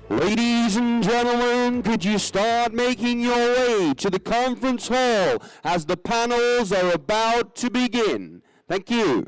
Ladies and gentlemen, could you start making your way to the conference hall as the panels are about to begin? Thank you.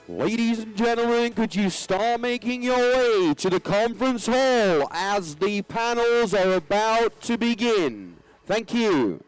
Ladies and gentlemen, could you start making your way to the conference hall as the panels are about to begin? Thank you.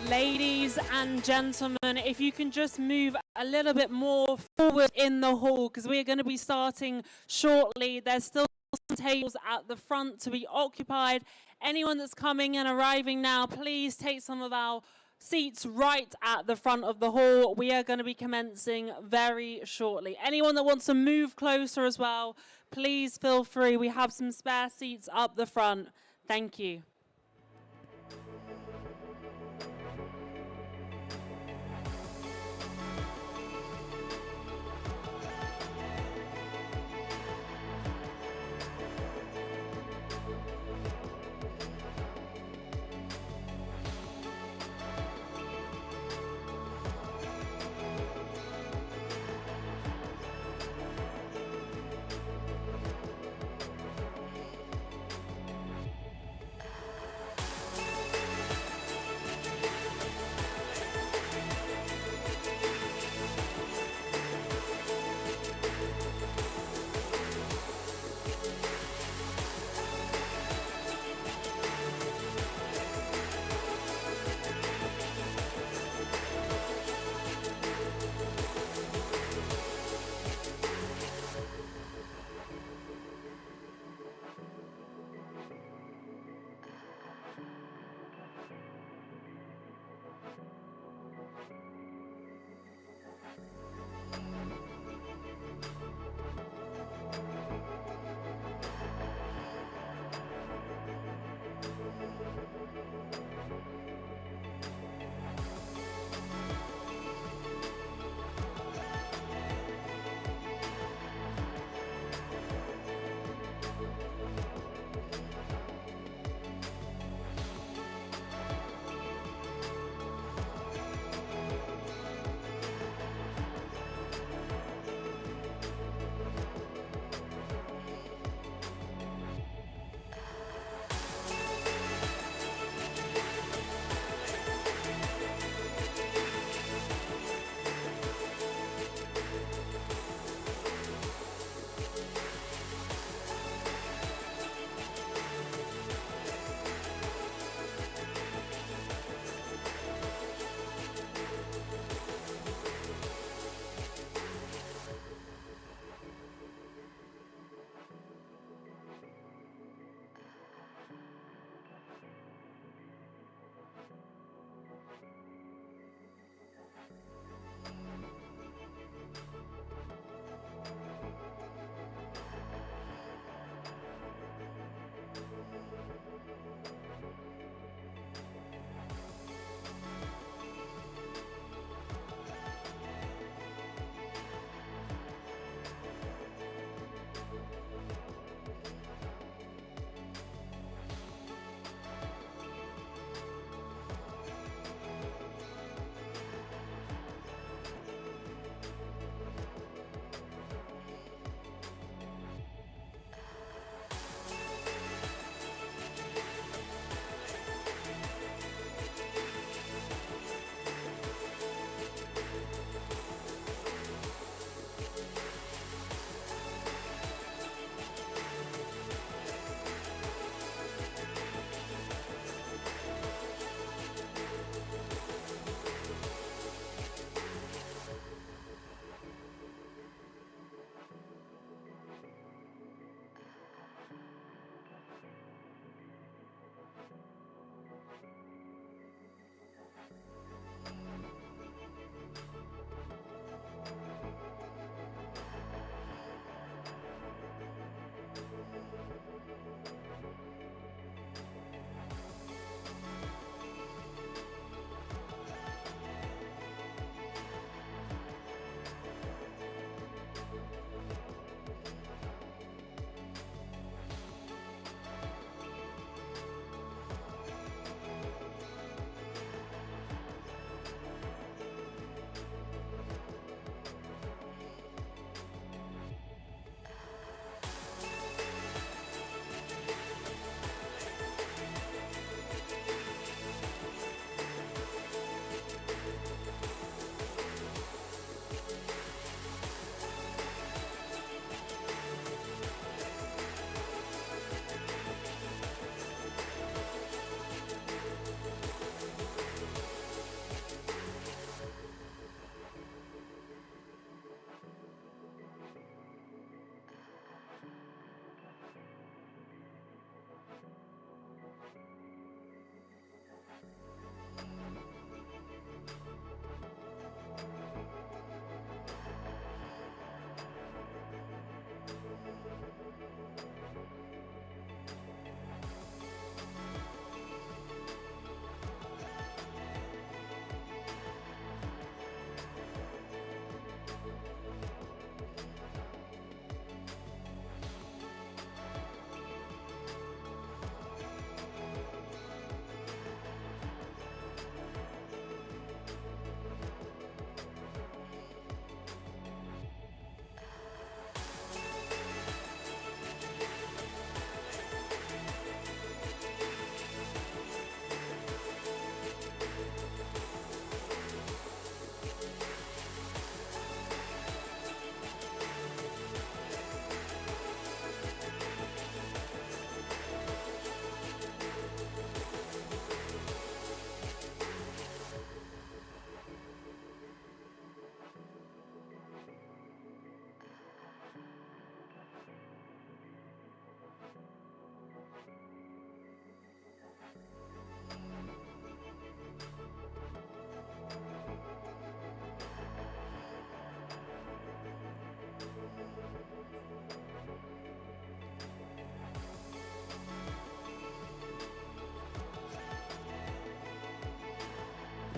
Ladies and gentlemen, if you can just move a little bit more forward in the hall, because we are going to be starting shortly. There's still some tables at the front to be occupied. Anyone that's coming and arriving now, please take some of our seats right at the front of the hall. We are going to be commencing very shortly. Anyone that wants to move closer as well, please feel free. We have some spare seats up the front. Thank you.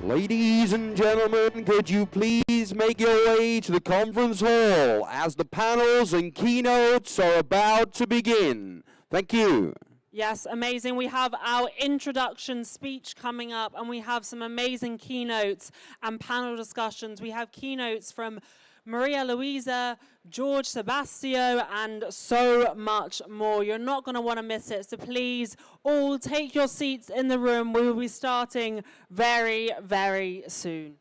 Ladies and gentlemen, could you please make your way to the conference hall as the panels and keynotes are about to begin. Thank you. Yes, amazing. We have our introduction speech coming up, and we have some amazing keynotes and panel discussions. We have keynotes from Maria Luisa, George Sebastio, and so much more. You're not going to want to miss it, so please all take your seats in the room. We will be starting very, very soon.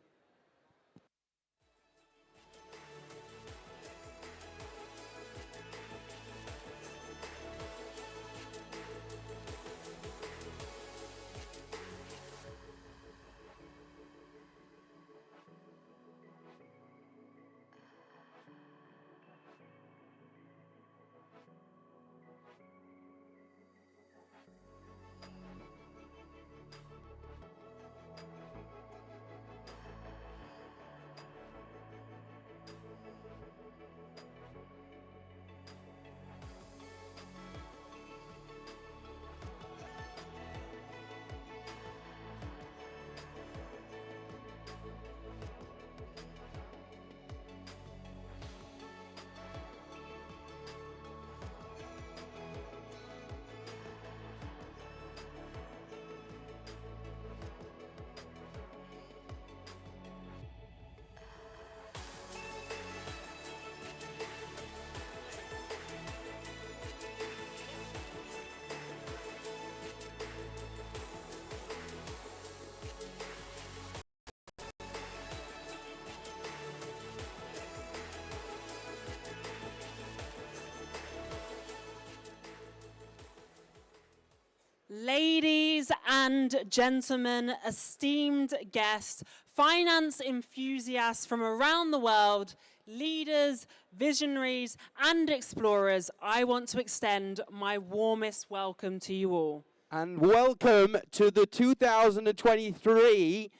Ladies and gentlemen, esteemed guests, finance enthusiasts from around the world, leaders, visionaries, and explorers, I want to extend my warmest welcome to you all. And welcome to the 2023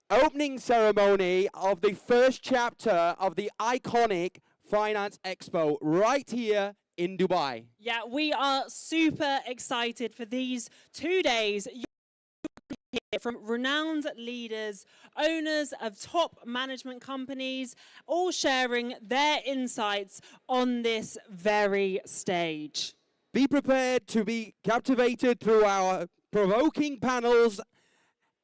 opening ceremony of the first chapter of the iconic Finance Expo right here in Dubai. Yeah, we are super excited for these 2 days. You will hear from renowned leaders, owners of top management companies, all sharing their insights on this very stage. Be prepared to be captivated through our provoking panels,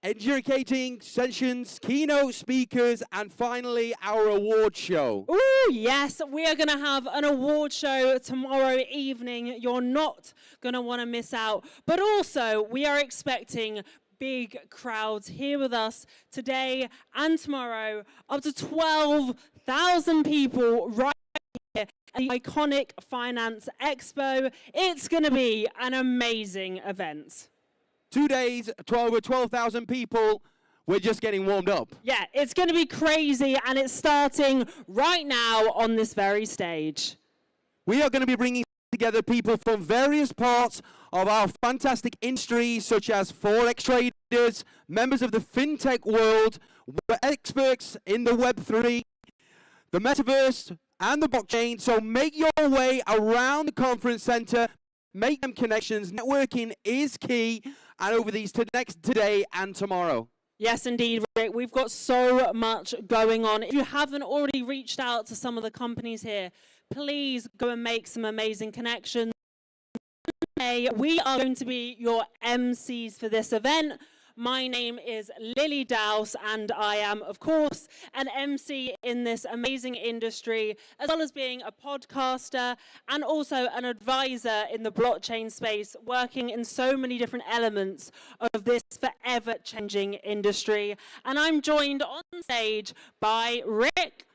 educating sessions, keynote speakers, and finally our award show. Ooh, yes, we are going to have an award show tomorrow evening. You're not going to want to miss out. But also, we are expecting big crowds here with us today and tomorrow. Up to 12,000 people right here at the iconic Finance Expo. It's going to be an amazing event. 2 days, over 12,000 people. We're just getting warmed up. Yeah, it's going to be crazy, and it's starting right now on this very stage. We are going to be bringing together people from various parts of our fantastic industry, such as Forex traders, members of the fintech world, experts in the Web3, the metaverse, and the blockchain. So make your way around the conference center, make them connections. Networking is key, and over these today and tomorrow. Yes, indeed, Rick. We've got so much going on. If you haven't already reached out to some of the companies here, please go and make some amazing connections. We are going to be your MCs for this event. My name is Lily Dowse, and I am, of course, an MC in this amazing industry, as well as being a podcaster and also an advisor in the blockchain space, working in so many different elements of this forever changing industry. And I'm joined on stage by Rick.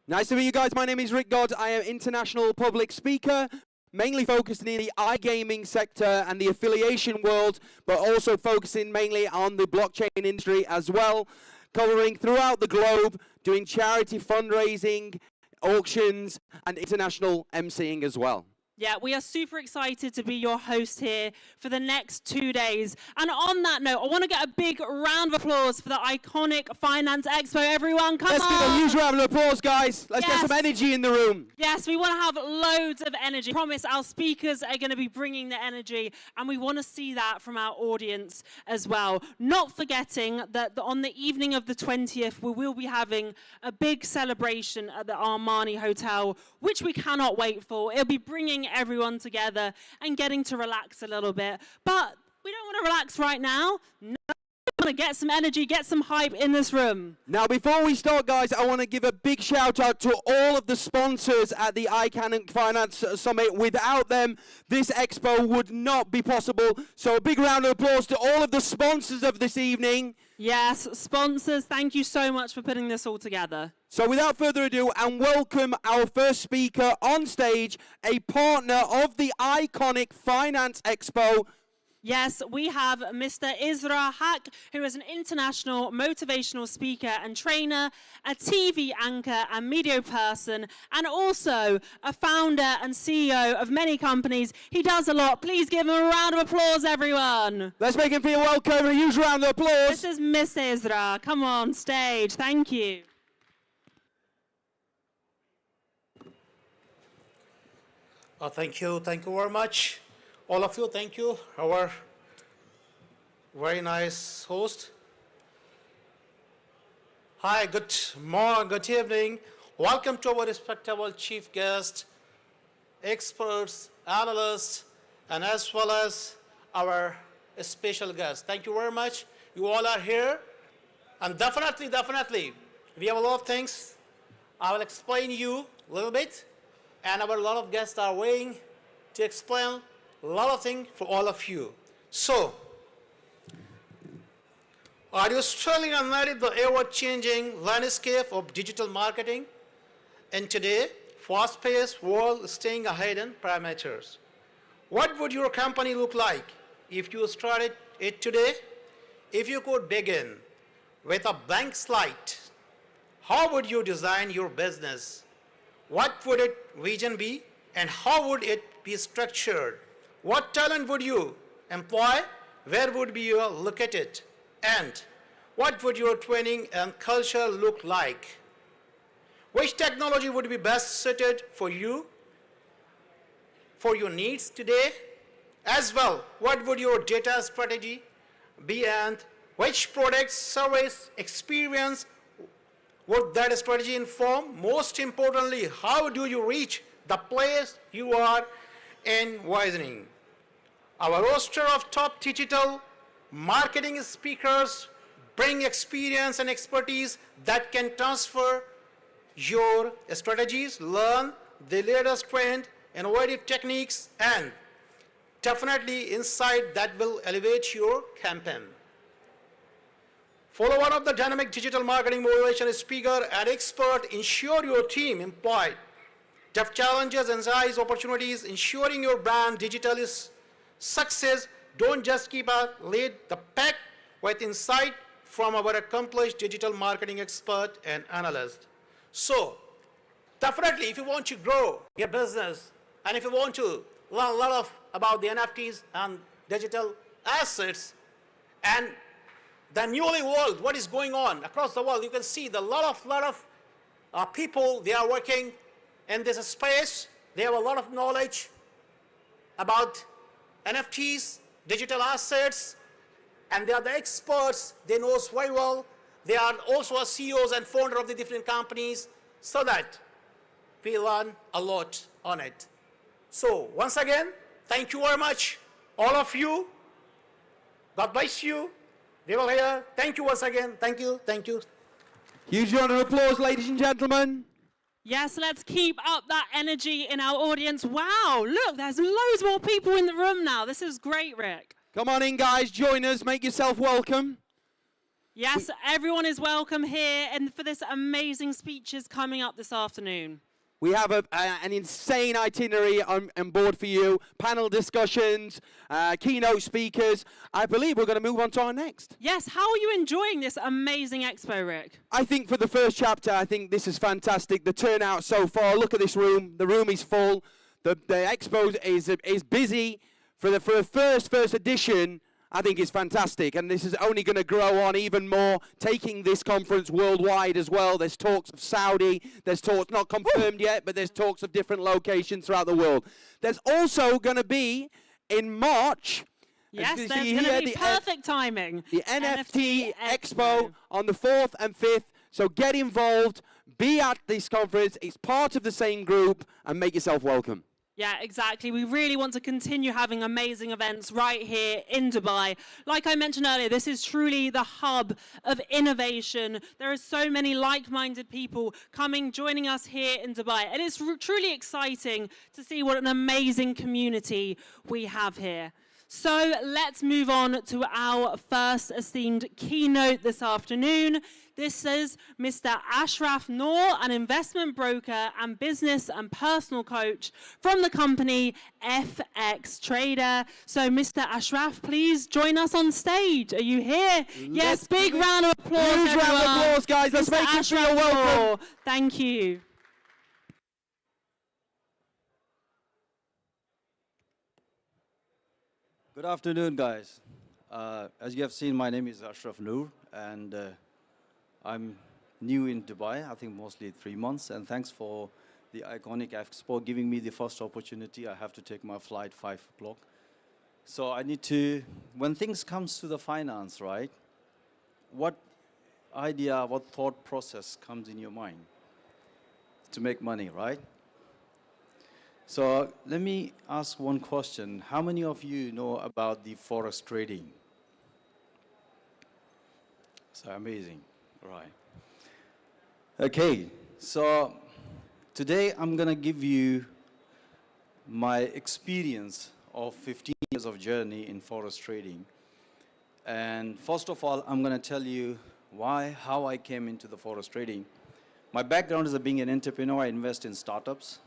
Nice to meet you guys. My name is Rick Dodd. I am international public speaker, mainly focusing in the iGaming sector and the affiliation world, but also focusing mainly on the blockchain industry as well, covering throughout the globe, doing charity fundraising, auctions, and international emceeing as well. Yeah, we are super excited to be your host here for the next 2 days. And on that note, I want to get a big round of applause for the iconic Finance Expo. Everyone, come Let's on. give a huge round of applause, guys. Let's get some energy in the room. Yes, we want to have loads of energy. I promise our speakers are going to be bringing the energy, and we want to see that from our audience as well. Not forgetting that on the evening of the 20th, we will be having a big celebration at the Armani Hotel, which we cannot wait for. It'll be bringing everyone together and getting to relax a little bit. But we don't want to relax right now. No, we want to get some energy, get some hype in this room. Now, before we start, guys, I want to give a big shout out to all of the sponsors at the Iconic Finance Summit. Without them, this expo would not be possible. So a big round of applause to all of the sponsors of this evening. Yes, sponsors, thank you so much for putting this all together. So without further ado, and welcome our first speaker on stage, a partner of the Iconic Finance Expo. Yes, we have Mr. Isra Haq, who is an international motivational speaker and trainer, a TV anchor and media person, and also a founder and CEO of many companies. He does a lot. Please give him a round of applause, everyone. Let's make him feel welcome. A huge round of applause. This is Miss Isra. Come on stage. Thank you. Thank you very much. All of you, thank you. Our very nice host. Hi, good morning, good evening. Welcome to our respectable chief guest, experts, analysts, and as well as our special guests. Thank you very much. You all are here. And definitely, we have a lot of things. I will explain you a little bit. And our lot of guests are waiting to explain a lot of things for all of you. So, are you struggling to manage the ever-changing landscape of digital marketing? In today's fast-paced world, staying ahead in parameters. What would your company look like if you started it today? If you could begin with a blank slate, how would you design your business? What would its vision be, and how would it be structured? What talent would you employ? Where would be you located? And what would your training and culture look like? Which technology would be best suited for you, for your needs today? As well, what would your data strategy be, and which product, service, experience would that strategy inform? Most importantly, how do you reach the place you are envisioning? Our roster of top digital marketing speakers bring experience and expertise that can transfer your strategies, learn the latest trend, innovative techniques, and definitely insight that will elevate your campaign. Follow one of the dynamic digital marketing motivation speaker and expert. Ensure your team employed. Tough challenges, insights, opportunities, ensuring your brand digital is success. Don't just keep a lead the pack with insight from our accomplished digital marketing expert and analyst. So, definitely, if you want to grow your business and if you want to learn a lot about the NFTs and digital assets and the newly world, what is going on across the world, you can see the lot of people, they are working in this space. They have a lot of knowledge about NFTs, digital assets, and they are the experts. They know us very well. They are also CEOs and founder of the different companies, so that we learn a lot on it. So once again, thank you very much, all of you. God bless you. They will hear. Thank you once again. Thank you. Thank you. Huge round of applause, ladies and gentlemen. Yes, let's keep up that energy in our audience. Wow, look, there's loads more people in the room now. This is great, Rick. Come on in, guys. Join us. Make yourself welcome. Yes, everyone is welcome here and for this amazing speeches coming up this afternoon. We have an insane itinerary on board for you. Panel discussions, keynote speakers. I believe we're going to move on to our next. Yes, how are you enjoying this amazing expo, Rick? I think for the first chapter, I think this is fantastic. The turnout so far, look at this room. The room is full. The Expo is busy for the first edition. I think it's fantastic, and this is only going to grow on even more, taking this conference worldwide as well. There's talks of Saudi, there's talks, not confirmed yet, but there's talks of different locations throughout the world. There's also going to be, in March, Yes, as you there's see going to here, be perfect timing. the NFT Expo on the 4th and 5th. So get involved, be at this conference, it's part of the same group, and make yourself welcome. Yeah, exactly. We really want to continue having amazing events right here in Dubai. Like I mentioned earlier, this is truly the hub of innovation. There are so many like-minded people coming, joining us here in Dubai. And it's truly exciting to see what an amazing community we have here. So let's move on to our first esteemed keynote this afternoon. This is Mr. Ashraf Noor, an investment broker and business and personal coach from the company FX Trader. So Mr. Ashraf, please join us on stage. Are you here? Yes, big round of applause, Huge everyone. round of applause, guys. Let's Mr. make him feel Ashraf welcome. Noor, thank you. Good afternoon, guys. As you have seen, my name is Ashraf Noor, and I'm new in Dubai, I think mostly 3 months, and thanks for the iconic Expo giving me the first opportunity. I have to take my flight 5 o'clock. So I need to, when things comes to the finance, right, what idea, what thought process comes in your mind to make money, right? So let me ask one question. How many of you know about the forex trading? So amazing, right. Okay, so today I'm gonna give you my experience of 15 years of journey in forex trading. And first of all, I'm gonna tell you how I came into the forex trading. My background is being an entrepreneur. I invest in startups.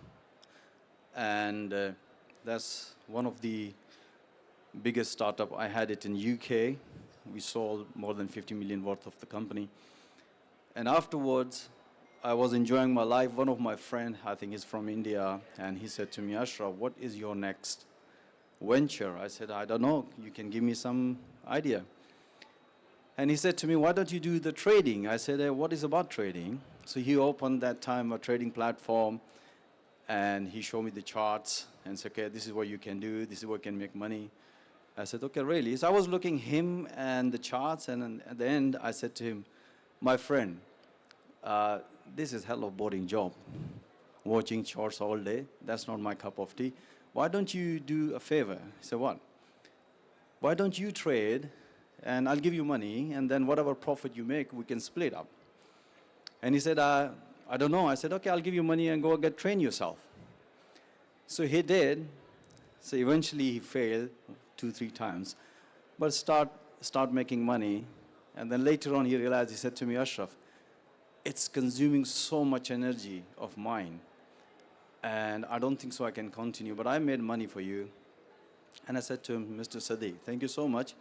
And that's one of the biggest startup. I had it in UK. We sold more than 50 million worth of the company. And afterwards, I was enjoying my life. One of my friends, I think he's from India, and he said to me, Ashraf, what is your next venture? I said, I don't know. You can give me some idea. And he said to me, why don't you do the trading? I said, what is about trading? So he opened that time a trading platform, and he showed me the charts and said, okay, this is what you can do. This is what can make money. I said, okay, really? So I was looking him and the charts, and at the end, I said to him, my friend, this is hell of boring job. Watching charts all day, that's not my cup of tea. Why don't you do a favor? He said, what? Why don't you trade, and I'll give you money, and then whatever profit you make, we can split up. And he said, I don't know. I said, okay, I'll give you money and go train yourself. So he did. So eventually he failed 2-3 times, but start making money. And then later on he realized, he said to me, Ashraf, it's consuming so much energy of mine, and I don't think so I can continue, but I made money for you. And I said to him, Mr. Sadiq, thank you so much.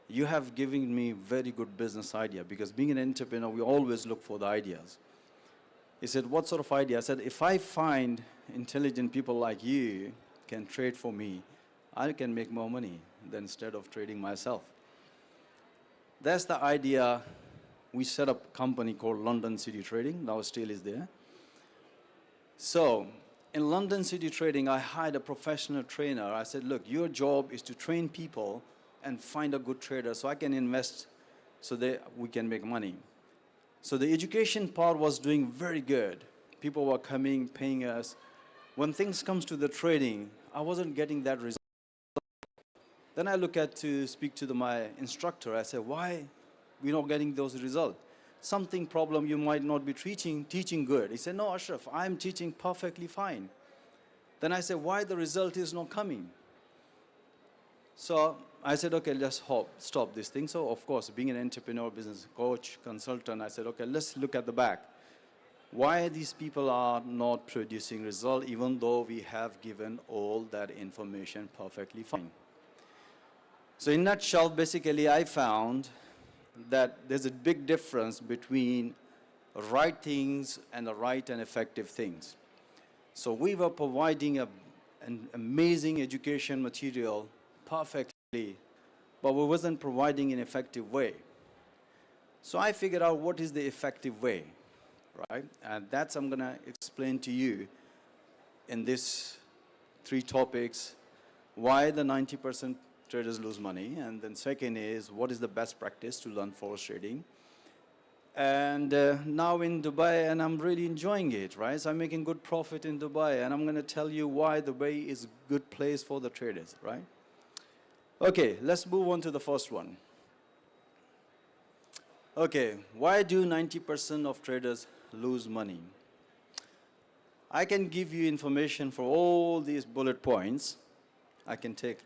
You have given me very good business idea, because being an entrepreneur, we always look for the ideas. He said, what sort of idea? I said, if I find intelligent people like you can trade for me, I can make more money than instead of trading myself. That's the idea. We set up a company called London City Trading. Now still is there. So in London City Trading, I hired a professional trainer. I said, look, your job is to train people and find a good trader so I can invest so that we can make money. So the education part was doing very good. People were coming, paying us. When things comes to the trading, I wasn't getting that result. Then I look at to speak to my instructor. I said, why we're not getting those results? Something problem you might not be teaching good. He said, no, Ashraf, I'm teaching perfectly fine. Then I said, why the result is not coming? So I said, okay, let's stop this thing. So of course, being an entrepreneur, business coach, consultant, I said, okay, let's look at the back. Why these people are not producing result, even though we have given all that information perfectly fine. So in a nutshell, basically, I found that there's a big difference between right things and the right and effective things. So we were providing a an amazing education material perfectly, but we wasn't providing an effective way. So I figured out what is the effective way, right? And that's I'm going to explain to you in these 3 topics, why the 90% traders lose money, and then second is what is the best practice to learn forex trading. And now in Dubai, and I'm really enjoying it, right? So I'm making good profit in Dubai, and I'm going to tell you why Dubai is a good place for the traders, right? Okay, let's move on to the first one. Okay, why do 90% of traders lose money? I can give you information for all these bullet points. I can take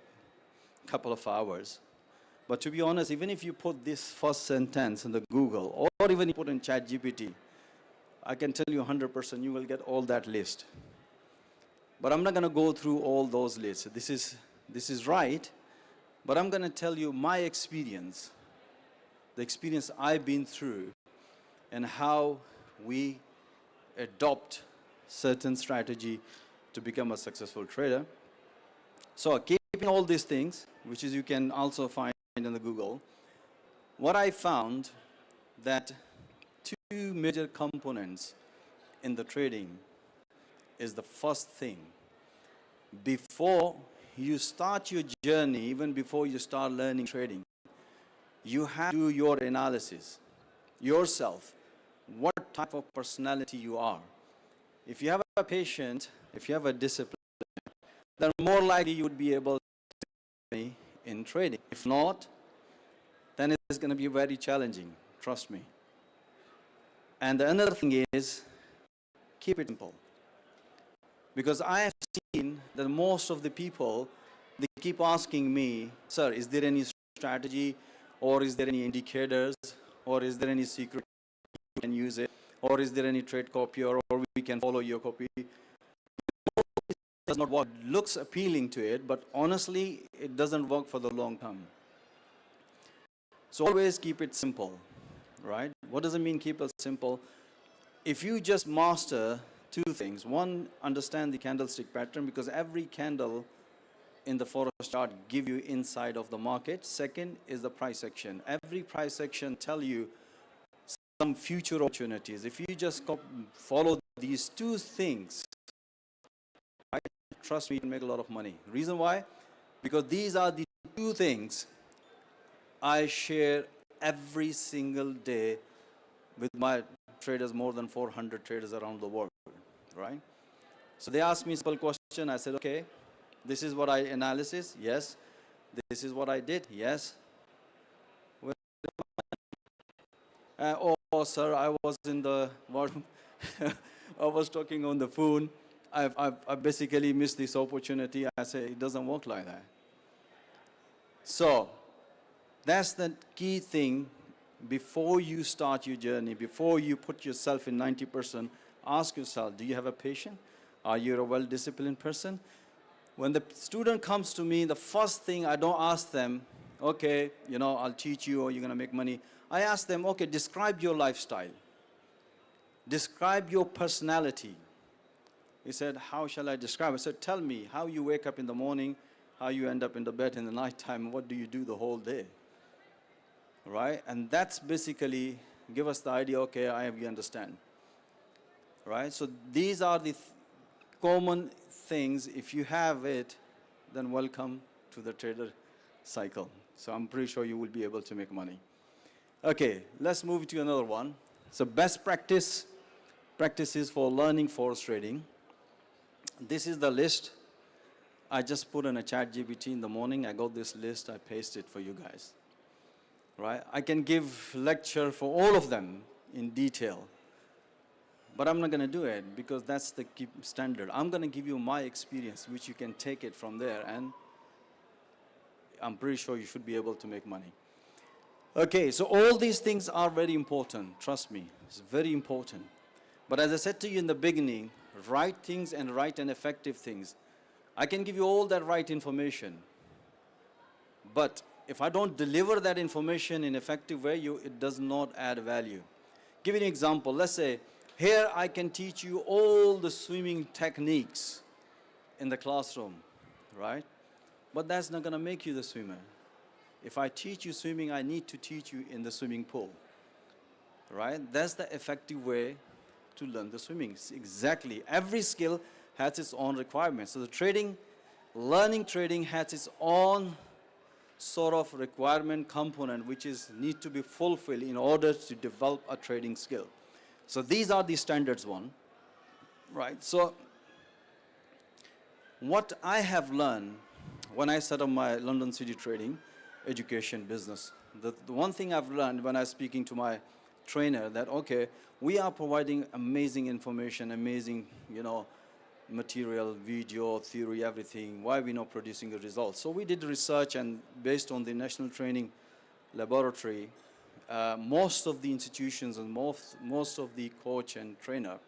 a couple of hours. But to be honest, even if you put this first sentence in the Google, or even you put in ChatGPT, I can tell you 100% you will get all that list. But I'm not going to go through all those lists. This is right, but I'm going to tell you my experience, the experience I've been through, and how we adopt certain strategy to become a successful trader. So keeping all these things, which is you can also find in the Google, what I found that 2 major components in the trading is the first thing. Before you start your journey, even before you start learning trading, you have to do your analysis yourself, what type of personality you are. If you have a patient, if you have a discipline, then more likely you would be able to make money in trading. If not, then it's going to be very challenging, trust me. And the another thing is, keep it simple. Because I have seen that most of the people, they keep asking me, sir, is there any strategy, or is there any indicators, or is there any secret you can use it, or is there any trade copy, or we can follow your copy? Does not work. It looks appealing to it, but honestly, it doesn't work for the long term. So always keep it simple, right? What does it mean keep it simple? If you just master 2 things. One, understand the candlestick pattern, because every candle in the forex chart give you insight of the market. Second is the price action. Every price action tell you some future opportunities. If you just follow these 2 things, right, trust me, you can make a lot of money. Reason why? Because these are the 2 things I share every single day with my traders, more than 400 traders around the world, right? So they asked me a simple question. I said, okay, this is what I analysis. Yes. This is what I did. Yes. Oh, sir, I was in the washroom. I was talking on the phone. I basically missed this opportunity. I say it doesn't work like that. So that's the key thing. Before you start your journey, before you put yourself in 90%, ask yourself, do you have a patient? Are you a well-disciplined person? When the student comes to me, the first thing, I don't ask them, okay, you know, I'll teach you or you're going to make money. I ask them, okay, describe your lifestyle. Describe your personality. He said, how shall I describe? I said, tell me how you wake up in the morning, how you end up in the bed in the nighttime, what do you do the whole day? Right? And that's basically give us the idea, okay, we understand. Right? So these are the common things. If you have it, then welcome to the trader cycle. So I'm pretty sure you will be able to make money. Okay, let's move to another one. So best practices for learning forex trading. This is the list. I just put in a ChatGPT in the morning. I got this list. I pasted it for you guys. Right? I can give lecture for all of them in detail, but I'm not going to do it because that's the standard. I'm going to give you my experience, which you can take it from there, and I'm pretty sure you should be able to make money. Okay, so all these things are very important. Trust me, it's very important. But as I said to you in the beginning, right things and right and effective things. I can give you all that right information, but if I don't deliver that information in an effective way, it does not add value. Give you an example. Let's say, here I can teach you all the swimming techniques in the classroom, right? But that's not going to make you the swimmer. If I teach you swimming, I need to teach you in the swimming pool, right? That's the effective way to learn the swimming. Exactly. Every skill has its own requirements. So the trading, learning trading has its own sort of requirement component which is need to be fulfilled in order to develop a trading skill. So these are the standards one, right? So what I have learned when I set up my London City trading education business, the one thing I've learned when I'm speaking to my trainer that, okay, we are providing amazing information, amazing, material, video, theory, everything. Why are we not producing the results? So we did research, and based on the National Training Laboratory, most of the institutions and most of the coach and trainer,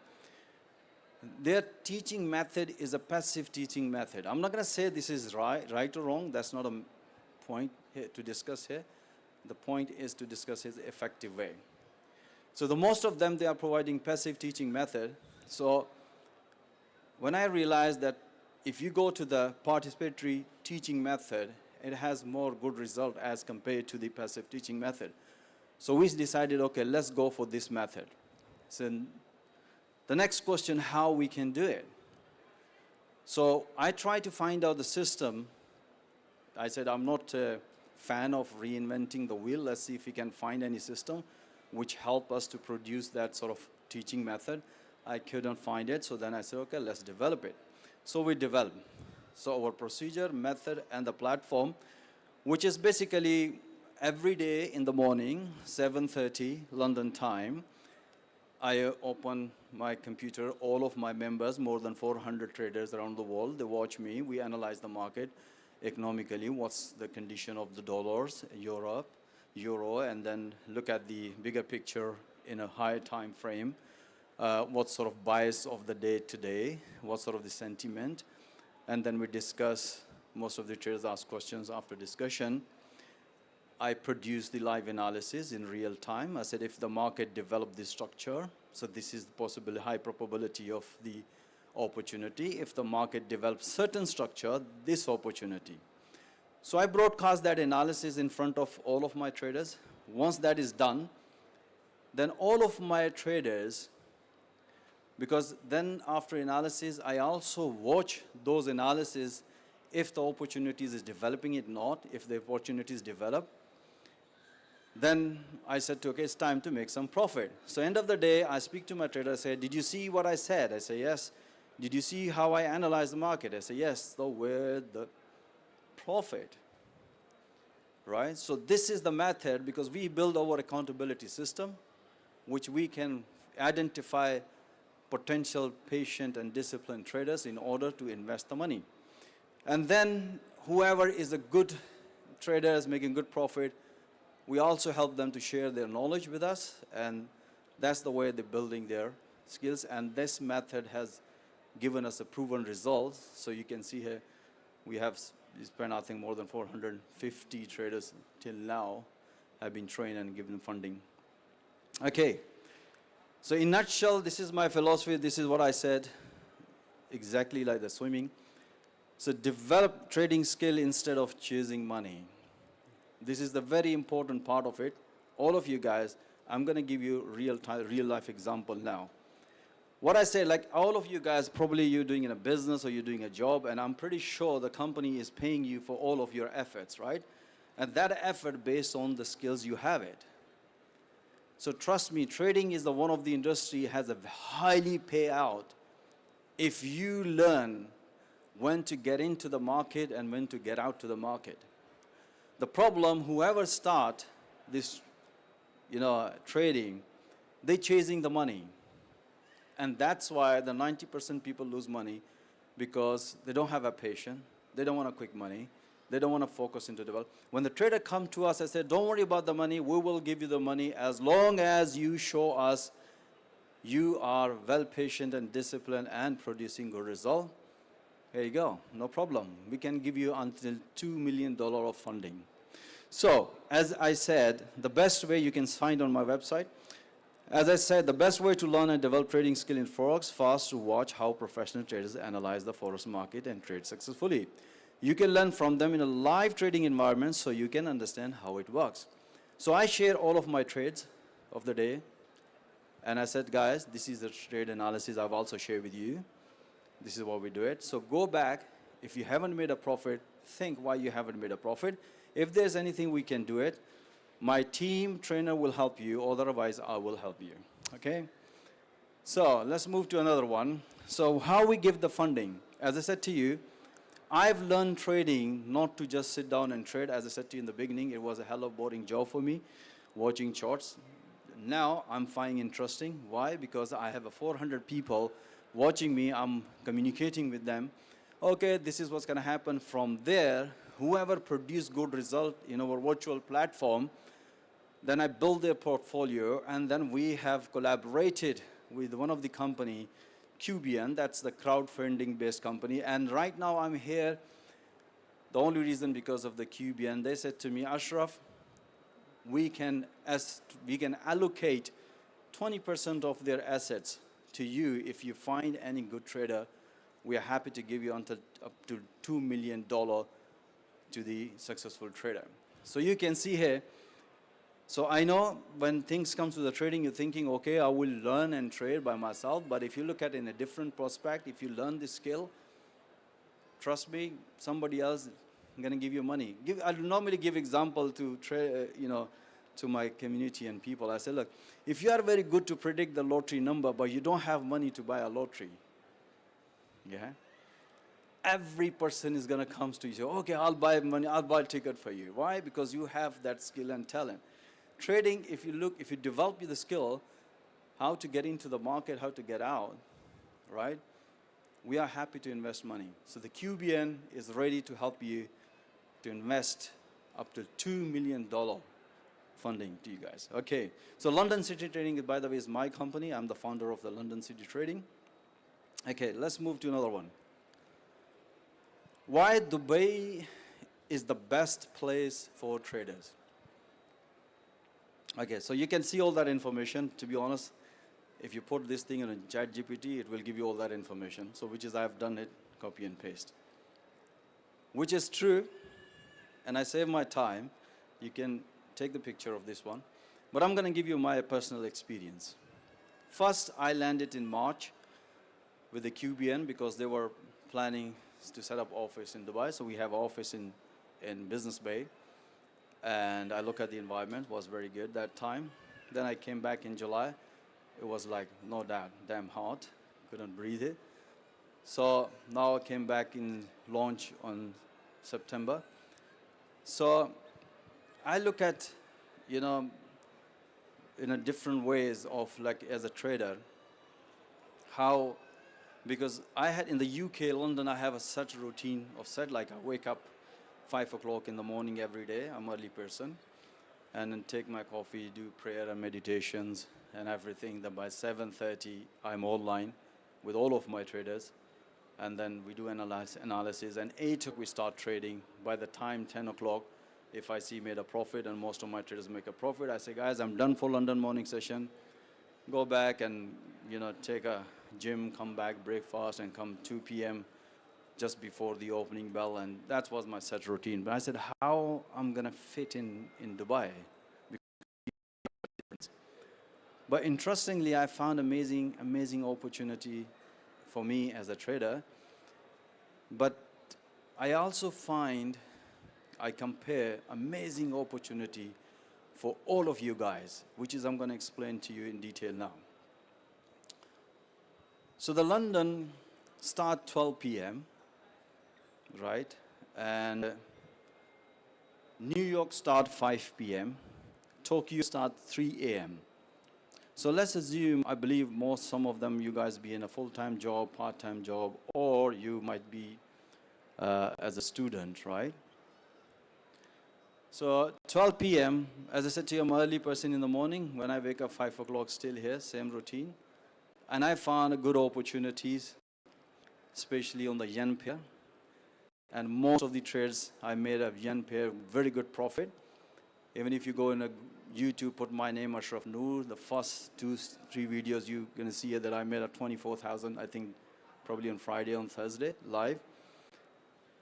their teaching method is a passive teaching method. I'm not going to say this is right or wrong. That's not a point here to discuss here. The point is to discuss his effective way. So the most of them, they are providing passive teaching method. So when I realized that if you go to the participatory teaching method, it has more good result as compared to the passive teaching method. So we decided, okay, let's go for this method. So the next question, how we can do it. So I tried to find out the system. I said, I'm not a fan of reinventing the wheel. Let's see if we can find any system which help us to produce that sort of teaching method. I couldn't find it, so then I said, okay, let's develop it. So we developed. So our procedure, method, and the platform, which is basically every day in the morning, 7:30 London time, I open my computer, all of my members, more than 400 traders around the world, they watch me, we analyze the market economically, what's the condition of the dollars, euro, and then look at the bigger picture in a higher time frame. What sort of bias of the day today, what sort of the sentiment, and then we discuss, most of the traders ask questions after discussion. I produce the live analysis in real time. I said if the market developed this structure, so this is the possible high probability of the opportunity. If the market develops certain structure, this opportunity. So I broadcast that analysis in front of all of my traders. Once that is done, then all of my traders, because then after analysis, I also watch those analyses if the opportunities is developing it not, if the opportunities develop, then I said, okay, it's time to make some profit. So end of the day, I speak to my trader, I say, did you see what I said? I say, yes. Did you see how I analyze the market? I say, yes. So where the profit? Right? So this is the method, because we build our accountability system, which we can identify potential patient and disciplined traders in order to invest the money. And then whoever is a good trader is making good profit, we also help them to share their knowledge with us, and that's the way they're building their skills. And this method has given us a proven result. So you can see here, we spent, I think, more than 450 traders till now have been trained and given funding. Okay. So in a nutshell, this is my philosophy. This is what I said, exactly like the swimming. So develop trading skill instead of chasing money. This is the very important part of it. All of you guys, I'm going to give you real life example now. What I say, like all of you guys, probably you're doing in a business or you're doing a job, and I'm pretty sure the company is paying you for all of your efforts, right? And that effort based on the skills you have it. So trust me, trading is the one of the industry has a highly payout if you learn when to get into the market and when to get out to the market. The problem, whoever start this, trading, they're chasing the money. And that's why the 90% people lose money, because they don't have a patience, they don't want to quick money, they don't want to focus into develop. When the trader come to us, I said, don't worry about the money, we will give you the money as long as you show us you are well patient and disciplined and producing good result. Here you go, no problem. We can give you until $2 million of funding. So, as I said, the best way you can find on my website, As I said, the best way to learn and develop trading skill in Forex fast to watch how professional traders analyze the Forex market and trade successfully. You can learn from them in a live trading environment so you can understand how it works. So I share all of my trades of the day. And I said, guys, this is the trade analysis I've also shared with you. This is what we do it. So go back. If you haven't made a profit, think why you haven't made a profit. If there's anything we can do it, my team trainer will help you, otherwise I will help you, okay? So let's move to another one. So how we give the funding. As I said to you, I've learned trading not to just sit down and trade. As I said to you in the beginning, it was a hell of a boring job for me, watching charts. Now I'm finding interesting. Why? Because I have 400 people watching me. I'm communicating with them. Okay, this is what's going to happen. From there, whoever produced good result in our virtual platform, then I build their portfolio, and then we have collaborated with one of the company, QBN, that's the crowdfunding based company. And right now I'm here, the only reason because of the QBN. They said to me, Ashraf, we can allocate 20% of their assets to you. If you find any good trader, we are happy to give you up to $2 million to the successful trader. So you can see here, so I know when things come to the trading, you're thinking, okay, I will learn and trade by myself. But if you look at it in a different prospect, if you learn this skill, trust me, somebody else is going to give you money. I normally give example to to my community and people. I say, look, if you are very good to predict the lottery number, but you don't have money to buy a lottery, yeah, every person is going to come to you and say, okay, I'll buy money, I'll buy a ticket for you. Why? Because you have that skill and talent. Trading, if you develop the skill, how to get into the market, how to get out, right? We are happy to invest money. So the QBN is ready to help you to invest up to $2 million funding to you guys. Okay, so London City Trading, by the way, is my company. I'm the founder of the London City Trading. Okay, let's move to another one. Why Dubai is the best place for traders. Okay, so you can see all that information. To be honest, if you put this thing in a ChatGPT, it will give you all that information. So which is, I've done it, copy and paste. Which is true, and I save my time. You can take the picture of this one. But I'm going to give you my personal experience. First, I landed in March with the QBN because they were planning to set up office in Dubai. So we have office in Business Bay. And I look at the environment, was very good that time. Then I came back in July. It was like, no doubt, damn hot. Couldn't breathe it. So now I came back in launch on September. So I look at, in a different ways of like as a trader, how, because I had in the UK, London, I have a set routine of like I wake up 5 o'clock in the morning every day. I'm an early person. And then take my coffee, do prayer and meditations and everything. Then by 7:30, I'm online with all of my traders. And then we do analysis. And 8 we start trading. By the time 10 o'clock, if I see made a profit, and most of my traders make a profit, I say, guys, I'm done for London morning session. Go back and, take a gym, come back, breakfast, and come 2 p.m. just before the opening bell, and that was my set routine. But I said, how I'm going to fit in Dubai? But interestingly, I found amazing opportunity for me as a trader. But I also find, I compare amazing opportunity for all of you guys, which is I'm going to explain to you in detail now. So the London start 12 p.m., right? And New York start 5 p.m. Tokyo start 3 a.m. So let's assume, I believe some of them, you guys be in a full-time job, part-time job, or you might be as a student, right? So 12 p.m., as I said to you, I'm an early person in the morning. When I wake up 5 o'clock, still here, same routine. And I found good opportunities, especially on the yen pair. And most of the trades I made of yen pair, very good profit. Even if you go in a YouTube, put my name, Ashraf Noor. The first 2-3 videos you're going to see here that I made at 24,000, I think probably on Friday, on Thursday, live.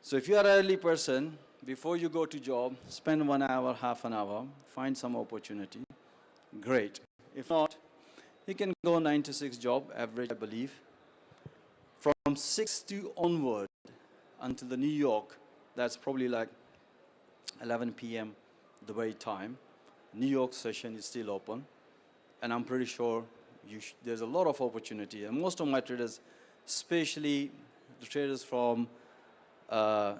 So if you're an early person, before you go to job, spend 1 hour, half an hour, find some opportunity. Great. If not, you can go 9 to 6 job, average, I believe. From 6 to onward until the New York, that's probably like 11 p.m. Dubai time. New York session is still open. And I'm pretty sure there's a lot of opportunity. And most of my traders, especially the traders from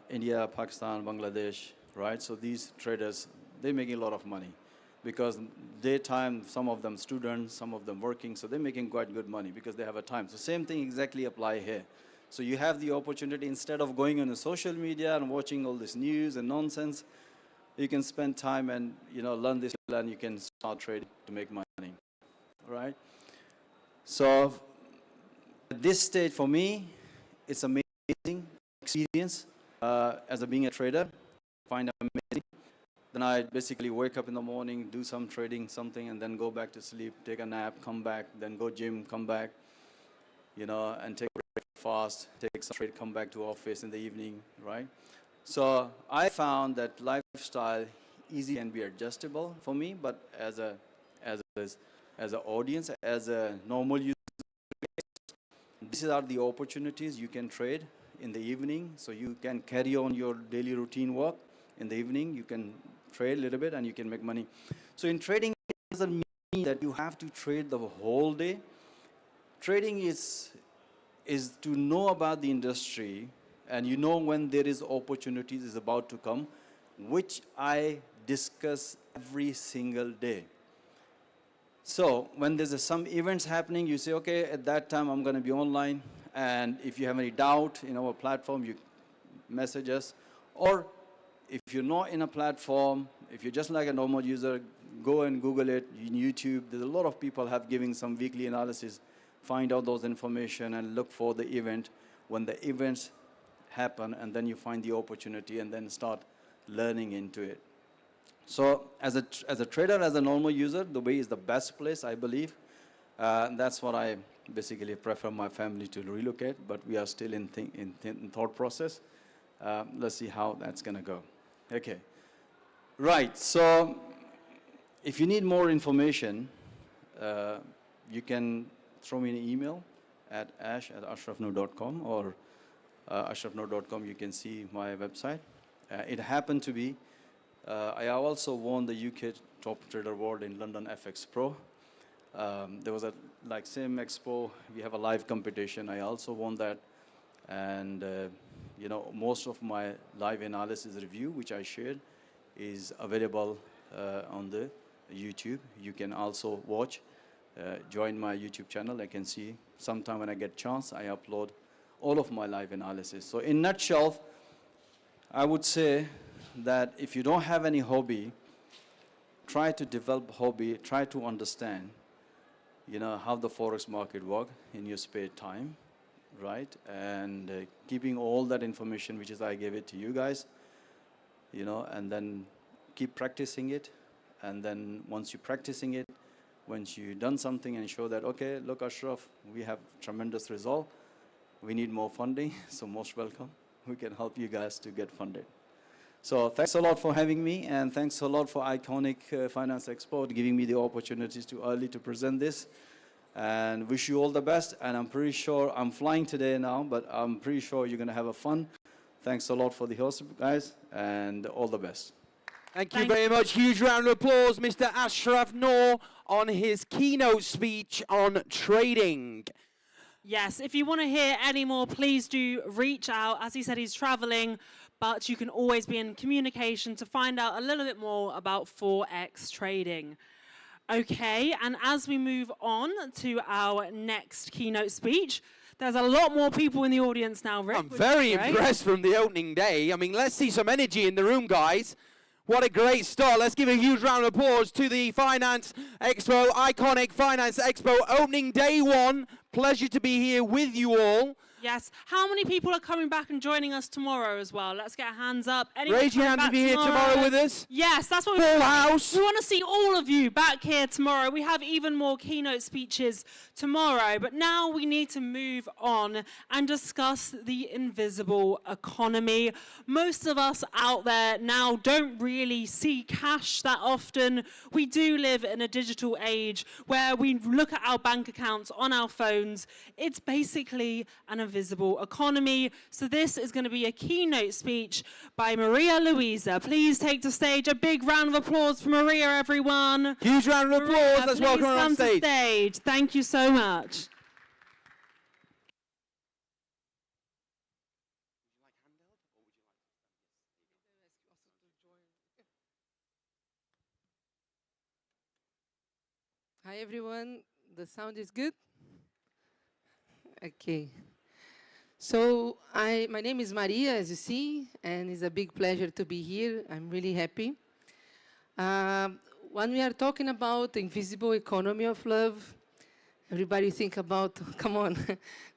India, Pakistan, Bangladesh, right? So these traders, they're making a lot of money because daytime, some of them students, some of them working, so they're making quite good money because they have a time. So same thing exactly apply here. So you have the opportunity, instead of going on the social media and watching all this news and nonsense, you can spend time and learn this, and you can start trading to make money, right? So at this stage for me, it's amazing experience as being a trader. Find it amazing. Then I basically wake up in the morning, do some trading, something, and then go back to sleep, take a nap, come back, then go gym, come back, and take a breakfast, take some trade, come back to office in the evening, right? So I found that lifestyle easy can be adjustable for me, but as an audience, as a normal user, these are the opportunities you can trade in the evening. So you can carry on your daily routine work in the evening. You can trade a little bit and you can make money. So in trading, it doesn't mean that you have to trade the whole day. Trading is to know about the industry, and when there is opportunities is about to come, which I discuss every single day. So when there's some events happening, you say, okay, at that time I'm going to be online, and if you have any doubt in our platform, you message us. Or if you're not in a platform, if you're just like a normal user, go and Google it in YouTube. There's a lot of people have giving some weekly analysis, find out those information and look for the event. When the events happen, and then you find the opportunity and then start learning into it. So as a trader, as a normal user, Dubai is the best place, I believe. That's what I basically prefer my family to relocate, but we are still in thought process. Let's see how that's going to go. Okay. Right. So if you need more information, you can throw me an email at ash@ashrafnoor.com, or ashrafnoor.com. You can see my website. It happened to be, I also won the UK Top Trader Award in London FX Pro. There was a same Expo. We have a live competition. I also won that, and most of my live analysis review, which I shared, is available on the YouTube. You can also watch. Join my YouTube channel. I can see sometime when I get chance, I upload all of my live analysis. So in nutshell, I would say that if you don't have any hobby, try to develop hobby, try to understand, how the forex market work in your spare time, right? And keeping all that information, which is I gave it to you guys, and then keep practicing it. And then once you're practicing it, once you've done something and show that, okay, look, Ashraf, we have tremendous result. We need more funding, so most welcome. We can help you guys to get funded. So thanks a lot for having me, and thanks a lot for Iconic Finance Expo giving me the opportunities to present this. And wish you all the best. And I'm pretty sure I'm flying today now, but I'm pretty sure you're going to have a fun. Thanks a lot for the host, guys, and all the best. Thank you very much. Huge round of applause, Mr. Ashraf Noor, on his keynote speech on trading. Yes, if you want to hear any more, please do reach out. As he said, he's traveling, but you can always be in communication to find out a little bit more about Forex trading. Okay, and as we move on to our next keynote speech, there's a lot more people in the audience now, Rick. I'm very impressed from the opening day. I mean, let's see some energy in the room, guys. What a great start. Let's give a huge round of applause to the Finance Expo, Iconic Finance Expo, opening day one. Pleasure to be here with you all. Yes. How many people are coming back and joining us tomorrow as well? Let's get hands up. Anyone Raise your coming hand if back you're here tomorrow with us. Yes, that's what Full house. we want to see all of you back here tomorrow. We have even more keynote speeches tomorrow, but now we need to move on and discuss the invisible economy. Most of us out there now don't really see cash that often. We do live in a digital age where we look at our bank accounts on our phones. It's basically an invisible economy. So this is going to be a keynote speech by Maria Luisa. Please take to stage. A big round of applause for Maria, everyone. Huge round of applause. Maria, Let's welcome her on please come stage. to stage. Thank you so much. Hi everyone, the sound is good? Okay. So my name is Maria, as you see, and it's a big pleasure to be here. I'm really happy. When we are talking about the invisible economy of love, everybody think about, come on,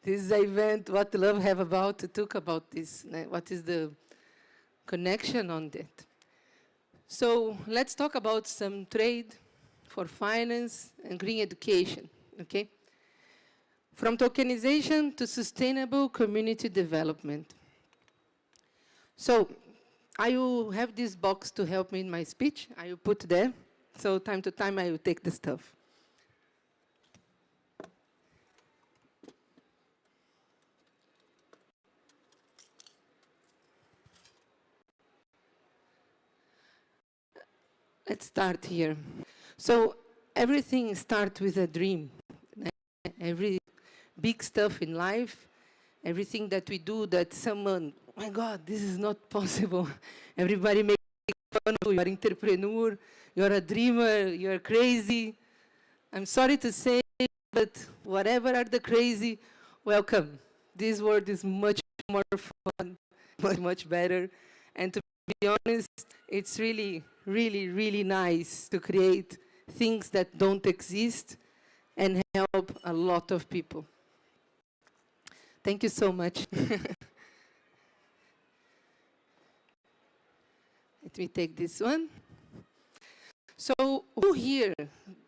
this is an event, what love have about to talk about this? What is the connection on that? So let's talk about some trade for finance and green education, okay? From tokenization to sustainable community development. So I will have this box to help me in my speech. I will put there. So time to time I will take the stuff. Let's start here. So everything starts with a dream. Every big stuff in life, everything that we do that someone, oh my God, this is not possible. Everybody makes fun of you. You're an entrepreneur, you're a dreamer, you're crazy. I'm sorry to say, but whatever are the crazy, welcome. This world is much more fun, much better. And to be honest, it's really, really, really nice to create things that don't exist and help a lot of people. Thank you so much. Let me take this one. So who here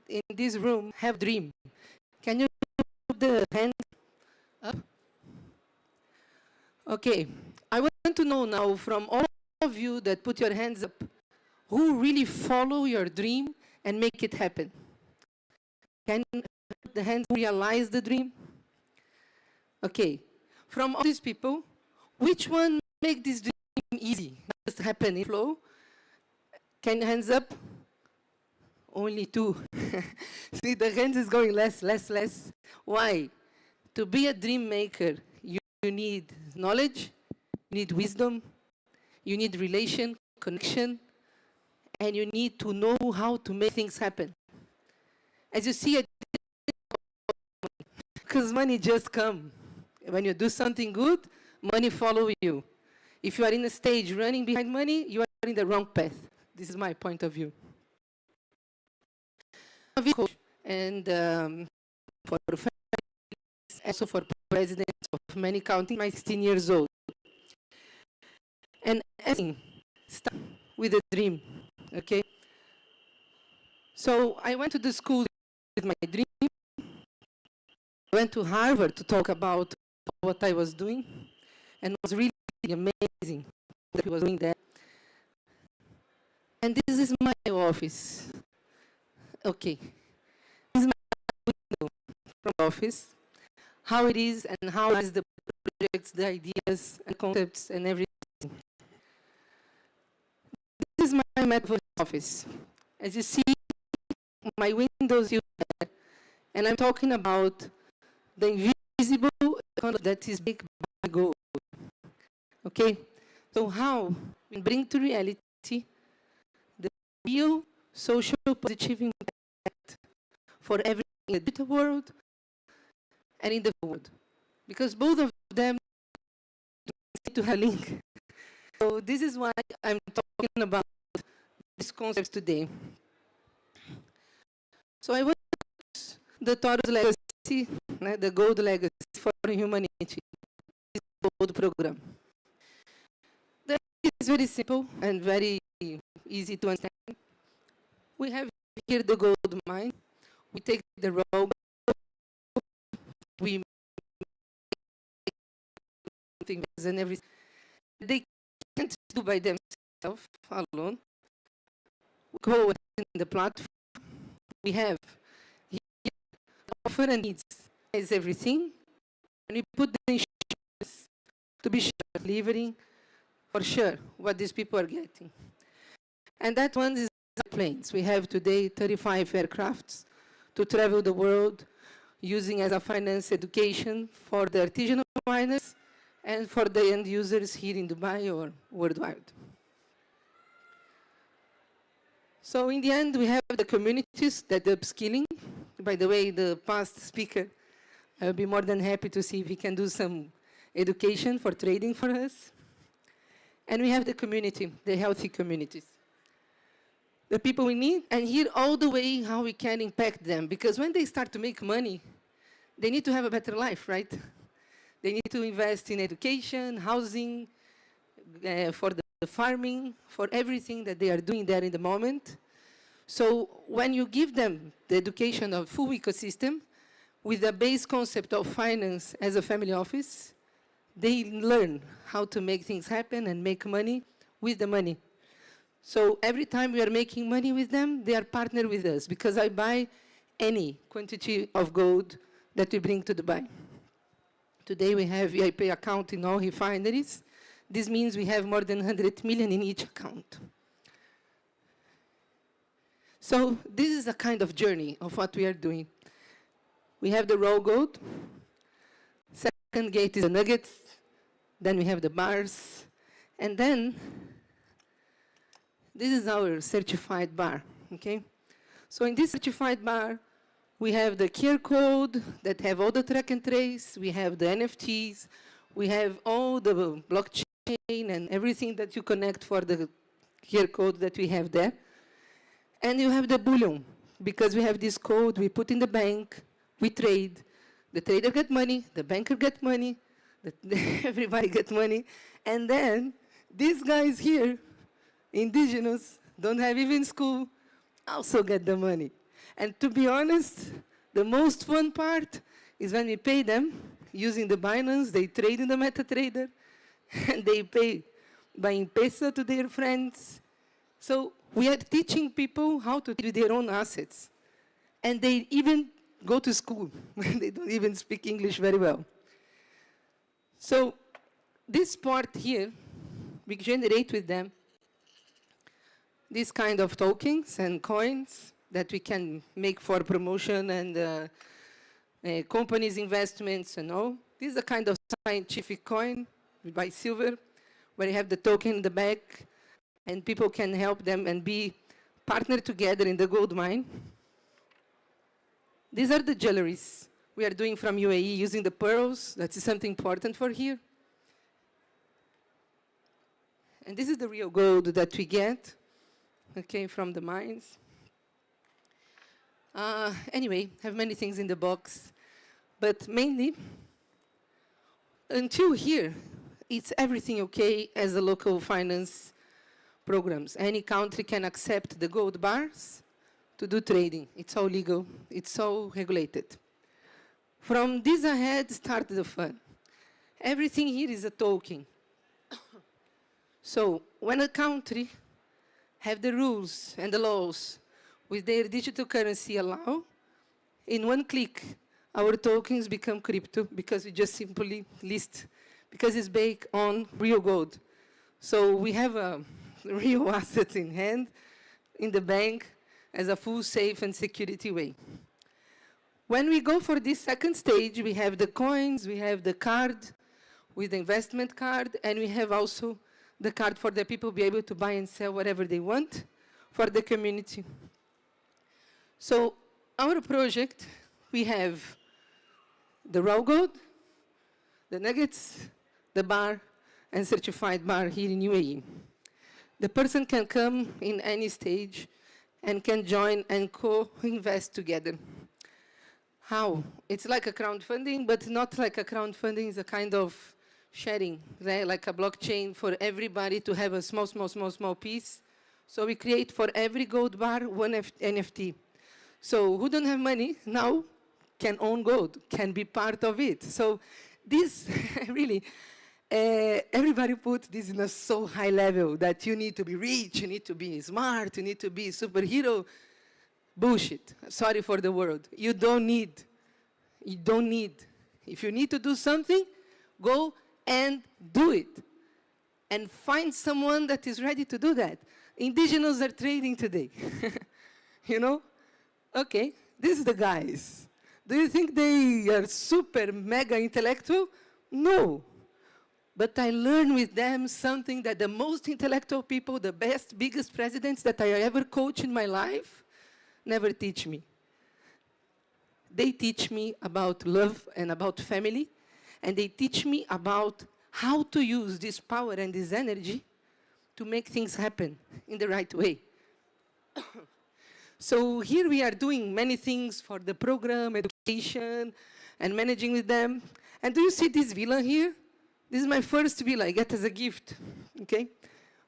in this room have dream? Can you put the hand up? Okay. I want to know now from all of you that put your hands up, who really follow your dream and make it happen? Can the hands realize the dream? Okay. From all these people, which one make this dream easy? Just happen in flow? Can hands up? Only two. See, the hands is going less, less, less. Why? To be a dream maker, you need knowledge, you need wisdom, you need relation, connection, and you need to know how to make things happen. As you see, because money just comes. When you do something good, money follow you. If you are in a stage running behind money, you are in the wrong path. This is my point of view. And for families, also for presidents of many counties, I'm 16 years old. And everything starts with a dream, okay? So I went to the school with my dream. I went to Harvard to talk about what I was doing, and it was really amazing that I was doing that. And this is my office. Okay. This is my window from office. How it is and how is the projects, the ideas and concepts and everything. This is my metaphor office. As you see, my windows here, and I'm talking about the invisible economy that is big by gold. Okay? So how we bring to reality the real social positive impact for everything in the digital world and in the world. Because both of them need to have a link. So this is why I'm talking about these concepts today. So I want to use the Taurus legacy, the gold legacy for humanity. gold program. The idea is very simple and very easy to understand. We have here the gold mine. We take the raw gold, we make things and everything. They can't do by themselves alone. We go in the platform. We have here offer and needs is everything. And we put the insurance to be sure, delivering for sure what these people are getting. And that one is planes. We have today 35 aircrafts to travel the world using as a finance education for the artisanal miners and for the end users here in Dubai or worldwide. So in the end, we have the communities that are upskilling. By the way, the past speaker, I'll be more than happy to see if he can do some education for trading for us. And we have the community, the healthy communities. The people we need, and here all the way how we can impact them. Because when they start to make money, they need to have a better life, right? They need to invest in education, housing, for the farming, for everything that they are doing there in the moment. So when you give them the education of full ecosystem, with the base concept of finance as a family office, they learn how to make things happen and make money with the money. So every time we are making money with them, they are partnered with us because I buy any quantity of gold that we bring to Dubai. Today we have VIP account in all refineries. This means we have more than 100 million in each account. So this is a kind of journey of what we are doing. We have the raw gold. Second gate is the nuggets. Then we have the bars. And then this is our certified bar, okay? So in this certified bar, we have the QR code that have all the track and trace. We have the NFTs. We have all the blockchain and everything that you connect for the QR code that we have there. And you have the bullion, because we have this code, we put in the bank, we trade. The trader get money, the banker get money, everybody get money. And then these guys here, indigenous, don't have even school, also get the money. And to be honest, the most fun part is when we pay them using the Binance, they trade in the MetaTrader, and they pay by M-Pesa to their friends. So we are teaching people how to do their own assets. And they even go to school when they don't even speak English very well. So this part here, we generate with them these kind of tokens and coins that we can make for promotion and companies' investments and all. This is a kind of scientific coin. We buy silver, where you have the token in the back, and people can help them and be partnered together in the gold mine. These are the jewelries we are doing from UAE using the pearls. That is something important for here. And this is the real gold that we get, okay, from the mines. Anyway, have many things in the box, but mainly, until here, it's everything okay as a local finance programs. Any country can accept the gold bars to do trading. It's all legal, it's all regulated. From this ahead, start the fun. Everything here is a token. So when a country have the rules and the laws with their digital currency allow, in one click, our tokens become crypto because we just simply list, because it's based on real gold. So we have a real asset in hand in the bank as a full safe and security way. When we go for this second stage, we have the coins, we have the card with the investment card, and we have also the card for the people to be able to buy and sell whatever they want for the community. So our project, we have the raw gold, the nuggets, the bar, and certified bar here in UAE. The person can come in any stage and can join and co-invest together. How? It's like a crowdfunding, but not like a crowdfunding. It's a kind of sharing, right? Like a blockchain for everybody to have a small piece. So we create for every gold bar one NFT. So who don't have money now can own gold, can be part of it. So this really, everybody put this in a so high level that you need to be rich, you need to be smart, you need to be superhero. Bullshit. Sorry for the word. You don't need. You don't need. If you need to do something, go and do it. And find someone that is ready to do that. Indigenous are trading today. You know? Okay, these are the guys. Do you think they are super mega intellectual? No. But I learned with them something that the most intellectual people, the best, biggest presidents that I ever coached in my life, never teach me. They teach me about love and about family, and they teach me about how to use this power and this energy to make things happen in the right way. So here we are doing many things for the program, education, and managing with them. And do you see this villa here? This is my first villa I get as a gift, okay?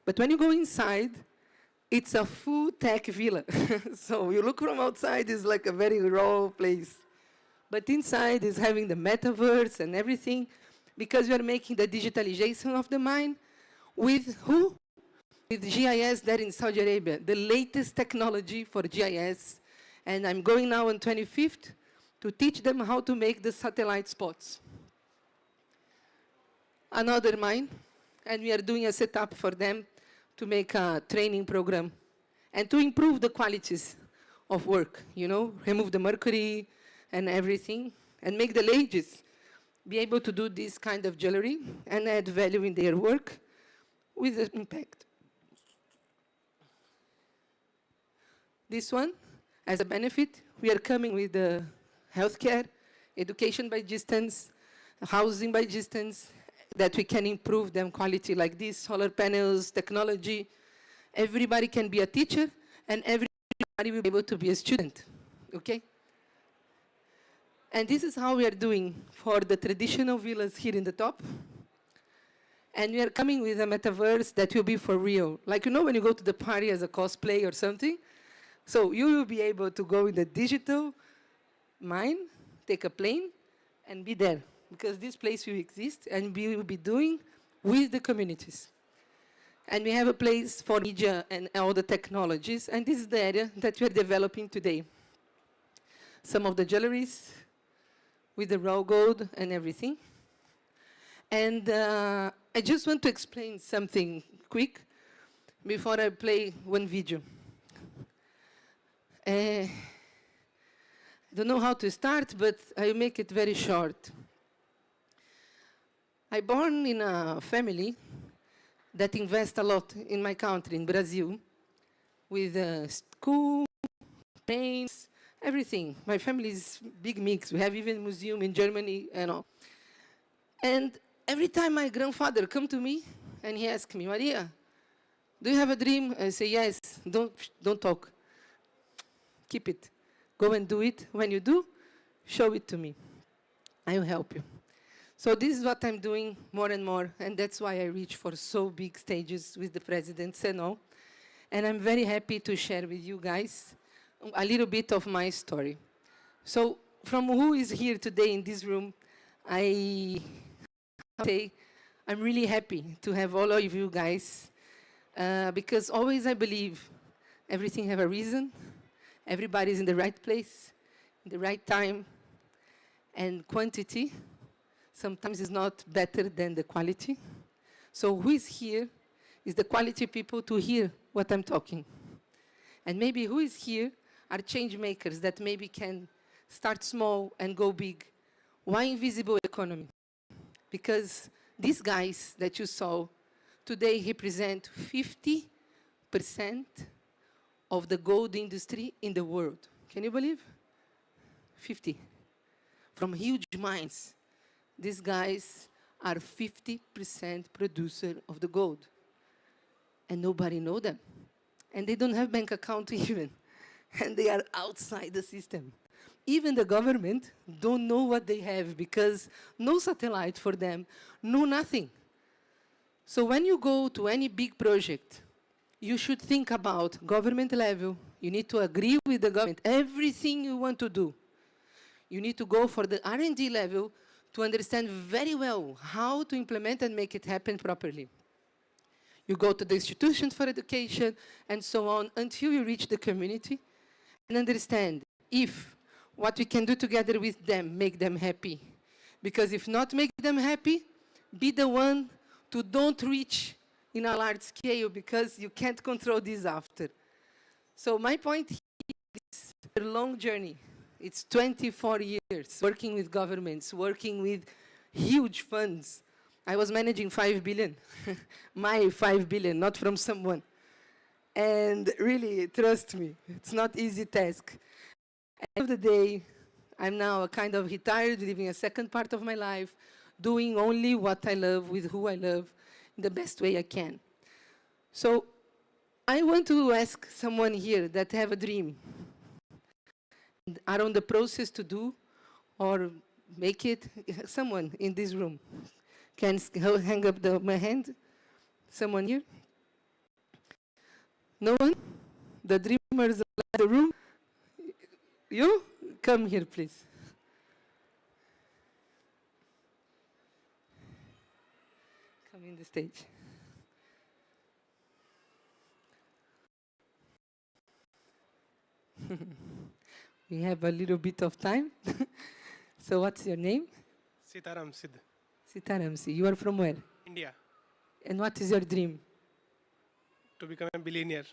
But when you go inside, it's a full tech villa. So you look from outside, it's like a very raw place. But inside is having the metaverse and everything, because we are making the digitalization of the mine with who? With GIS there in Saudi Arabia, the latest technology for GIS. And I'm going now on 25th to teach them how to make the satellite spots. Another mine, and we are doing a setup for them to make a training program and to improve the qualities of work, you know, remove the mercury and everything, and make the ladies be able to do this kind of jewelry and add value in their work with an impact. This one, as a benefit, we are coming with the healthcare, education by distance, housing by distance, that we can improve them quality like this, solar panels, technology. Everybody can be a teacher, and everybody will be able to be a student, okay? And this is how we are doing for the traditional villas here in the top. And we are coming with a metaverse that will be for real. Like, you know, when you go to the party as a cosplay or something? So you will be able to go in the digital mine, take a plane, and be there. Because this place will exist, and we will be doing with the communities. And we have a place for media and all the technologies, and this is the area that we are developing today. Some of the jewelries with the raw gold and everything. And I just want to explain something quick before I play one video. I don't know how to start, but I'll make it very short. I born in a family that invests a lot in my country, in Brazil, with school, trains, everything. My family is big mix. We have even a museum in Germany and all. And every time my grandfather come to me and he asks me, Maria, do you have a dream? I say, yes, don't talk. Keep it. Go and do it. When you do, show it to me. I will help you. So this is what I'm doing more and more, and that's why I reach for so big stages with the presidents and all. And I'm very happy to share with you guys a little bit of my story. So from who is here today in this room, I say I'm really happy to have all of you guys, because always I believe everything have a reason, everybody's in the right place, in the right time, and quantity sometimes is not better than the quality. So who is here is the quality people to hear what I'm talking. And maybe who is here are change makers that maybe can start small and go big. Why invisible economy? Because these guys that you saw today represent 50% of the gold industry in the world. Can you believe? 50. From huge mines. These guys are 50% producer of the gold. And nobody know them. And they don't have bank account even. And they are outside the system. even the government don't know what they have because no satellite for them, no nothing. So when you go to any big project, you should think about government level. You need to agree with the government, everything you want to do. You need to go for the R&D level to understand very well how to implement and make it happen properly. You go to the institutions for education and so on until you reach the community and understand if what we can do together with them make them happy. Because if not make them happy, be the one to don't reach in a large scale because you can't control this after. So my point here is a long journey. It's 24 years working with governments, working with huge funds. I was managing 5 billion, my 5 billion, not from someone. And really, trust me, it's not easy task. At the end of the day, I'm now a kind of retired, living a second part of my life, doing only what I love with who I love in the best way I can. So I want to ask someone here that have a dream, are on the process to do or make it, someone in this room can hang up my hand? Someone here? No one? The dreamers of the room? You? Come here, please. Come in the stage. We have a little bit of time. So what's your name? Sitaram Sid, Sitaramsi. You are from where? India, And what is your dream? to become a billionaire.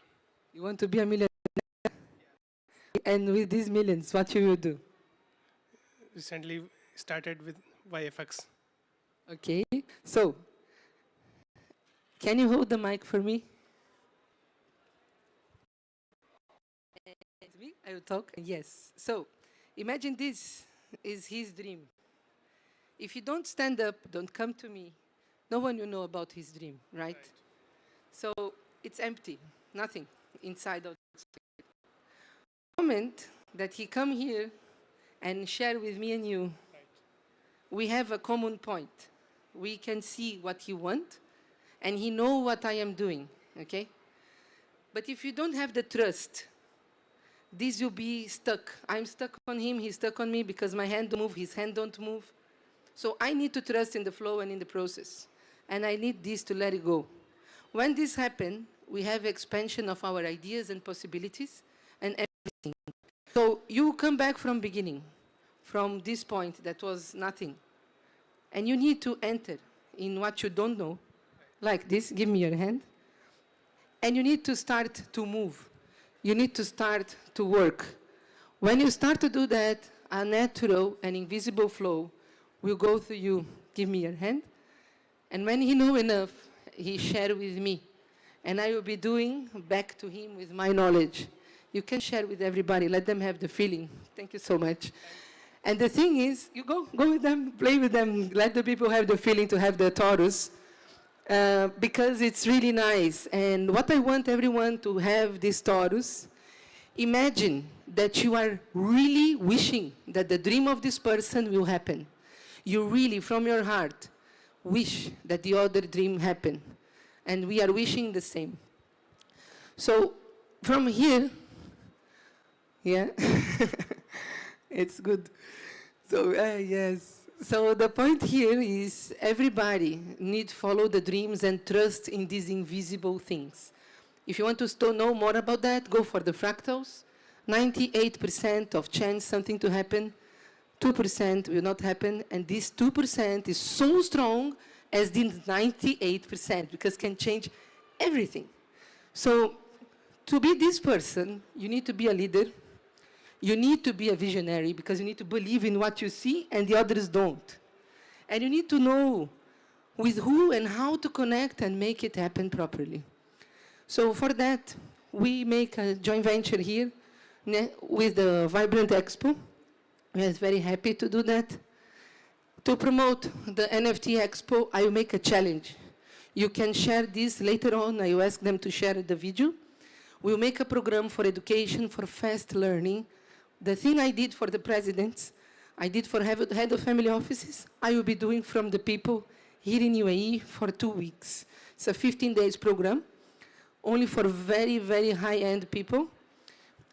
You want to be a millionaire? And with these millions, what you will do? Recently started with YFX. Okay. So, can you hold the mic for me? Me? I will talk. Yes. So, imagine this is his dream. If you don't stand up, don't come to me, no one will know about his dream, right? So it's empty, nothing inside of the moment that he come here and share with me and you, we have a common point. We can see what he want, and he know what I am doing, okay? But if you don't have the trust, this will be stuck. I'm stuck on him, he's stuck on me because my hand don't move, his hand don't move. So I need to trust in the flow and in the process. And I need this to let it go. When this happens, we have expansion of our ideas and possibilities and everything. So you come back from beginning, from this point that was nothing. And you need to enter in what you don't know, like this, give me your hand. And you need to start to move. You need to start to work. When you start to do that, a natural and invisible flow will go through you. Give me your hand. And when he know enough, he share with me. And I will be doing back to him with my knowledge. You can share with everybody. Let them have the feeling. Thank you so much. And the thing is, you go with them, play with them. Let the people have the feeling to have the Taurus. Because it's really nice. And what I want everyone to have this Taurus, imagine that you are really wishing that the dream of this person will happen. You really, from your heart, wish that the other dream happen. And we are wishing the same. So from here, yeah, it's good. So yes. So the point here is everybody need to follow the dreams and trust in these invisible things. If you want to know more about that, go for the fractals. 98% of chance something to happen, 2% will not happen, and this 2% is so strong as the 98% because can change everything. So to be this person, you need to be a leader. You need to be a visionary because you need to believe in what you see and the others don't. And you need to know with who and how to connect and make it happen properly. So for that, we make a joint venture here with the Vibrant Expo. We are very happy to do that. To promote the NFT Expo, I will make a challenge. You can share this later on. I will ask them to share the video. We'll make a program for education, for fast learning, the thing I did for the presidents, I did for head of family offices, I will be doing from the people here in UAE for 2 weeks. It's a 15 days program, only for very, very high-end people,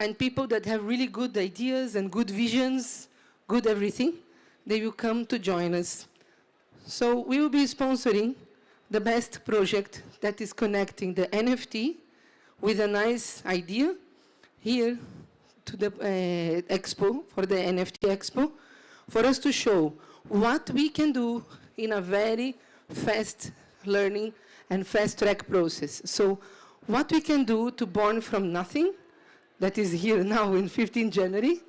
and people that have really good ideas and good visions, good everything, they will come to join us. So we will be sponsoring the best project that is connecting the NFT with a nice idea here to the Expo, for the NFT Expo, for us to show what we can do in a very fast learning and fast track process. So what we can do to born from nothing, that is here now in 15 January,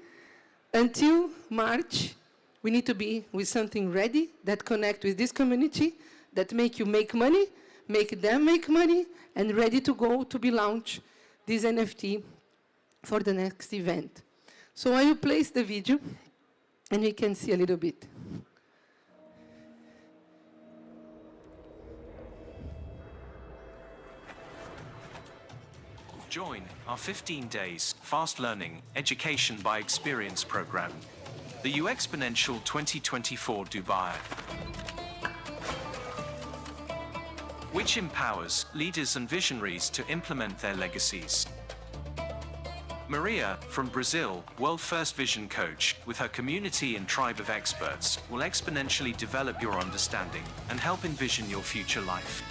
until March, we need to be with something ready that connect with this community, that make you make money, make them make money, and ready to go to be launched this NFT for the next event. So I will place the video, and we can see a little bit. Join our 15 days fast learning education by experience program, the U Exponential 2024 Dubai, which empowers leaders and visionaries to implement their legacies. Maria, from Brazil, world first vision coach, with her community and tribe of experts, will exponentially develop your understanding and help envision your future life.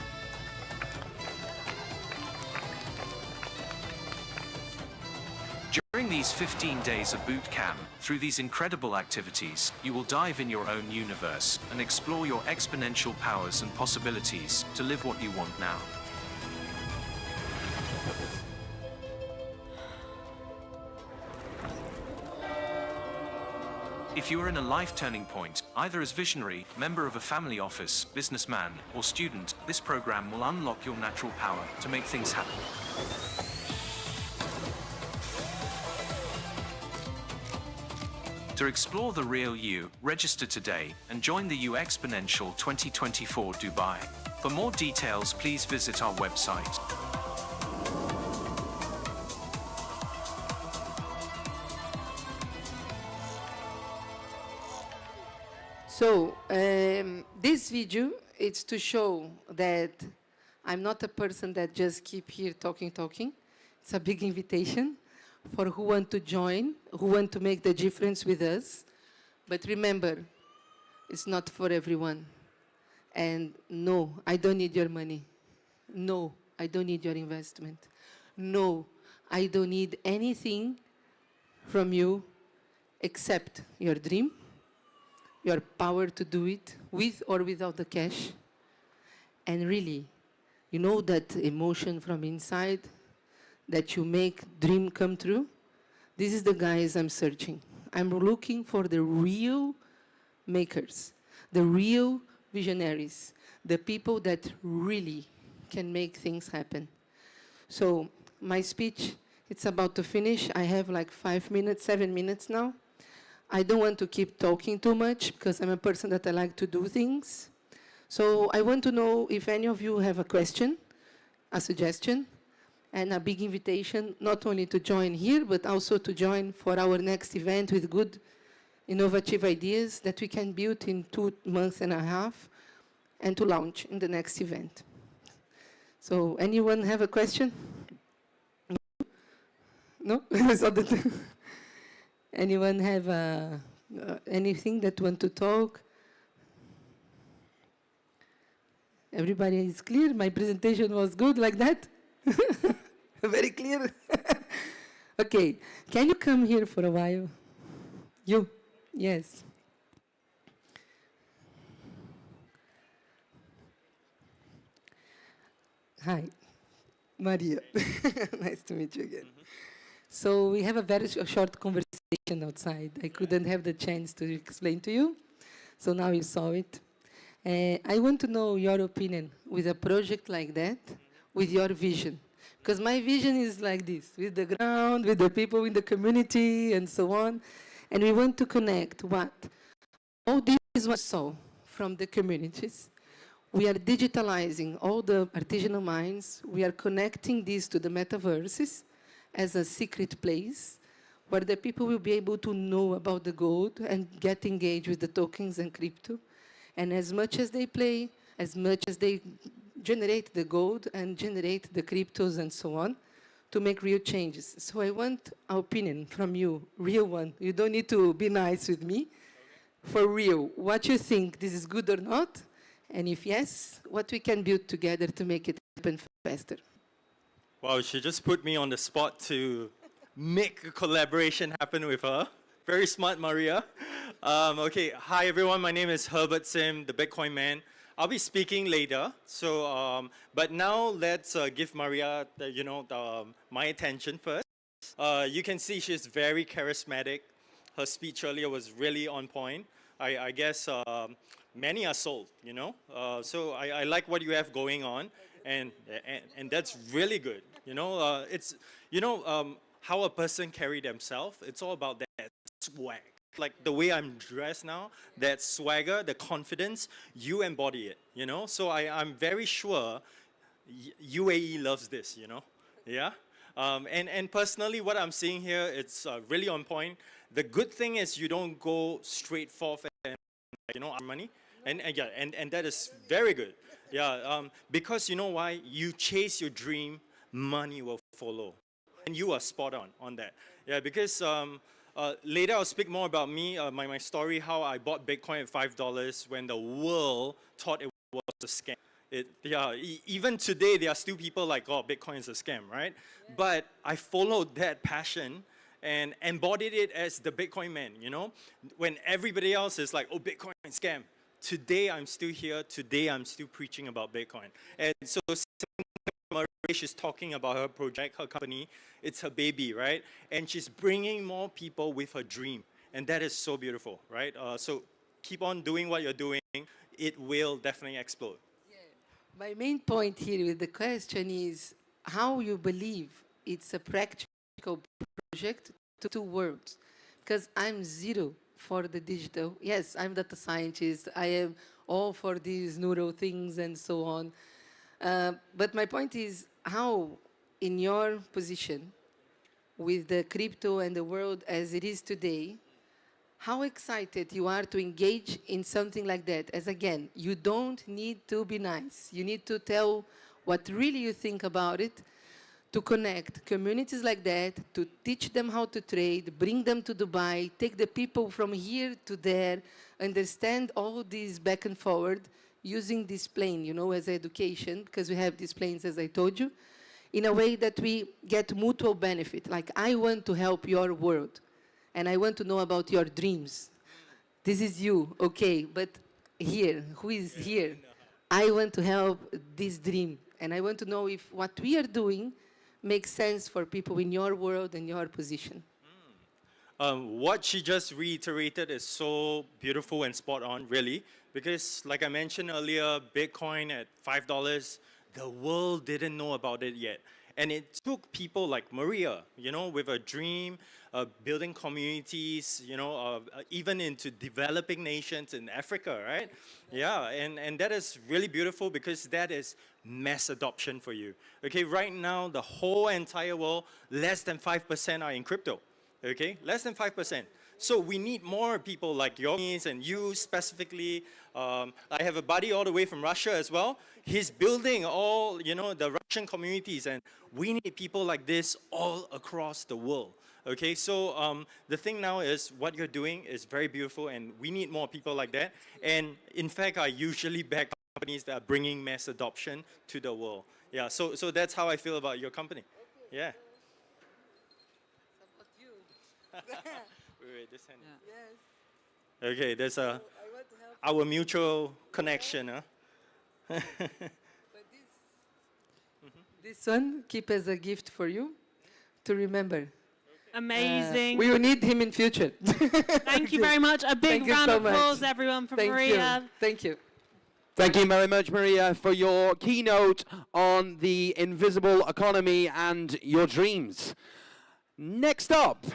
During these 15 days of boot camp, through these incredible activities, you will dive in your own universe and explore your exponential powers and possibilities to live what you want now. If you are in a life turning point, either as visionary, member of a family office, businessman, or student, this program will unlock your natural power to make things happen. To explore the real you, register today and join the U Exponential 2024 Dubai. For more details, please visit our website. So this video is to show that I'm not a person that just keep here talking. It's a big invitation for who want to join, who want to make the difference with us. But remember, it's not for everyone. And no, I don't need your money. No, I don't need your investment. No, I don't need anything from you except your dream, your power to do it with or without the cash. And really, you know that emotion from inside that you make dream come true? This is the guys I'm searching. I'm looking for the real makers, the real visionaries, the people that really can make things happen. So my speech, it's about to finish. I have like 5 minutes, 7 minutes now. I don't want to keep talking too much because I'm a person that I like to do things. So I want to know if any of you have a question, a suggestion, and a big invitation, not only to join here, but also to join for our next event with good, innovative ideas that we can build in 2.5 months and to launch in the next event. So anyone have a question? No? Anyone have anything that want to talk? Everybody is clear? My presentation was good like that? Very clear? Okay, can you come here for a while? You? Yes. Hi, Maria. Nice to meet you again. So we have a very short conversation outside. I couldn't have the chance to explain to you, so now you saw it. I want to know your opinion with a project like that, with your vision. Because my vision is like this, with the ground, with the people in the community, and so on. And we want to connect what? All this is what we saw from the communities. We are digitalizing all the artisanal minds. We are connecting this to the metaverses as a secret place where the people will be able to know about the gold and get engaged with the tokens and crypto. And as much as they play, as much as they generate the gold and generate the cryptos and so on, to make real changes. So I want an opinion from you, real one. You don't need to be nice with me. For real, what you think, this is good or not? And if yes, what we can build together to make it happen faster. Wow, she just put me on the spot to make a collaboration happen with her. Very smart, Maria. Okay, hi everyone, my name is Herbert Sim, the Bitcoin man. I'll be speaking later, so, but now let's give Maria, my attention first. You can see she's very charismatic. Her speech earlier was really on point. I guess many are sold, so I like what you have going on, and that's really good. It's, how a person carry themselves, it's all about that swag. Like the way I'm dressed now, that swagger, the confidence, you embody it, So I'm very sure UAE loves this, Yeah? And personally, what I'm seeing here, it's really on point. The good thing is you don't go straight forth and, earn money. And that is very good. Yeah, because you know why? You chase your dream, money will follow. And you are spot on that. Yeah, because later I'll speak more about me, my story, how I bought Bitcoin at $5 when the world thought it was a scam. Even today, there are still people like, oh, Bitcoin is a scam, right? Yeah. But I followed that passion and embodied it as the Bitcoin man, When everybody else is like, oh, Bitcoin scam. Today, I'm still here. Today, I'm still preaching about Bitcoin. And so she's talking about her project, her company. It's her baby, right? And she's bringing more people with her dream. And that is so beautiful, right? So keep on doing what you're doing. It will definitely explode. My main point here with the question is how you believe it's a practical project to two worlds. Because I'm zero for the digital. Yes, I'm data scientist. I am all for these neural things and so on. But my point is how, in your position, with the crypto and the world as it is today, how excited you are to engage in something like that. As again, you don't need to be nice. You need to tell what really you think about it, to connect communities like that, to teach them how to trade, bring them to Dubai, take the people from here to there, understand all this back and forward, using this plane, as education, because we have these planes, as I told you, in a way that we get mutual benefit. Like, I want to help your world. And I want to know about your dreams. This is you, okay, but here, who is here? I want to help this dream. And I want to know if what we are doing makes sense for people in your world and your position. What she just reiterated is so beautiful and spot on, really, because like I mentioned earlier, Bitcoin at $5, the world didn't know about it yet. And it took people like Maria, with a dream, building communities, even into developing nations in Africa, right? Yeah, and that is really beautiful because that is mass adoption for you. Okay, right now, the whole entire world, less than 5% are in crypto. Okay, less than 5%. So we need more people like yours and you specifically. I have a buddy all the way from Russia as well. He's building all, the Russian communities, and we need people like this all across the world. Okay, so the thing now is what you're doing is very beautiful, and we need more people like that. And in fact, I usually back companies that are bringing mass adoption to the world. Yeah, so that's how I feel about your company. Yeah. Wait, this hand. Yes. Okay, there's our mutual connection. Huh? This one, keep as a gift for you to remember. Amazing. We will need him in future. Thank you very much. A big round of applause, everyone, for Maria. Thank you. Thank you very much, Maria, for your keynote on the invisible economy and your dreams. Next up,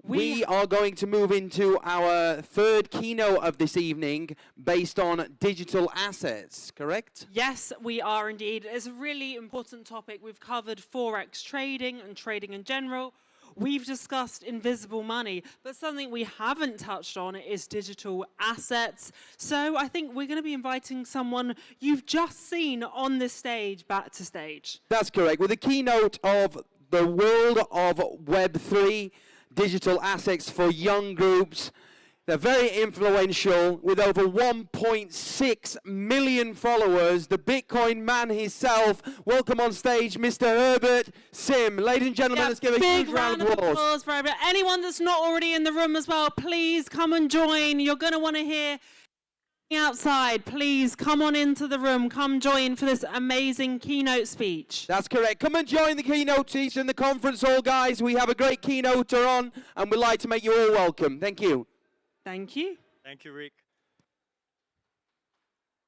we are going to move into our third keynote of this evening based on digital assets, correct? Yes, we are indeed. It's a really important topic. We've covered Forex trading and trading in general. we've discussed invisible money, but something we haven't touched on is digital assets. So I think we're going to be inviting someone you've just seen on this stage back to stage. That's correct. With the keynote of the world of Web3, digital assets for young groups. They're very influential with over 1.6 million followers. The Bitcoin man himself. Welcome on stage, Mr. Herbert Sim. Ladies and gentlemen, let's give a big huge round of applause. For everyone. Anyone that's not already in the room as well, please come and join. You're going to want to hear outside. Please come on into the room. Come join for this amazing keynote speech. That's correct. Come and join the keynote speech in the conference hall, guys. We have a great keynoter on, and we'd like to make you all welcome. Thank you. Thank you. Thank you, Rick.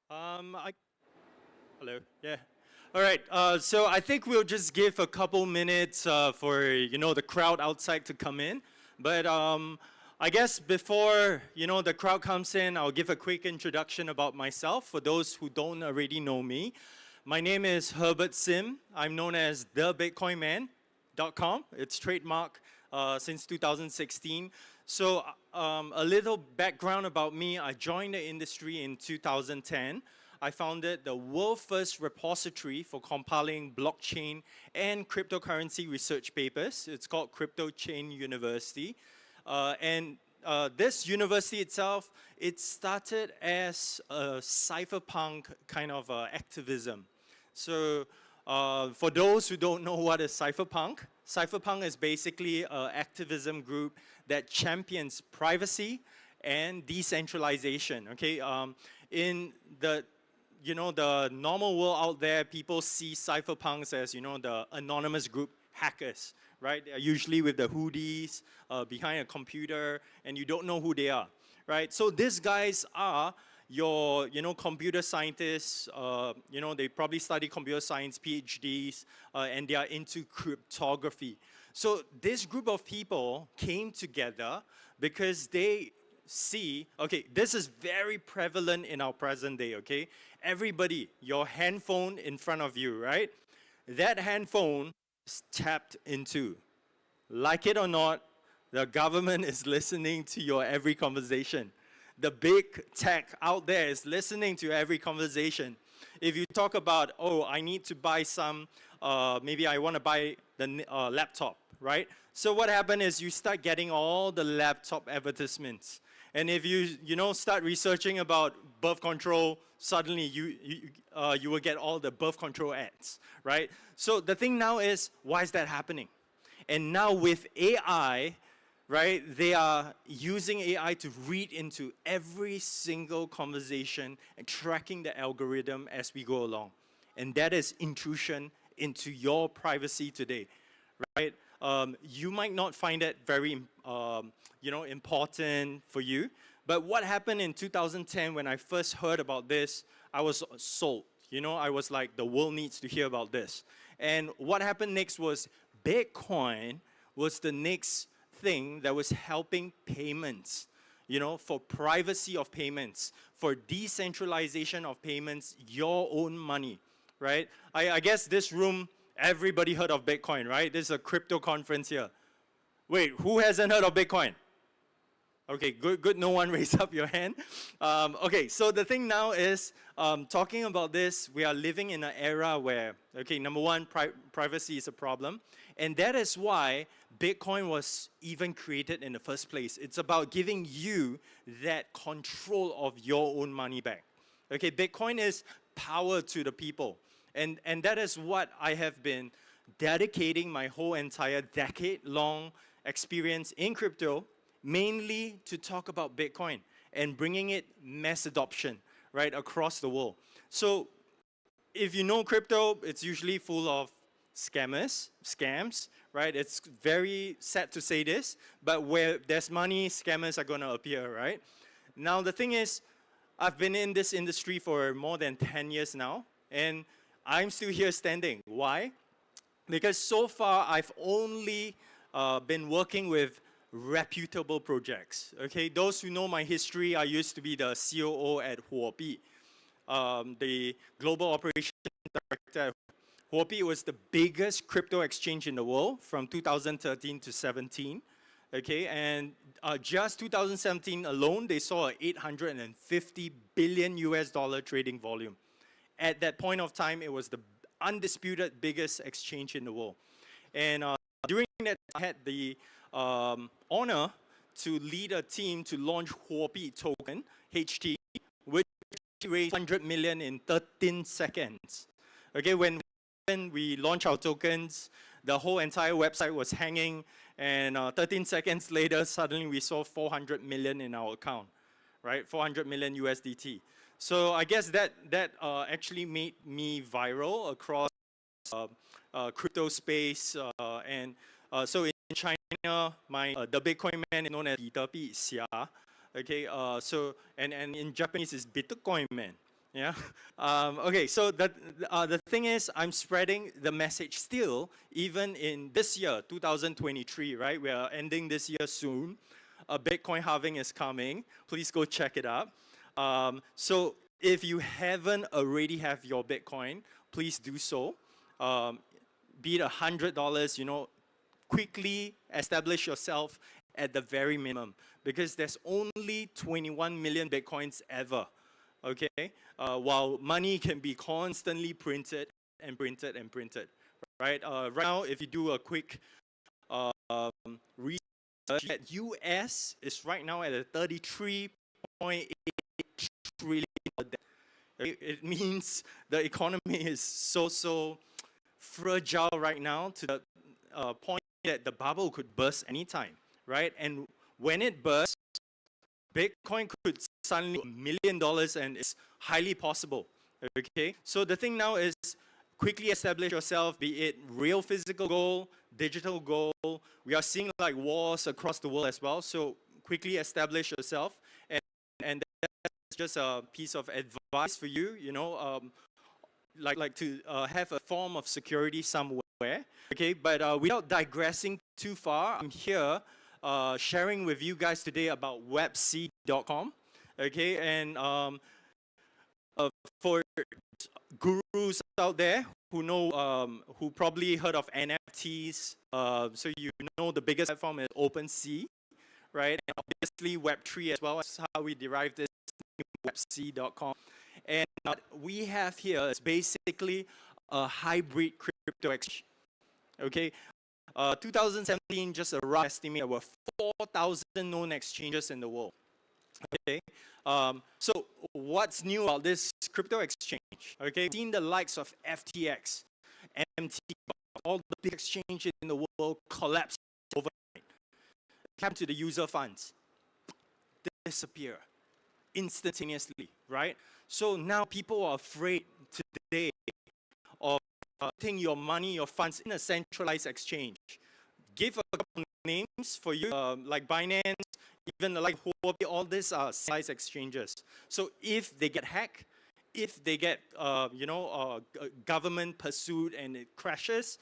Hello. Yeah. All right. So I think we'll just give a couple minutes for the crowd outside to come in. But I guess before the crowd comes in, I'll give a quick introduction about myself for those who don't already know me. My name is Herbert Sim. I'm known as thebitcoinman.com. It's trademark since 2016. So a little background about me. I joined the industry in 2010. I founded the world's first repository for compiling blockchain and cryptocurrency research papers. It's called Crypto Chain University. This university itself, it started as a cypherpunk kind of activism. So for those who don't know what is cypherpunk, cypherpunk is basically an activism group that champions privacy and decentralization. Okay, in the the normal world out there, people see cypherpunks as the anonymous group hackers, right? They're usually with the hoodies behind a computer, and you don't know who they are, right? So these guys are your computer scientists. They probably study computer science, PhDs, and they are into cryptography. So this group of people came together because they see, okay, this is very prevalent in our present day, okay? Everybody, your handphone in front of you, right? That handphone is tapped into. Like it or not, the government is listening to your every conversation. The big tech out there is listening to every conversation. If you talk about, oh, I need to buy some, maybe I want to buy the laptop, right? So what happened is you start getting all the laptop advertisements. And if you start researching about birth control, suddenly you will get all the birth control ads, right? So the thing now is, why is that happening? And now with AI, right, they are using AI to read into every single conversation and tracking the algorithm as we go along. And that is intrusion into your privacy today, right? You might not find it very, important for you. But what happened in 2010 when I first heard about this, I was sold. I was like, the world needs to hear about this. And what happened next was Bitcoin was the next thing that was helping payments, for privacy of payments, for decentralization of payments, your own money, right? I guess this room, everybody heard of Bitcoin, right? This is a crypto conference here. Wait, who hasn't heard of Bitcoin? Okay, good. No one raised up your hand. Okay, so the thing now is, talking about this, we are living in an era where, okay, number one, privacy is a problem. And that is why Bitcoin was even created in the first place. It's about giving you that control of your own money back. Okay, Bitcoin is power to the people. And that is what I have been dedicating my whole entire decade-long experience in crypto, mainly to talk about Bitcoin and bringing it mass adoption, right, across the world. So if you know crypto, it's usually full of scams, right? It's very sad to say this, but where there's money, scammers are going to appear, right? Now, the thing is, I've been in this industry for more than 10 years now, and I'm still here standing. Why? Because so far, I've only been working with reputable projects. Okay, those who know my history, I used to be the COO at Huobi, the global operations director at Huobi was the biggest crypto exchange in the world from 2013 to 17. Okay, and just 2017 alone, they saw a 850 billion US dollar trading volume. At that point of time, it was the undisputed biggest exchange in the world. And during that, I had the honor to lead a team to launch Huobi token, HT, which raised 100 million in 13 seconds. Okay, when we launched our tokens, the whole entire website was hanging, and 13 seconds later, suddenly we saw 400 million in our account, right? 400 million USDT. So I guess that actually made me viral across crypto space, and so in China, the Bitcoin man is known as 比特币侠. Okay, so and in Japanese is Bitcoin man. Yeah. Okay. So the thing is, I'm spreading the message still, even in this year, 2023. Right? We are ending this year soon. Bitcoin halving is coming. Please go check it out. So if you haven't already have your Bitcoin, please do so. Be it $100. You know, quickly establish yourself at the very minimum, because there's only 21 million Bitcoins ever. Okay, while money can be constantly printed and printed and printed, right? Right now, if you do a quick research, that US is right now at a 33.8 trillion debt. Okay? It means the economy is so fragile right now, to the point that the bubble could burst anytime, right? And when it bursts, Bitcoin could suddenly $1 million, and it's highly possible. Okay, so the thing now is quickly establish yourself, be it real physical gold, digital gold. We are seeing like wars across the world as well. So quickly establish yourself, and that's just a piece of advice for you. You know, like to have a form of security somewhere. Okay, but without digressing too far, I'm here sharing with you guys today about webc.com. Okay, and for gurus out there who know, who probably heard of NFTs, so you know the biggest platform is OpenSea, right? And obviously Web3 as well. That's how we derived this webc.com. And what we have here is basically a hybrid crypto exchange. Okay, 2017, just a rough estimate, there were 4,000 known exchanges in the world. Okay, so what's new about this crypto exchange? Okay, we've seen the likes of FTX, MT, all the big exchanges in the world collapse overnight. Come to the user funds, disappear instantaneously, right? So now people are afraid today of putting your money, your funds in a centralized exchange. Give a couple names for you, like Binance, even like Huobi, all these are centralized exchanges. So if they get hacked, if they get government pursued and it crashes,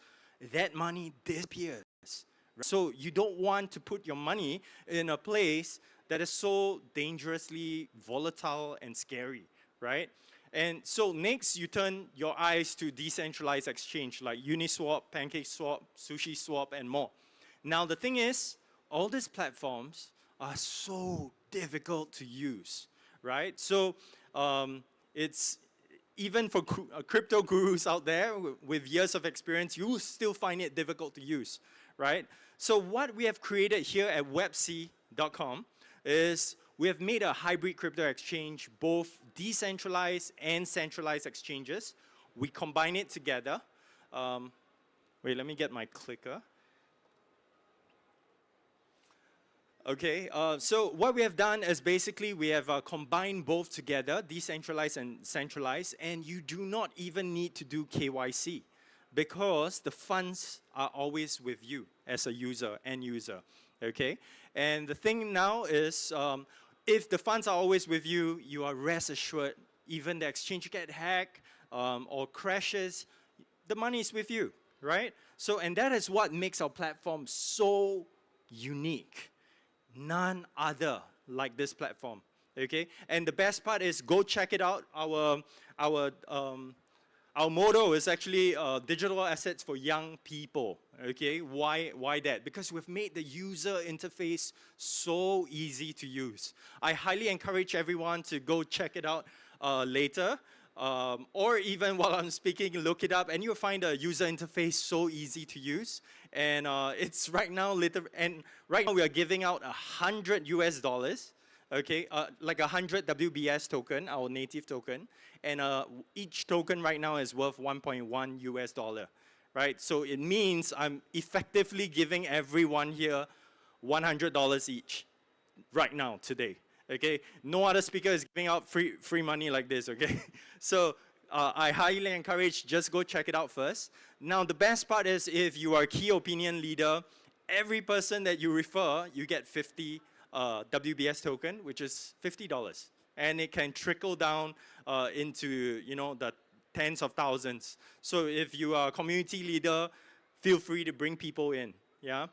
that money disappears. Right? So you don't want to put your money in a place that is so dangerously volatile and scary, right? And so next, you turn your eyes to decentralized exchange like Uniswap, PancakeSwap, SushiSwap, and more. Now, the thing is, all these platforms are so difficult to use, right? So it's even for crypto gurus out there with years of experience, you will still find it difficult to use, right? So what we have created here at webc.com is we have made a hybrid crypto exchange, both decentralized and centralized exchanges. We combine it together. Wait, let me get my clicker. Okay, so what we have done is basically we have combined both together, decentralized and centralized, and you do not even need to do KYC because the funds are always with you as a user, end user, okay? And the thing now is, if the funds are always with you, you are rest assured, even the exchange get hacked or crashes, the money is with you, right? So, and that is what makes our platform so unique. None other like this platform, okay? And the best part is go check it out. Our Our motto is actually digital assets for young people. Okay, why that? Because we've made the user interface so easy to use. I highly encourage everyone to go check it out later. Or even while I'm speaking, look it up, and you'll find the user interface so easy to use. And it's right now, right now we are giving out $100 okay, like 100 WBS token, our native token, and each token right now is worth 1.1 US dollar, right? So it means I'm effectively giving everyone here $100 each right now, today, okay? No other speaker is giving out free money like this, okay? So I highly encourage, just go check it out first. Now, the best part is if you are a key opinion leader, every person that you refer, you get 50 WBS token, which is $50. And it can trickle down into, you know, the tens of thousands. So if you are a community leader, feel free to bring people in, yeah?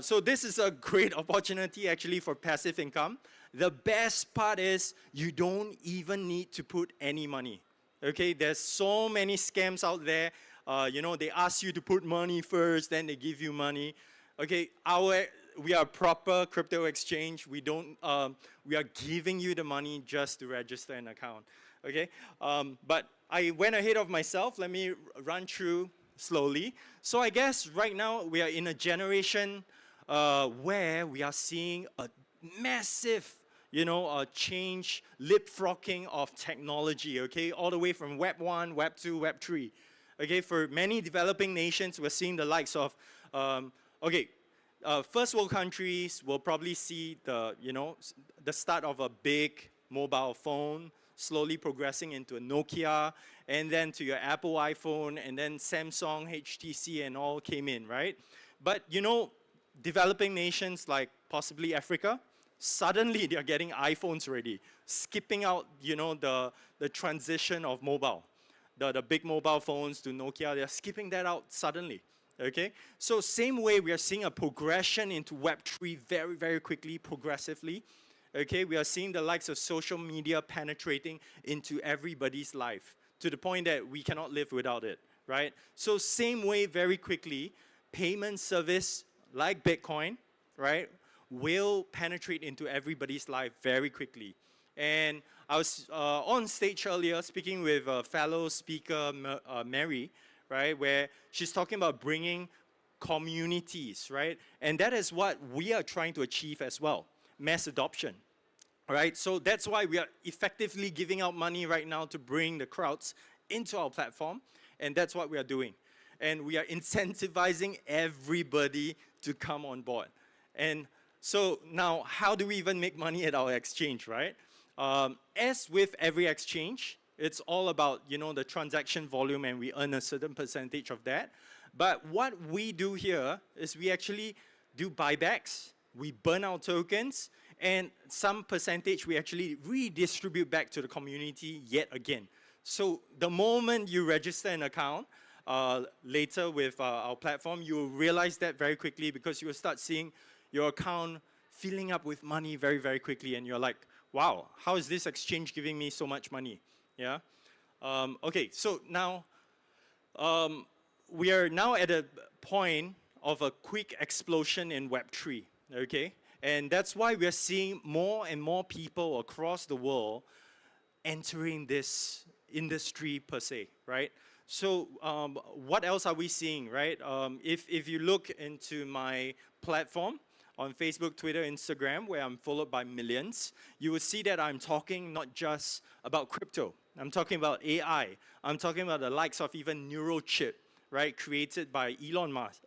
So this is a great opportunity actually for passive income. The best part is you don't even need to put any money, okay? There's so many scams out there. You know, they ask you to put money first, then they give you money. Okay, we are a proper crypto exchange. We don't, we are giving you the money just to register an account, okay? But I went ahead of myself. Let me run through slowly. So I guess right now we are in a generation where we are seeing a massive, you know, change, leapfrogging of technology, okay? All the way from Web 1, Web 2, Web 3. Okay, for many developing nations, we're seeing the likes of, first world countries will probably see the, you know, the start of a big mobile phone, slowly progressing into a Nokia, and then to your Apple iPhone, and then Samsung, HTC, and all came in, right? But, you know, developing nations like possibly Africa, suddenly they're getting iPhones ready, skipping out, you know, the transition of mobile. The big mobile phones to Nokia, they're skipping that out suddenly. Okay, so same way we are seeing a progression into Web3 very, very quickly, progressively. Okay, we are seeing the likes of social media penetrating into everybody's life to the point that we cannot live without it, right? So same way, very quickly, payment service like Bitcoin, right, will penetrate into everybody's life very quickly. And I was on stage earlier speaking with a fellow speaker, Mary, right, where she's talking about bringing communities, right? And that is what we are trying to achieve as well, mass adoption, right? So that's why we are effectively giving out money right now to bring the crowds into our platform, and that's what we are doing. And we are incentivizing everybody to come on board. And so now, how do we even make money at our exchange, right? As with every exchange, it's all about, you know, the transaction volume, and we earn a certain percentage of that. But what we do here is we actually do buybacks, we burn our tokens, and some percentage we actually redistribute back to the community yet again. So the moment you register an account later with our platform, you will realize that very quickly, because you will start seeing your account filling up with money very, very quickly, and you're like, wow, how is this exchange giving me so much money? Yeah. Okay, so now we are now at a point of a quick explosion in Web3, okay? And that's why we're seeing more and more people across the world entering this industry per se, right? So what else are we seeing, right? If you look into my platform, on Facebook, Twitter, Instagram, where I'm followed by millions, you will see that I'm talking not just about crypto. I'm talking about AI. I'm talking about the likes of even Neurochip, right, created by Elon Musk,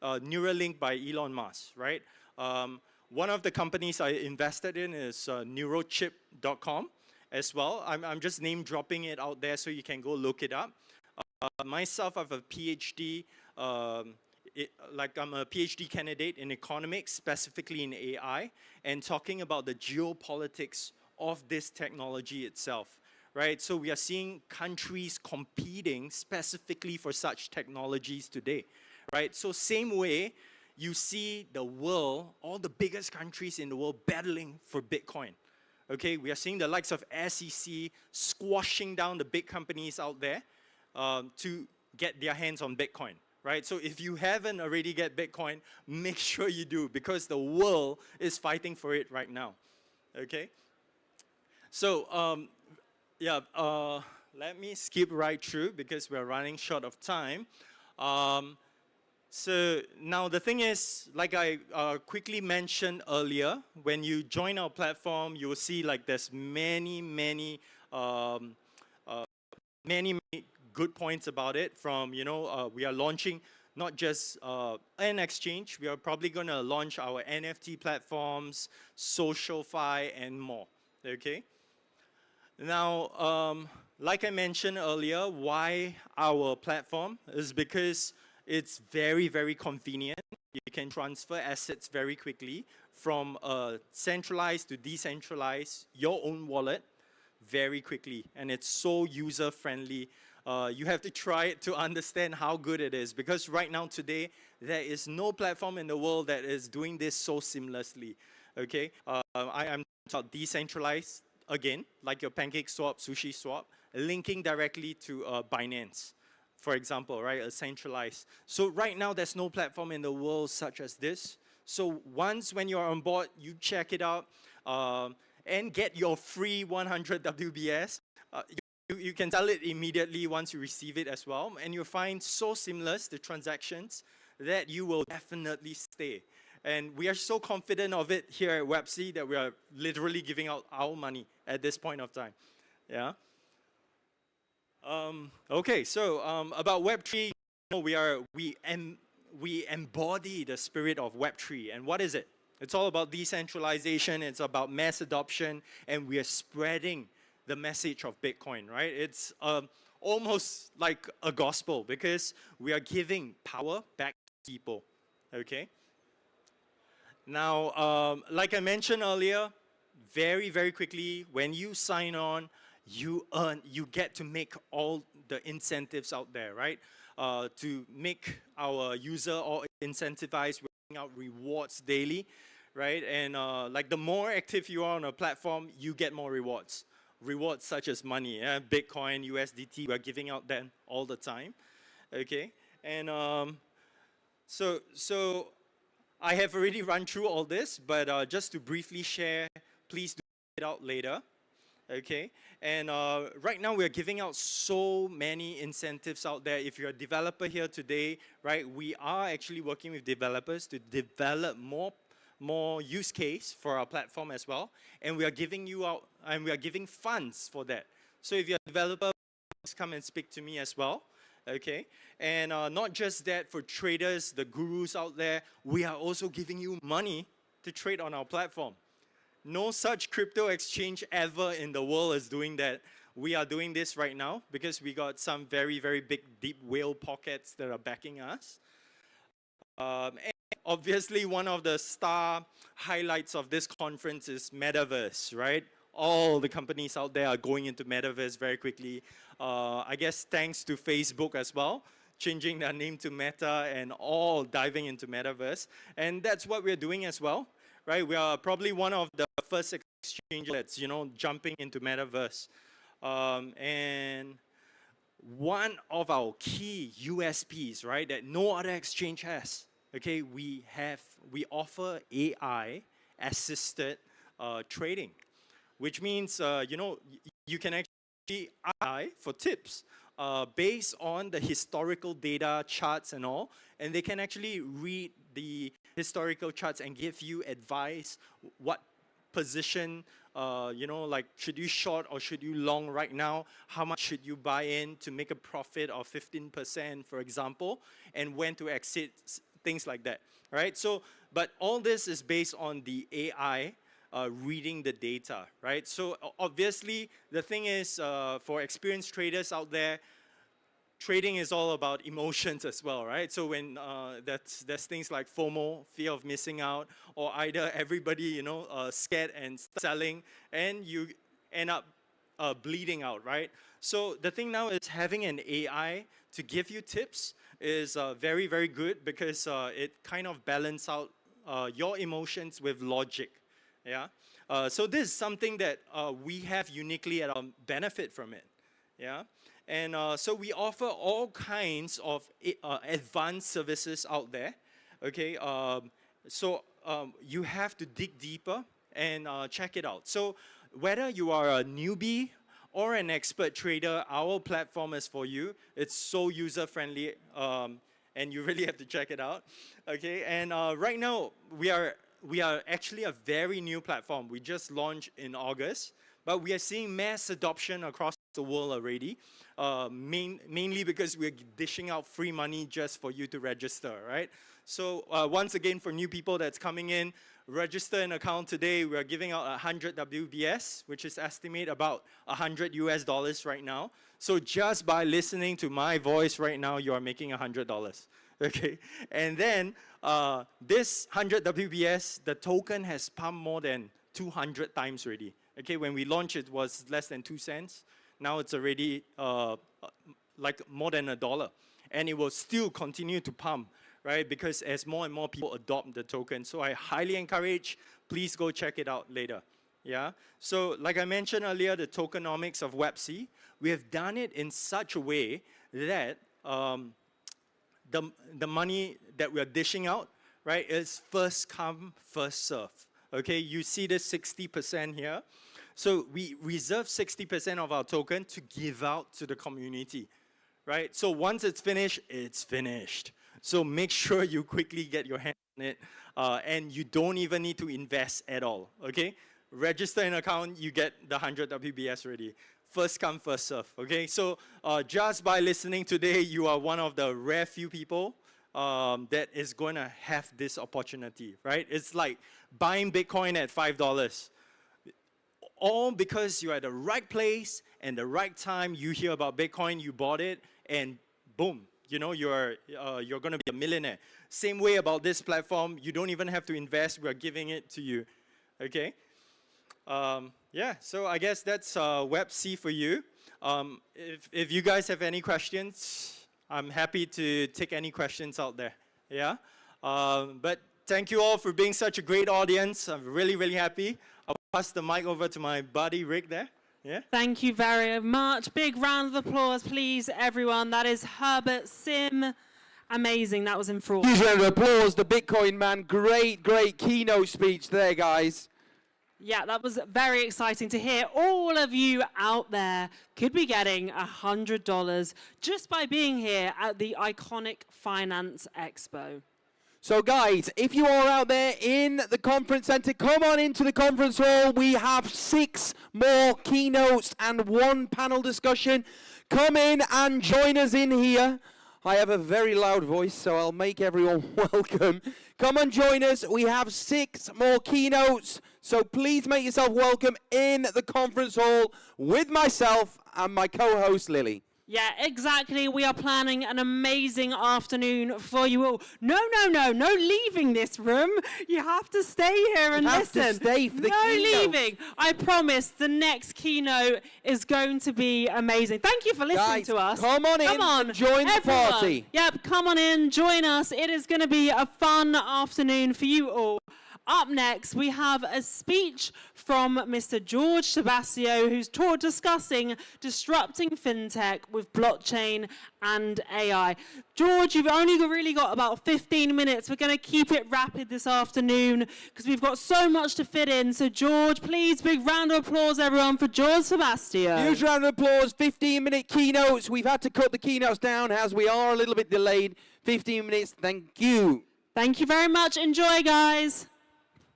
Neuralink by Elon Musk, right? One of the companies I invested in is neurochip.com as well. I'm just name dropping it out there so you can go look it up. Myself, I have a PhD, I'm a PhD candidate in economics, specifically in AI, and talking about the geopolitics of this technology itself, right? So we are seeing countries competing specifically for such technologies today, right? So same way, you see the world, all the biggest countries in the world battling for Bitcoin. Okay, we are seeing the likes of SEC squashing down the big companies out there, to get their hands on Bitcoin, right? So if you haven't already get Bitcoin, make sure you do, because the world is fighting for it right now, okay? So let me skip right through because we're running short of time. So now the thing is, like I quickly mentioned earlier, when you join our platform, you will see like there's many good points about it. From, we are launching not just an exchange, we are probably going to launch our NFT platforms, SocialFi, and more, okay? Now, like I mentioned earlier, why our platform is because it's very convenient. You can transfer assets very quickly from centralized to decentralized, your own wallet, very quickly. And it's so user-friendly. You have to try it to understand how good it is, because right now, today, there is no platform in the world that is doing this so seamlessly, okay? I am about decentralized, again, like your Pancake Swap, Sushi Swap, linking directly to Binance, for example, right, a centralized. So right now, there's no platform in the world such as this. So once when you're on board, you check it out and get your free 100 WBS. You can sell it immediately once you receive it as well. And you'll find so seamless, the transactions, that you will definitely stay. And we are so confident of it here at Websy that we are literally giving out our money at this point of time. Yeah. Okay, so about Web3, we embody the spirit of Web3. And what is it? It's all about decentralization. It's about mass adoption, and we are spreading the message of Bitcoin, right? It's almost like a gospel, because we are giving power back to people. Okay. Now, like I mentioned earlier, very quickly, when you sign on, you get to make all the incentives out there, right? To make our user all incentivized, we're giving out rewards daily, right? And like the more active you are on a platform, you get more rewards. Rewards such as money, Bitcoin, USDT, we're giving out them all the time, okay? And so I have already run through all this, but just to briefly share, please do it out later, okay? And right now we're giving out so many incentives out there. If you're a developer here today, right, we are actually working with developers to develop more use case for our platform as well. And we are giving you out, and we are giving funds for that. So if you're a developer, please come and speak to me as well. Okay, and not just that, for traders, the gurus out there, we are also giving you money to trade on our platform. No such crypto exchange ever in the world is doing that. We are doing this right now because we got some very big, deep whale pockets that are backing us. And obviously, one of the star highlights of this conference is Metaverse, right? All the companies out there are going into Metaverse very quickly. I guess thanks to Facebook as well, changing their name to Meta and all diving into Metaverse. And that's what we're doing as well, right? We are probably one of the first exchanges that's, jumping into Metaverse. And one of our key USPs, right, that no other exchange has, okay, we offer AI-assisted trading, which means, you can actually AI for tips based on the historical data, charts and all, and they can actually read the historical charts and give you advice, what position, like should you short or should you long right now, how much should you buy in to make a profit of 15%, for example, and when to exit, things like that, right? So, but all this is based on the AI reading the data, right? So obviously, the thing is, for experienced traders out there, trading is all about emotions as well, right? So when there's things like FOMO, fear of missing out, or either everybody, scared and selling, and you end up bleeding out, right? So the thing now is having an AI to give you tips is very good, because it kind of balances out your emotions with logic. Yeah. So this is something that we have uniquely at our benefit from it. Yeah. And so we offer all kinds of advanced services out there. Okay, you have to dig deeper and check it out. So whether you are a newbie or an expert trader, our platform is for you. It's so user-friendly, and you really have to check it out. Okay, and right now we are actually a very new platform. We just launched in August, but we are seeing mass adoption across the world already, mainly because we're dishing out free money just for you to register, right? So once again, for new people that's coming in, register an account today. We're giving out 100 WBS, which is estimate about $100 US right now. So just by listening to my voice right now, you are making $100. Okay, and then this 100 WBS, the token has pumped more than 200 times already. Okay, when we launched it was less than 2 cents. Now it's already like more than $1, and it will still continue to pump, right? Because as more and more people adopt the token, so I highly encourage. Please go check it out later. Yeah. So like I mentioned earlier, the tokenomics of Web-C, we have done it in such a way that the money that we are dishing out, right, is first come, first serve. Okay, you see this 60% here. So we reserve 60% of our token to give out to the community, right? So once it's finished, it's finished. So make sure you quickly get your hand on it, and you don't even need to invest at all, okay? Register an account, you get the 100 WBS ready. First come, first serve, okay? So just by listening today, you are one of the rare few people that is going to have this opportunity, right? It's like buying Bitcoin at $5. All because you're at the right place and the right time. You hear about Bitcoin, you bought it, and boom, you know, you're going to be a millionaire. Same way about this platform. You don't even have to invest. We're giving it to you, okay? Yeah, so I guess that's Web-C for you. If you guys have any questions, I'm happy to take any questions out there, yeah? But thank you all for being such a great audience. I'm really, really happy. I'll pass the mic over to my buddy Rick there. Yeah. Thank you very much. Big round of applause, please, everyone. That is Herbert Sim. Amazing. That was in fraud. Huge round of applause, the Bitcoin man. Great, great keynote speech there, guys. Yeah, that was very exciting to hear. All of you out there could be getting $100 just by being here at the iconic Finance Expo. So guys, if you are out there in the conference center, come on into the conference hall. We have 6 more keynotes and 1 panel discussion. Come in and join us in here. I have a very loud voice, so I'll make everyone welcome. Come and join us. We have 6 more keynotes, so please make yourself welcome in the conference hall with myself and my co-host Lily. Yeah, exactly. We are planning an amazing afternoon for you all. No leaving this room. You have to stay here and listen. To stay for the no keynote. leaving. I promise the next keynote is going to be amazing. Thank you for listening Guys, to us. come on in and join the party. Yep, come on in, join us. It is going to be a fun afternoon for you all. Up next, we have a speech from Mr. George Sebastio, who's discussing disrupting fintech with blockchain and AI. George, you've only really got about 15 minutes. We're going to keep it rapid this afternoon because we've got so much to fit in. So, George, please, big round of applause, everyone, for George Sebastio. Huge round of applause, 15-minute keynotes. We've had to cut the keynotes down as we are a little bit delayed. 15 minutes, thank you. Thank you very much. Enjoy, guys.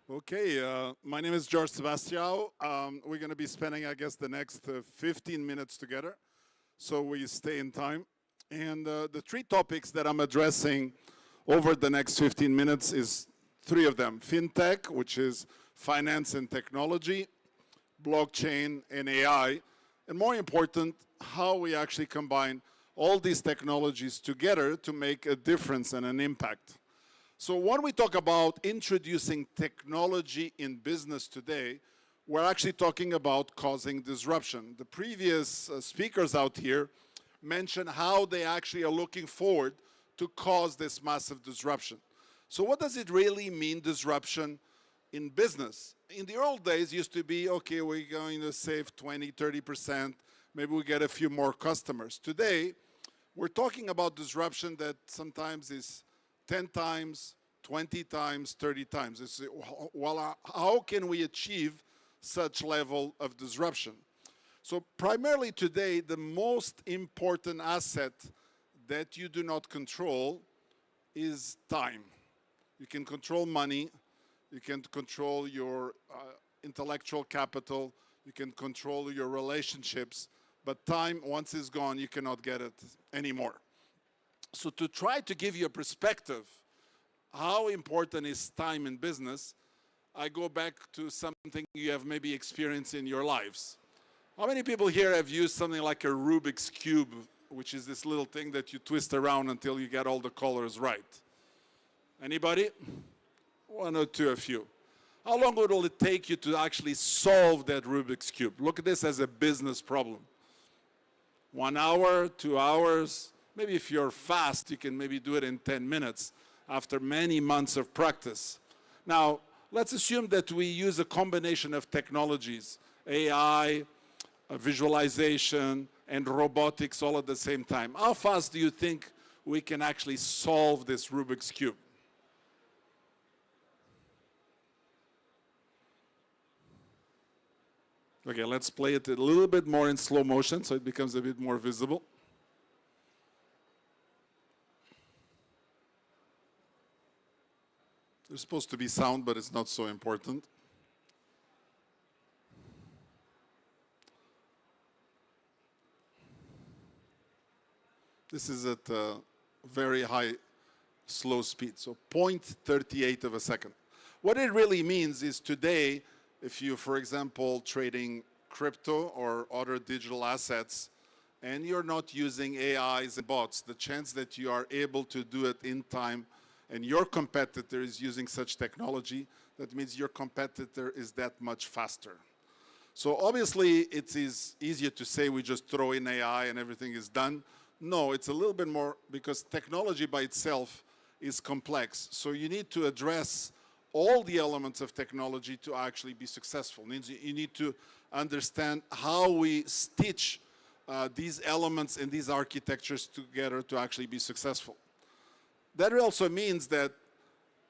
Okay, my name is George Sebastio. We're going to be spending, I guess, the next 15 minutes together, so we stay in time. And the 3 topics that I'm addressing over the next 15 minutes is 3 of them. Fintech, which is finance and technology, blockchain and AI, and more important, how we actually combine all these technologies together to make a difference and an impact. So when we talk about introducing technology in business today, we're actually talking about causing disruption. The previous speakers out here mentioned how they actually are looking forward to cause this massive disruption. So what does it really mean, disruption in business? In the old days, it used to be, okay, we're going to save 20, 30%, maybe we get a few more customers. Today, we're talking about disruption that sometimes is 10 times, 20 times, 30 times. It's, well, how can we achieve such level of disruption? So primarily today, the most important asset that you do not control is time. You can control money, you can control your intellectual capital, you can control your relationships, but time, once it's gone, you cannot get it anymore. So to try to give you a perspective, how important is time in business, I go back to something you have maybe experienced in your lives. How many people here have used something like a Rubik's Cube, which is this little thing that you twist around until you get all the colors right? Anybody? One or two, a few. How long will it take you to actually solve that Rubik's Cube? Look at this as a business problem. 1 hour, 2 hours, maybe if you're fast, you can maybe do it in 10 minutes after many months of practice. Now, let's assume that we use a combination of technologies, AI, visualization, and robotics all at the same time. How fast do you think we can actually solve this Rubik's Cube? Okay, let's play it a little bit more in slow motion so it becomes a bit more visible. There's supposed to be sound, but it's not so important. This is at a very high, slow speed, so 0.38 of a second. What it really means is today, if you, for example, trading crypto or other digital assets, and you're not using AIs and bots, the chance that you are able to do it in time and your competitor is using such technology, that means your competitor is that much faster. So obviously, it is easier to say we just throw in AI and everything is done. No, it's a little bit more, because technology by itself is complex. So you need to address all the elements of technology to actually be successful. It means you need to understand how we stitch these elements and these architectures together to actually be successful. That also means that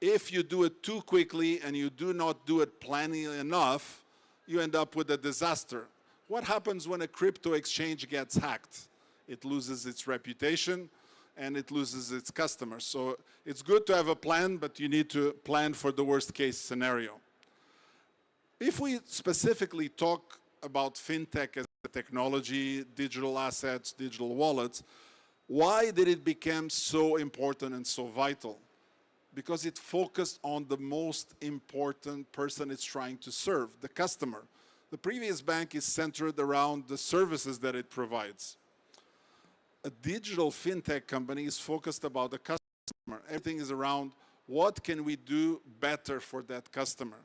if you do it too quickly and you do not do it planning enough, you end up with a disaster. What happens when a crypto exchange gets hacked? It loses its reputation and it loses its customers. So it's good to have a plan, but you need to plan for the worst case scenario. If we specifically talk about fintech as a technology, digital assets, digital wallets, why did it become so important and so vital? Because it focused on the most important person it's trying to serve, the customer. The previous bank is centered around the services that it provides. A digital fintech company is focused about the customer. Everything is around what can we do better for that customer.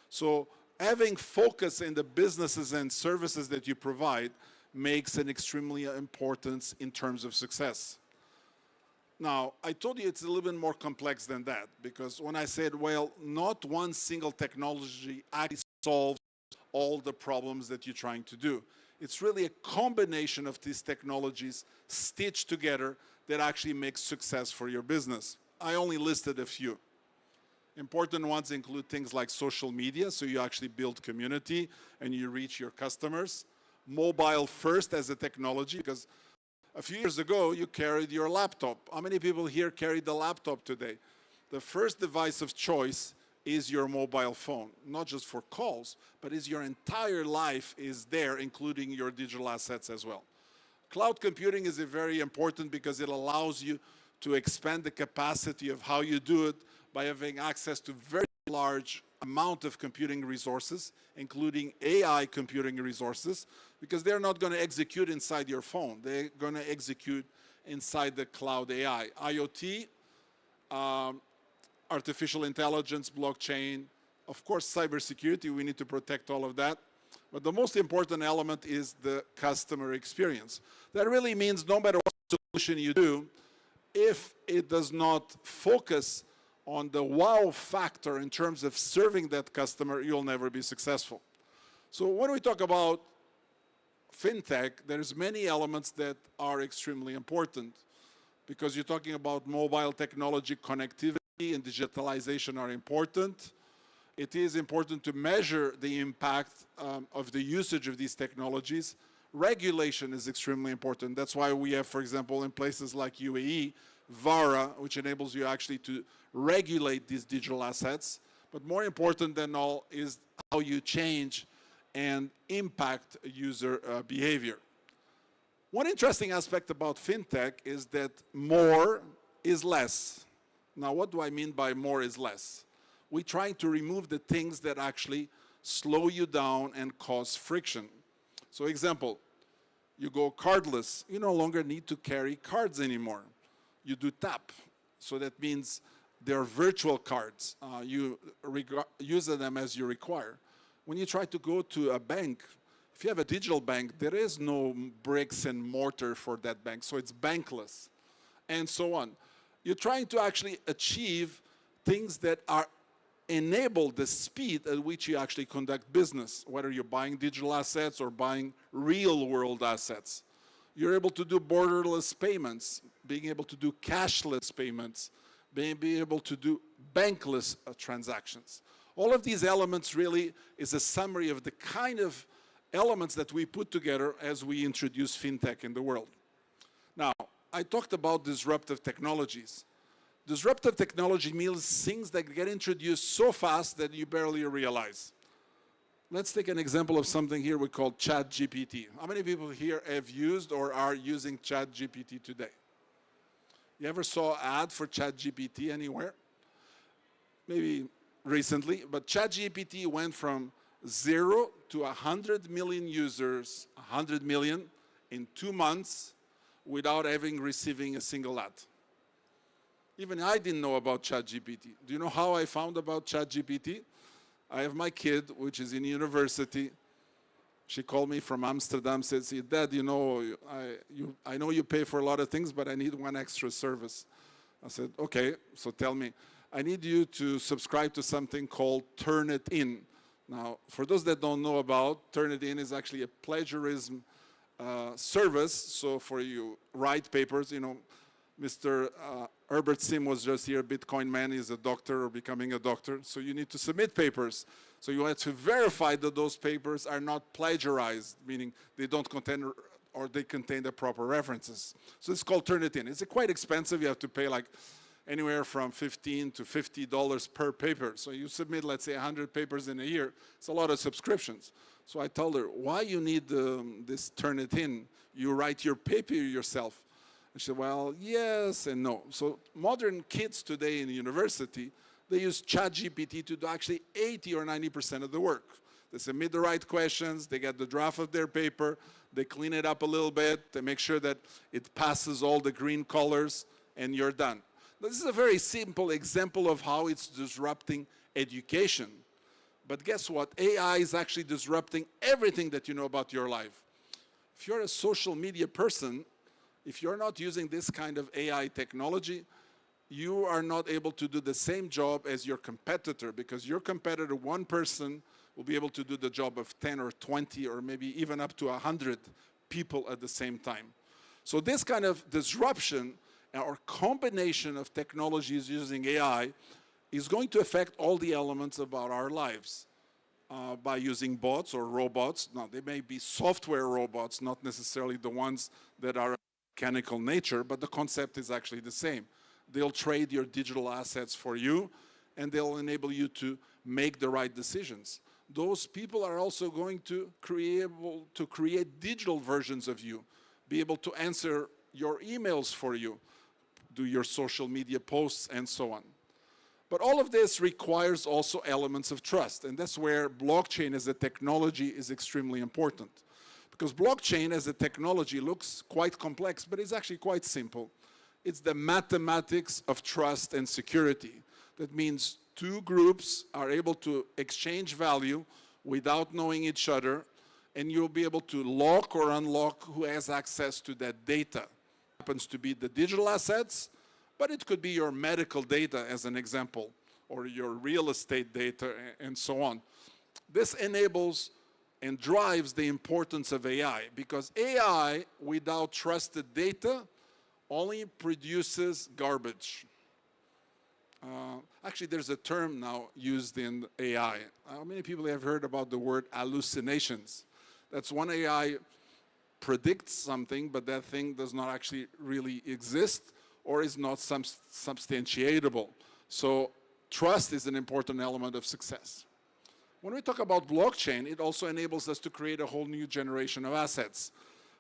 So having focus in the businesses and services that you provide makes an extremely importance in terms of success. Now, I told you it's a little bit more complex than that, because when I said, well, not one single technology actually solves all the problems that you're trying to do. It's really a combination of these technologies stitched together that actually makes success for your business. I only listed a few. Important ones include things like social media, so you actually build community and you reach your customers. Mobile first as a technology, because a few years ago you carried your laptop. How many people here carry the laptop today? The first device of choice is your mobile phone, not just for calls, but is your entire life is there, including your digital assets as well. Cloud computing is very important because it allows you to expand the capacity of how you do it by having access to very large amount of computing resources, including AI computing resources, because they're not going to execute inside your phone. They're going to execute inside the cloud AI. IoT, artificial intelligence, blockchain, of course, cybersecurity, we need to protect all of that. But the most important element is the customer experience. That really means no matter what solution you do, if it does not focus on the wow factor in terms of serving that customer, you'll never be successful. So when we talk about fintech, there's many elements that are extremely important because you're talking about mobile technology, connectivity, and digitalization are important. It is important to measure the impact of the usage of these technologies. Regulation is extremely important. That's why we have, for example, in places like UAE, VARA, which enables you actually to regulate these digital assets. But more important than all is how you change and impact user behavior. One interesting aspect about fintech is that more is less. Now, what do I mean by more is less? We're trying to remove the things that actually slow you down and cause friction. So example, you go cardless, you no longer need to carry cards anymore. You do tap. So that means they're virtual cards. You use them as you require. When you try to go to a bank, if you have a digital bank, there is no bricks and mortar for that bank, so it's bankless, and so on. You're trying to actually achieve things that are enable the speed at which you actually conduct business, whether you're buying digital assets or buying real-world assets. You're able to do borderless payments, being able to do cashless payments, being able to do bankless transactions. All of these elements really is a summary of the kind of elements that we put together as we introduce fintech in the world. Now, I talked about disruptive technologies. Disruptive technology means things that get introduced so fast that you barely realize. Let's take an example of something here we call ChatGPT. How many people here have used or are using ChatGPT today? You ever saw an ad for ChatGPT anywhere? Maybe recently, but ChatGPT went from 0 to 100 million users, 100 million, in 2 months without having receiving a single ad. Even I didn't know about ChatGPT. Do you know how I found about ChatGPT? I have my kid, which is in university. She called me from Amsterdam, says, Dad, you know, I know you pay for a lot of things, but I need one extra service. I said, okay, so tell me. I need you to subscribe to something called Turnitin. Now, for those that don't know about, Turnitin is actually a plagiarism service. So for you write papers, you know, Mr. Herbert Sim was just here, Bitcoin man, is a doctor or becoming a doctor. So you need to submit papers. So you have to verify that those papers are not plagiarized, meaning they don't contain or they contain the proper references. So it's called Turnitin. It's quite expensive. You have to pay like anywhere from $15 to $50 per paper. So you submit, let's say, 100 papers in a year. It's a lot of subscriptions. So I told her, why you need this Turnitin? You write your paper yourself. And she said, well, yes and no. So modern kids today in the university, they use ChatGPT to do actually 80 or 90% of the work. They submit the right questions, they get the draft of their paper, they clean it up a little bit, they make sure that it passes all the green colors, and you're done. This is a very simple example of how it's disrupting education. But guess what? AI is actually disrupting everything that you know about your life. If you're a social media person, if you're not using this kind of AI technology, you are not able to do the same job as your competitor, because your competitor, one person, will be able to do the job of 10 or 20 or maybe even up to 100 people at the same time. So this kind of disruption or combination of technologies using AI is going to affect all the elements about our lives by using bots or robots. Now, they may be software robots, not necessarily the ones that are of mechanical nature, but the concept is actually the same. They'll trade your digital assets for you, and they'll enable you to make the right decisions. Those people are also going to create digital versions of you, be able to answer your emails for you, do your social media posts, and so on. But all of this requires also elements of trust, and that's where blockchain as a technology is extremely important. Because blockchain as a technology looks quite complex, but it's actually quite simple. It's the mathematics of trust and security. That means two groups are able to exchange value without knowing each other, and you'll be able to lock or unlock who has access to that data. It happens to be the digital assets, but it could be your medical data as an example, or your real estate data, and so on. This enables and drives the importance of AI, because AI without trusted data only produces garbage. Actually, there's a term now used in AI. How many people have heard about the word hallucinations? That's when AI predicts something, but that thing does not actually really exist or is not substantiatable. So trust is an important element of success. When we talk about blockchain, it also enables us to create a whole new generation of assets,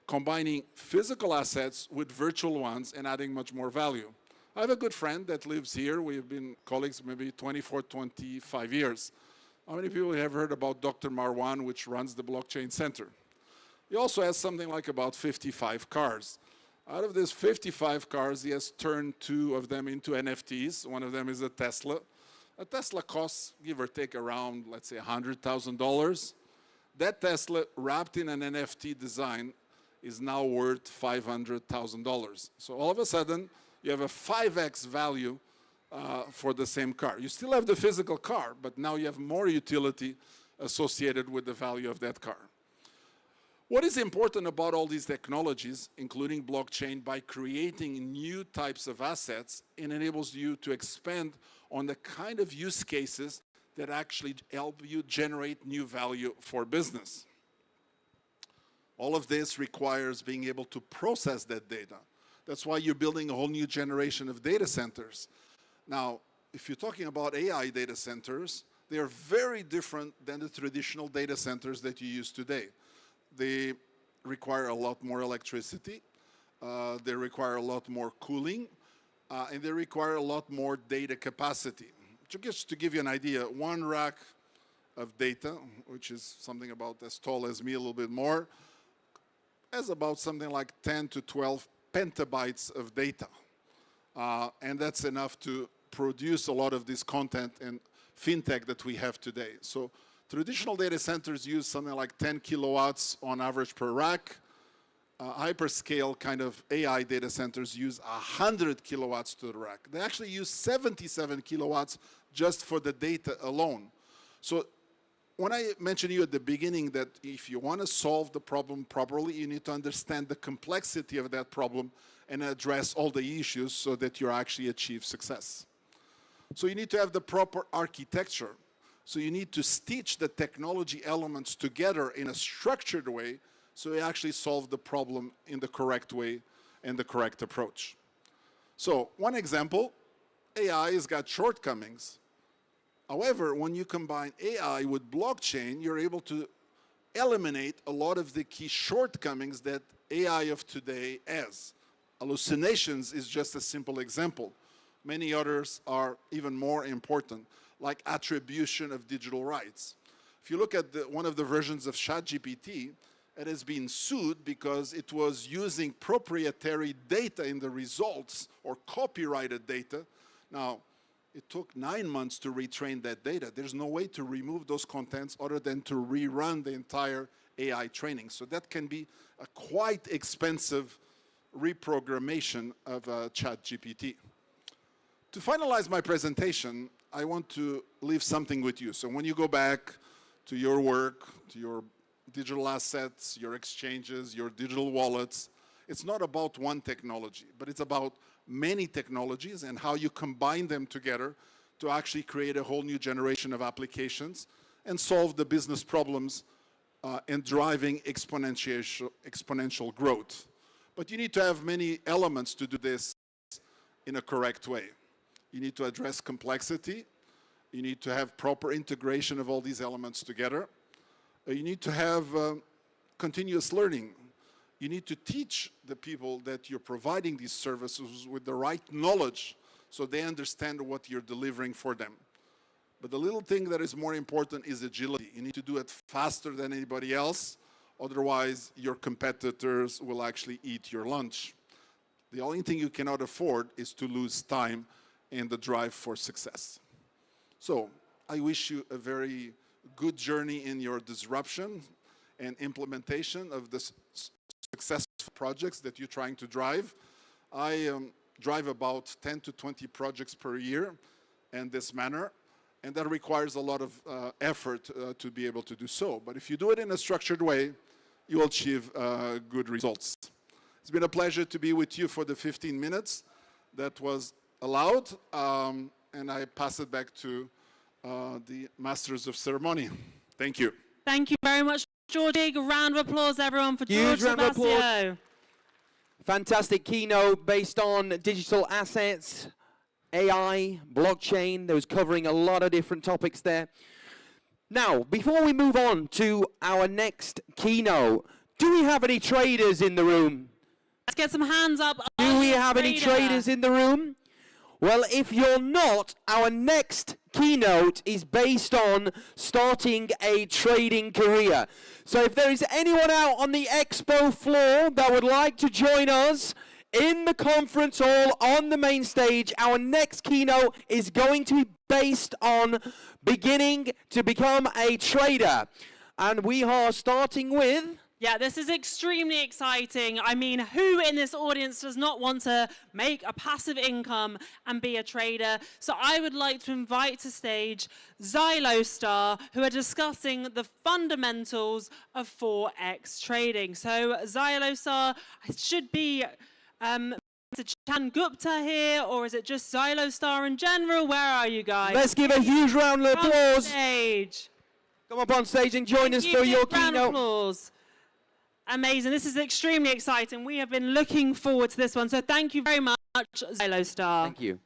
combining physical assets with virtual ones and adding much more value. I have a good friend that lives here. We've been colleagues maybe 24, 25 years. How many people have heard about Dr. Marwan, which runs the blockchain center? He also has something like about 55 cars. Out of these 55 cars, he has turned 2 of them into NFTs. One of them is a Tesla. A Tesla costs, give or take, around, let's say, $100,000. That Tesla, wrapped in an NFT design, is now worth $500,000. So all of a sudden, you have a 5x value for the same car. You still have the physical car, but now you have more utility associated with the value of that car. What is important about all these technologies, including blockchain, by creating new types of assets, it enables you to expand on the kind of use cases that actually help you generate new value for business. All of this requires being able to process that data. That's why you're building a whole new generation of data centers. Now, if you're talking about AI data centers, they are very different than the traditional data centers that you use today. They require a lot more electricity, they require a lot more cooling, and they require a lot more data capacity. Just to give you an idea, one rack of data, which is something about as tall as me, a little bit more, has about something like 10 to 12 petabytes of data. And that's enough to produce a lot of this content and fintech that we have today. So traditional data centers use something like 10 kilowatts on average per rack. Hyperscale kind of AI data centers use 100 kilowatts to the rack. They actually use 77 kilowatts just for the data alone. So when I mentioned to you at the beginning that if you want to solve the problem properly, you need to understand the complexity of that problem and address all the issues so that you actually achieve success. So you need to have the proper architecture. So you need to stitch the technology elements together in a structured way so you actually solve the problem in the correct way and the correct approach. So one example, AI has got shortcomings. However, when you combine AI with blockchain, you're able to eliminate a lot of the key shortcomings that AI of today has. Hallucinations is just a simple example. Many others are even more important, like attribution of digital rights. If you look at one of the versions of ChatGPT, it has been sued because it was using proprietary data in the results or copyrighted data. Now, it took 9 months to retrain that data. There's no way to remove those contents other than to rerun the entire AI training. So that can be a quite expensive reprogrammation of ChatGPT. To finalize my presentation, I want to leave something with you. So when you go back to your work, to your digital assets, your exchanges, your digital wallets, it's not about one technology, but it's about many technologies and how you combine them together to actually create a whole new generation of applications and solve the business problems and driving exponential growth. But you need to have many elements to do this in a correct way. You need to address complexity. You need to have proper integration of all these elements together. You need to have continuous learning. You need to teach the people that you're providing these services with the right knowledge so they understand what you're delivering for them. But the little thing that is more important is agility. You need to do it faster than anybody else. Otherwise, your competitors will actually eat your lunch. The only thing you cannot afford is to lose time in the drive for success. So I wish you a very good journey in your disruption and implementation of the successful projects that you're trying to drive. I drive about 10 to 20 projects per year in this manner. and that requires a lot of effort to be able to do so. But if you do it in a structured way, you will achieve good results. It's been a pleasure to be with you for the 15 minutes that was allowed, and I pass it back to the Masters of Ceremony. Thank you. Thank you very much, George. Big round of applause, everyone, for Huge George round of applause. Sebastião. Fantastic keynote based on digital assets, AI, blockchain. That was covering a lot of different topics there. Now, before we move on to our next keynote, do we have any traders in the room? Let's get some hands up. Do we have any traders in the room? Well, if you're not, our next keynote is based on starting a trading career. So if there is anyone out on the Expo floor that would like to join us in the conference hall on the main stage, our next keynote is going to be based on beginning to become a trader. And we are starting with... Yeah, this is extremely exciting. I mean, who in this audience does not want to make a passive income and be a trader? So I would like to invite to stage Xylostar, who are discussing the fundamentals of Forex trading. So Xylostar should be Mr. Chan Gupta here, or is it just Xylostar in general? Where are you guys? Let's give a huge round of applause. Stage. Come up on stage and join us for your Round of keynote. applause. Amazing. This is extremely exciting. We have been looking forward to this one. So thank you very much, Xylostar. Thank you.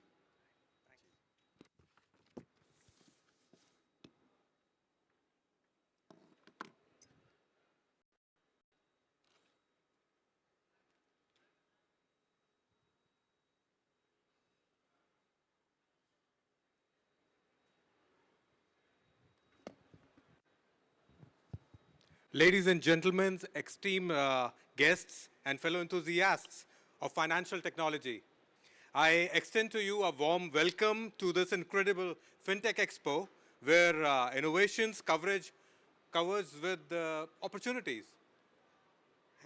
Ladies and gentlemen, esteemed guests and fellow enthusiasts of financial technology, I extend to you a warm welcome to this incredible FinTech Expo, where innovations covers with opportunities.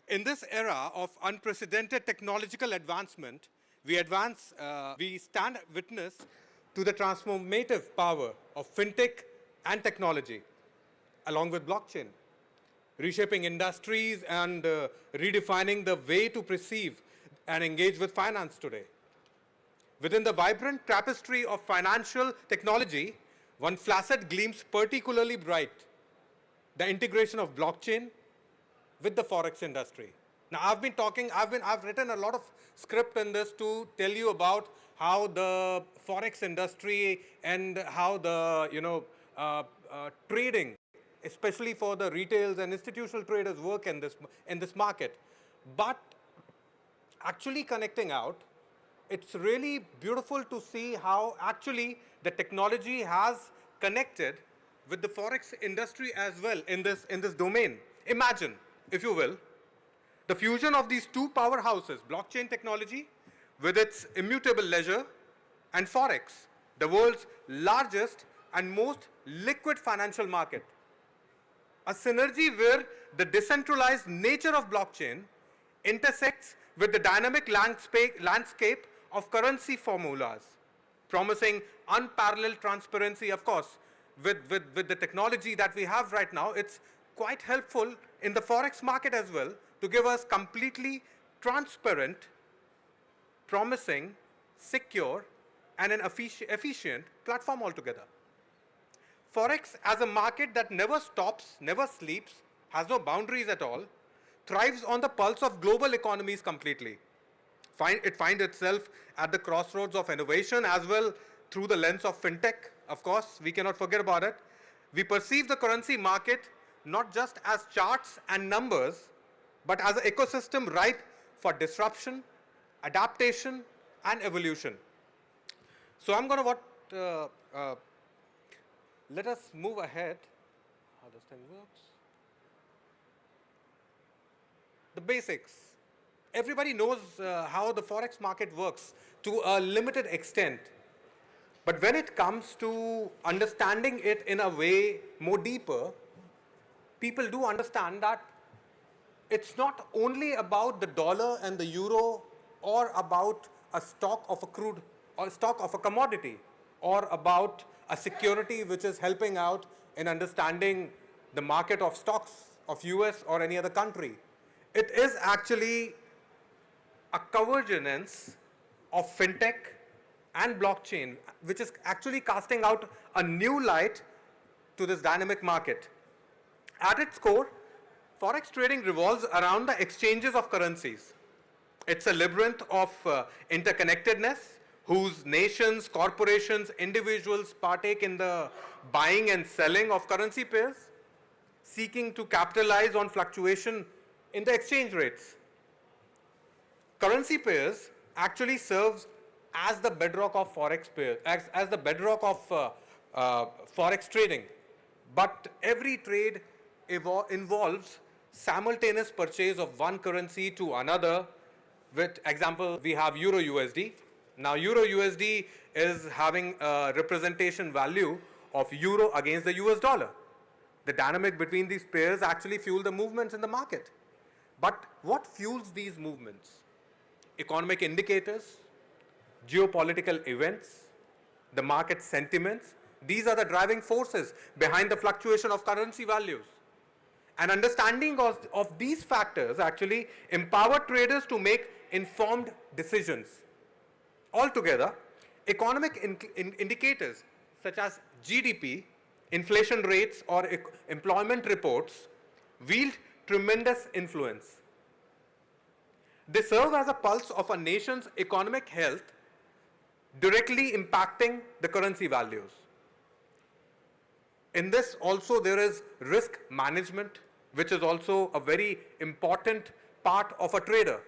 In this era of unprecedented technological advancement, we stand witness to the transformative power of FinTech and technology, along with blockchain, reshaping industries and redefining the way to perceive and engage with finance today. Within the vibrant tapestry of financial technology, one facet gleams particularly bright: the integration of blockchain with the Forex industry. Now, I've written a lot of script in this to tell you about how the Forex industry and how the, trading, especially for the retails and institutional traders, work in this market. But actually connecting out, it's really beautiful to see how actually the technology has connected with the Forex industry as well in this domain. Imagine, if you will, the fusion of these two powerhouses, blockchain technology with its immutable ledger, and Forex, the world's largest and most liquid financial market. A synergy where the decentralized nature of blockchain intersects with the dynamic landscape of currency formulas, promising unparalleled transparency. Of course, with the technology that we have right now, it's quite helpful in the Forex market as well to give us completely transparent, promising, secure, and an efficient platform altogether. Forex, as a market that never stops, never sleeps, has no boundaries at all, thrives on the pulse of global economies completely. It finds itself at the crossroads of innovation as well through the lens of fintech. Of course, we cannot forget about it. We perceive the currency market not just as charts and numbers, but as an ecosystem ripe for disruption, adaptation, and evolution. So I'm going to let us move ahead. How this thing works. The basics. Everybody knows how the Forex market works to a limited extent. But when it comes to understanding it in a way more deeper, people do understand that it's not only about the dollar and the euro or about a stock of a crude or stock of a commodity. or about a security which is helping out in understanding the market of stocks of US or any other country. It is actually a convergence of fintech and blockchain, which is actually casting out a new light to this dynamic market. At its core, forex trading revolves around the exchanges of currencies. It's a labyrinth of interconnectedness whose nations, corporations, individuals partake in the buying and selling of currency pairs, seeking to capitalize on fluctuation in the exchange rates. Currency pairs actually serves as the bedrock of forex pairs, as the bedrock of forex trading. But every trade involves simultaneous purchase of one currency to another. With example, we have Euro USD. Now Euro USD is having a representation value of Euro against the US dollar. The dynamic between these pairs actually fuel the movements in the market. But what fuels these movements? Economic indicators, geopolitical events, the market sentiments. These are the driving forces behind the fluctuation of currency values. An understanding of these factors actually empower traders to make informed decisions. Altogether, economic indicators such as GDP, inflation rates, or employment reports wield tremendous influence. They serve as a pulse of a nation's economic health, directly impacting the currency values. In this also there is risk management, which is also a very important part of a trader.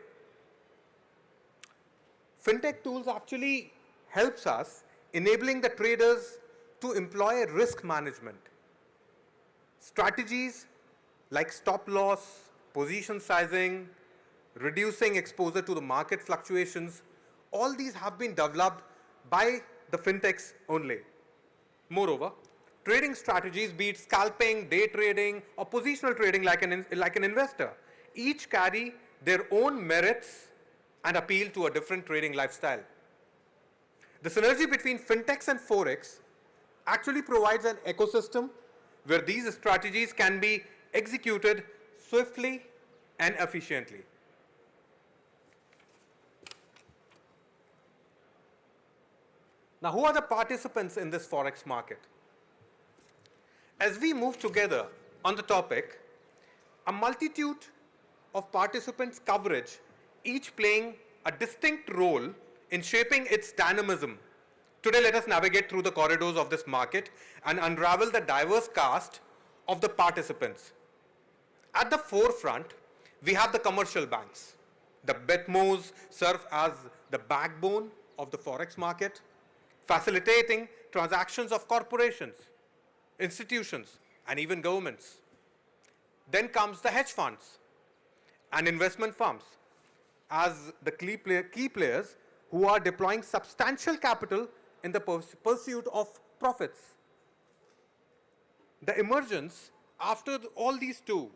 Fintech tools actually helps us enabling the traders to employ risk management. Strategies like stop loss, position sizing, reducing exposure to the market fluctuations, all these have been developed by the fintechs only. Moreover, trading strategies, be it scalping, day trading, or positional trading like an investor, each carry their own merits and appeal to a different trading lifestyle. The synergy between fintechs and forex actually provides an ecosystem where these strategies can be executed swiftly and efficiently. Now, who are the participants in this forex market? As we move together on the topic, a multitude of participants' coverage, each playing a distinct role in shaping its dynamism. Today, let us navigate through the corridors of this market and unravel the diverse cast of the participants. At the forefront, we have the commercial banks. The BitMos serve as the backbone of the forex market, facilitating transactions of corporations, institutions, and even governments. Then comes the hedge funds and investment firms as the key players who are deploying substantial capital in the pursuit of profits. The emergence after all these two,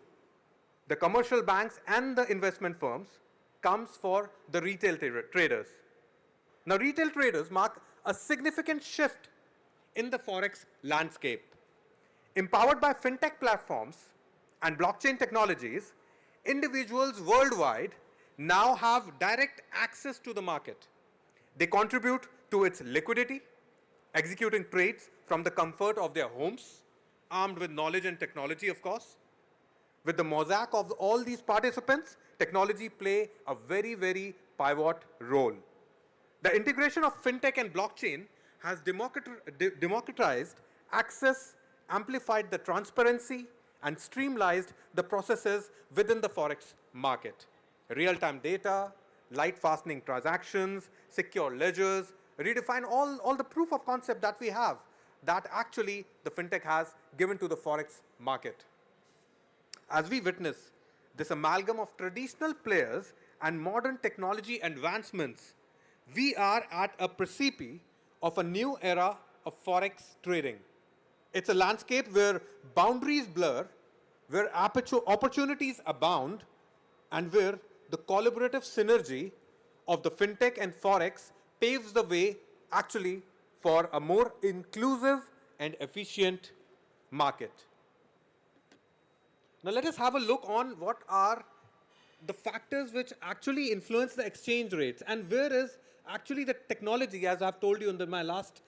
the commercial banks and the investment firms, comes for the retail traders. Now, retail traders mark a significant shift in the forex landscape. Empowered by fintech platforms and blockchain technologies, individuals worldwide now have direct access to the market. They contribute to its liquidity, executing trades from the comfort of their homes, armed with knowledge and technology, of course. With the mosaic of all these participants, technology play a very, very pivot role. The integration of fintech and blockchain has democratized access, amplified the transparency, and streamlined the processes within the forex market. Real-time data, light fastening transactions, secure ledgers, redefine all the proof of concept that we have that actually the fintech has given to the forex market. As we witness this amalgam of traditional players and modern technology advancements, we are at a precipice of a new era of forex trading. It's a landscape where boundaries blur, where opportunities abound, and where the collaborative synergy of the fintech and forex paves the way actually for a more inclusive and efficient market. Now let us have a look on what are the factors which actually influence the exchange rates and where is actually the technology, as I've told you in my last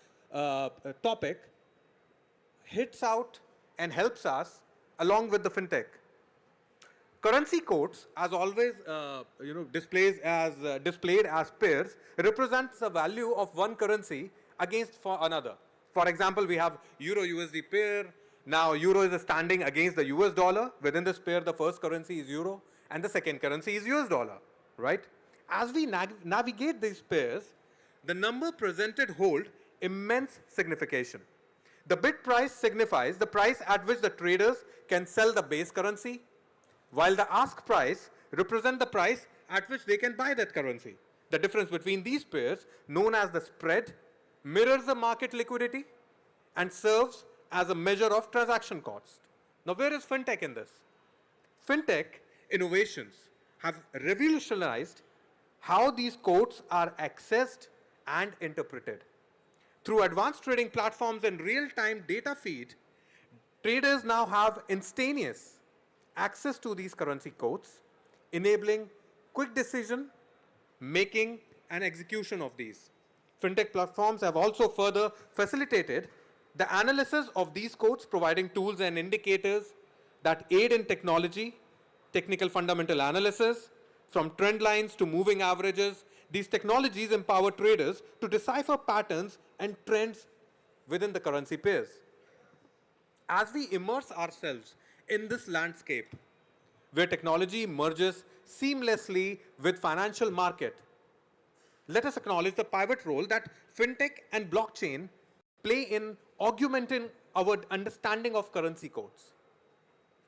topic, hits out and helps us along with the fintech. Currency codes, as always, displayed as pairs, represents the value of one currency against for another. For example, we have Euro USD pair. Now Euro is standing against the US dollar. Within this pair, the first currency is Euro and the second currency is US dollar, right? As we navigate these pairs, the number presented hold immense signification. The bid price signifies the price at which the traders can sell the base currency, while the ask price represents the price at which they can buy that currency. The difference between these pairs, known as the spread, mirrors the market liquidity and serves as a measure of transaction cost. Now, where is fintech in this? Fintech innovations have revolutionized how these codes are accessed and interpreted. Through advanced trading platforms and real-time data feed, traders now have instantaneous access to these currency codes, enabling quick decision making and execution of these. Fintech platforms have also further facilitated the analysis of these codes, providing tools and indicators that aid in technical fundamental analysis, from trend lines to moving averages. These technologies empower traders to decipher patterns and trends within the currency pairs. As we immerse ourselves in this landscape, where technology merges seamlessly with financial market, let us acknowledge the pivot role that fintech and blockchain play in augmenting our understanding of currency codes.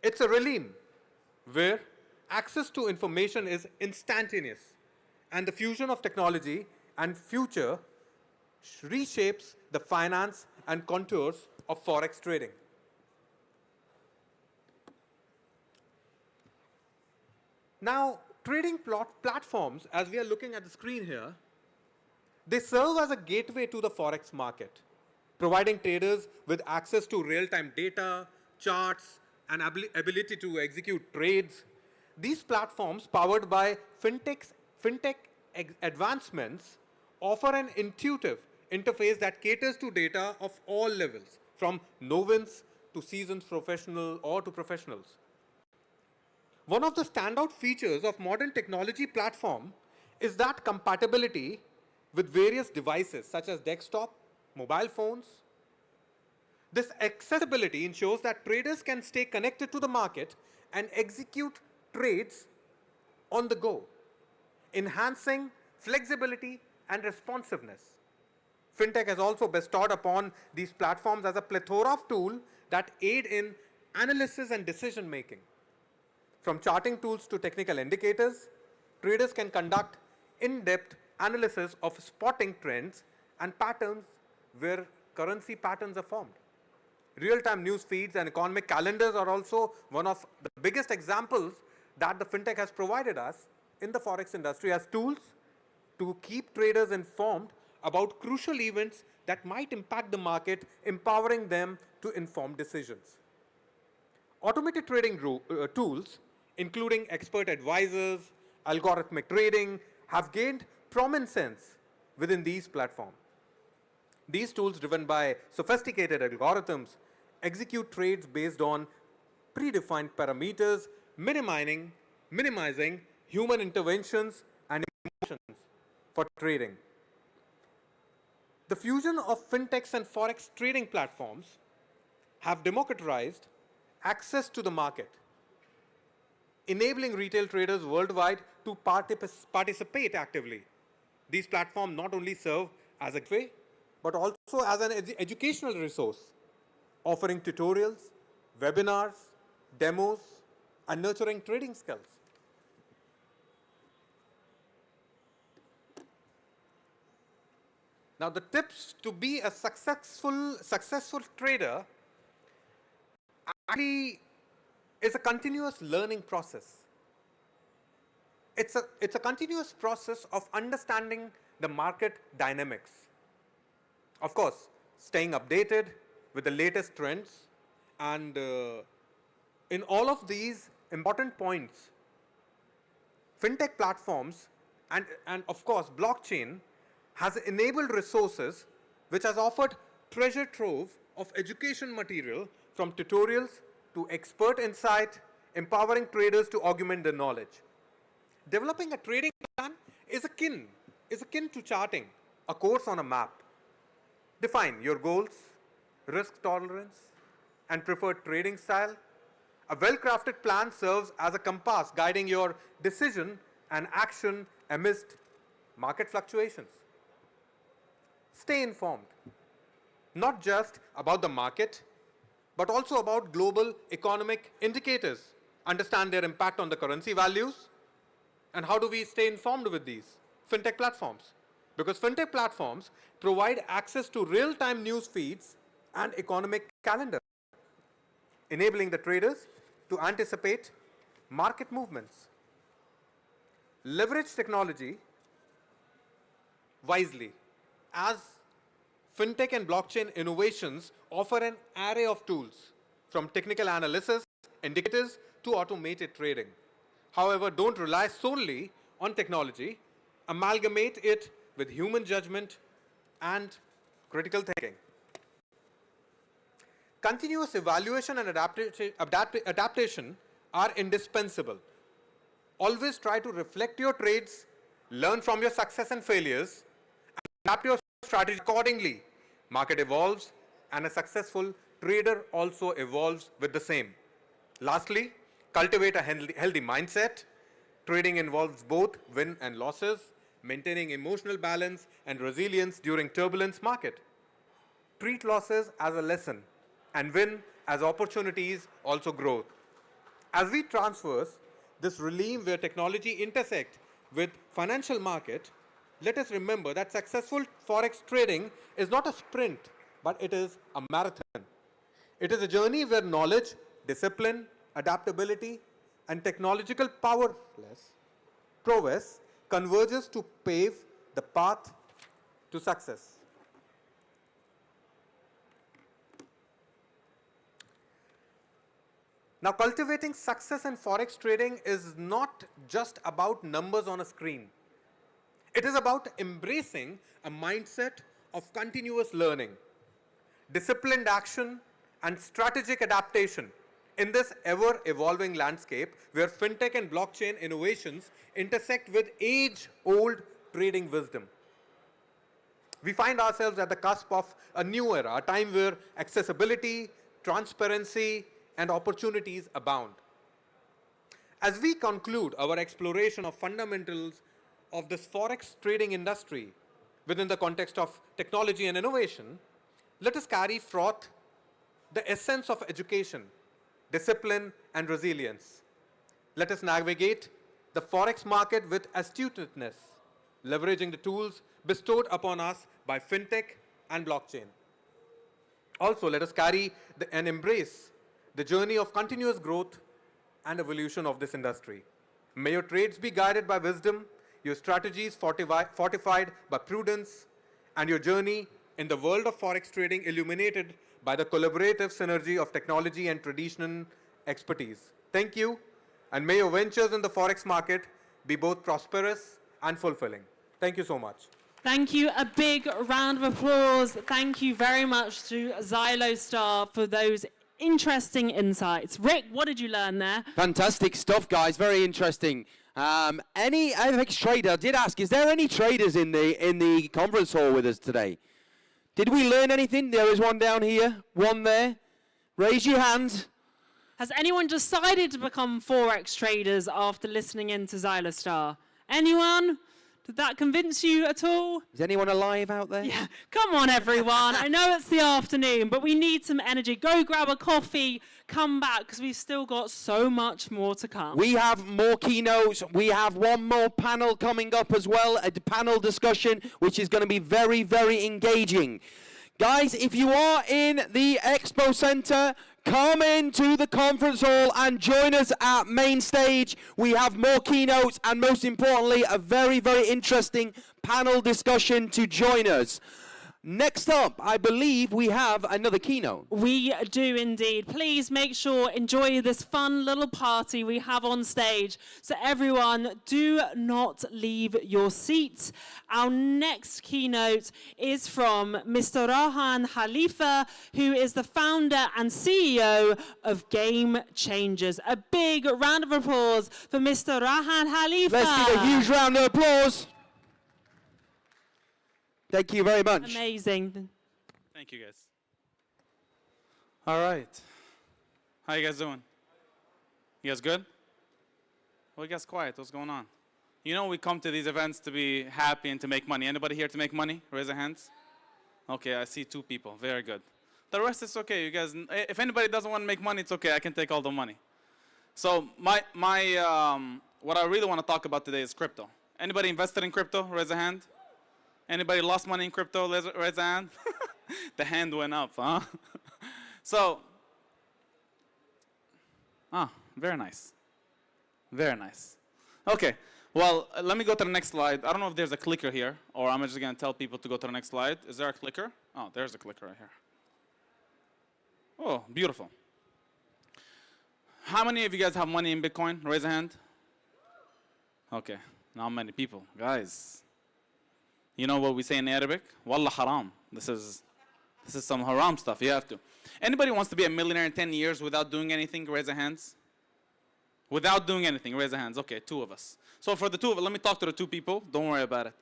It's a realm where access to information is instantaneous, and the fusion of technology and future reshapes the finance and contours of forex trading. Now, trading platforms, as we are looking at the screen here, they serve as a gateway to the forex market, providing traders with access to real-time data, charts, and ability to execute trades. These platforms, powered by fintech advancements, offer an intuitive interface that caters to data of all levels, from novice to seasoned professional or to professionals. One of the standout features of modern technology platform is that compatibility with various devices such as desktop, mobile phones. This accessibility ensures that traders can stay connected to the market and execute trades on the go, enhancing flexibility and responsiveness. Fintech has also bestowed upon these platforms as a plethora of tools that aid in analysis and decision making. From charting tools to technical indicators, traders can conduct in-depth analysis of spotting trends and patterns where currency patterns are formed. Real-time news feeds and economic calendars are also one of the biggest examples that the fintech has provided us in the forex industry as tools to keep traders informed about crucial events that might impact the market, empowering them to inform decisions. Automated trading tools, including expert advisors, algorithmic trading, have gained prominence within these platforms. These tools, driven by sophisticated algorithms, execute trades based on predefined parameters, minimizing human interventions and emotions for trading. The fusion of fintechs and forex trading platforms have democratized access to the market, enabling retail traders worldwide to participate actively. These platforms not only serve as a gateway, but also as an educational resource, offering tutorials, webinars, demos, and nurturing trading skills. Now, the tips to be a successful trader actually is a continuous learning process. It's a continuous process of understanding the market dynamics, Of course, staying updated with the latest trends, and in all of these important points, fintech platforms and of course blockchain has enabled resources which has offered treasure trove of education material from tutorials to expert insight, empowering traders to augment their knowledge. Developing a trading plan is akin to charting a course on a map. Define your goals, risk tolerance, and preferred trading style. A well-crafted plan serves as a compass guiding your decision and action amidst market fluctuations. Stay informed, not just about the market, but also about global economic indicators. Understand their impact on the currency values. And how do we stay informed with these? Fintech platforms. Because fintech platforms provide access to real-time news feeds and economic calendar, enabling the traders to anticipate market movements. Leverage technology wisely, as fintech and blockchain innovations offer an array of tools, from technical analysis, indicators, to automated trading. However, don't rely solely on technology. Amalgamate it with human judgment and critical thinking. Continuous evaluation and adaptation are indispensable. Always try to reflect your trades, learn from your success and failures, and adapt your strategy accordingly. Market evolves, and a successful trader also evolves with the same. Lastly, cultivate a healthy mindset. Trading involves both win and losses, maintaining emotional balance and resilience during turbulence market. Treat losses as a lesson and win as opportunities also grow. As we transverse this realm where technology intersect with financial market, let us remember that successful forex trading is not a sprint, but it is a marathon. It is a journey where knowledge, discipline, adaptability, and technological prowess converges to pave the path to success. Now, cultivating success in forex trading is not just about numbers on a screen. It is about embracing a mindset of continuous learning, disciplined action, and strategic adaptation in this ever-evolving landscape where fintech and blockchain innovations intersect with age-old trading wisdom. We find ourselves at the cusp of a new era, a time where accessibility, transparency, and opportunities abound. As we conclude our exploration of fundamentals of this forex trading industry within the context of technology and innovation, let us carry forth the essence of education, discipline, and resilience. Let us navigate the forex market with astuteness, leveraging the tools bestowed upon us by fintech and blockchain. Also, let us carry and embrace the journey of continuous growth and evolution of this industry. May your trades be guided by wisdom, your strategies fortified by prudence, and your journey in the world of forex trading illuminated by the collaborative synergy of technology and traditional expertise. Thank you, and may your ventures in the forex market be both prosperous and fulfilling. Thank you so much. Thank you. A big round of applause. Thank you very much to Xylostar for those interesting insights. Rick, what did you learn there? Fantastic stuff, guys. Very interesting. Any FX trader did ask, is there any traders in the conference hall with us today? Did we learn anything? There is one down here, one there. Raise your hand. Has anyone decided to become forex traders after listening in to Xylostar? Anyone? Did that convince you at all? Is anyone alive out there? Yeah, come on everyone. I know it's the afternoon, but we need some energy. Go grab a coffee, come back, because we've still got so much more to come. We have more keynotes. We have one more panel coming up as well, a panel discussion, which is going to be very, very engaging. Guys, if you are in the Expo Center, come into the conference hall and join us at main stage. We have more keynotes and, most importantly, a very, very interesting panel discussion to join us. Next up, I believe we have another keynote. We do indeed. Please make sure, enjoy this fun little party we have on stage. So everyone, do not leave your seats. Our next keynote is from Mr. Rahan Khalifa, who is the founder and CEO of Game Changers. A big round of applause for Mr. Rahan Khalifa. Let's give a huge round of applause. Thank you very much. Amazing. Thank you, guys. All right. How you guys doing? You guys good? Well, you guys quiet. What's going on? You know we come to these events to be happy and to make money. Anybody here to make money? Raise your hands. Okay, I see 2 people. Very good. The rest is okay. You guys, if anybody doesn't want to make money, it's okay. I can take all the money. So what I really want to talk about today is crypto. Anybody invested in crypto? Raise a hand. Anybody lost money in crypto? Raise a hand. The hand went up, huh? So, very nice. Very nice. Okay, well, let me go to the next slide. I don't know if there's a clicker here, or I'm just going to tell people to go to the next slide. Is there a clicker? Oh, there's a clicker right here. Oh, beautiful. How many of you guys have money in Bitcoin? Raise a hand. Okay, not many people. Guys, you know what we say in Arabic? Wallah haram. This is some haram stuff. You have to. Anybody wants to be a millionaire in 10 years without doing anything? Raise their hands. Without doing anything, raise their hands. Okay, 2 of us. So for the 2 of us, let me talk to the 2 people. Don't worry about it.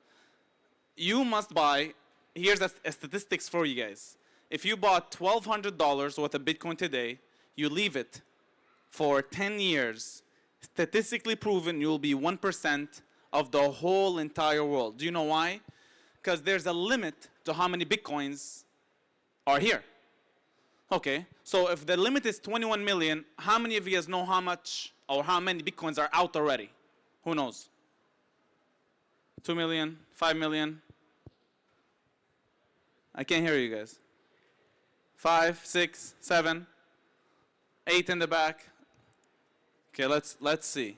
You must buy, here's a statistics for you guys. If you bought $1,200 worth of Bitcoin today, you leave it for 10 years, statistically proven you'll be 1% of the whole entire world. Do you know why? Because there's a limit to how many Bitcoins are here. Okay, so if the limit is 21 million, how many of you guys know how much or how many Bitcoins are out already? Who knows? 2 million, 5 million? I can't hear you guys. 5, 6, 7, 8 in the back. Okay, let's see.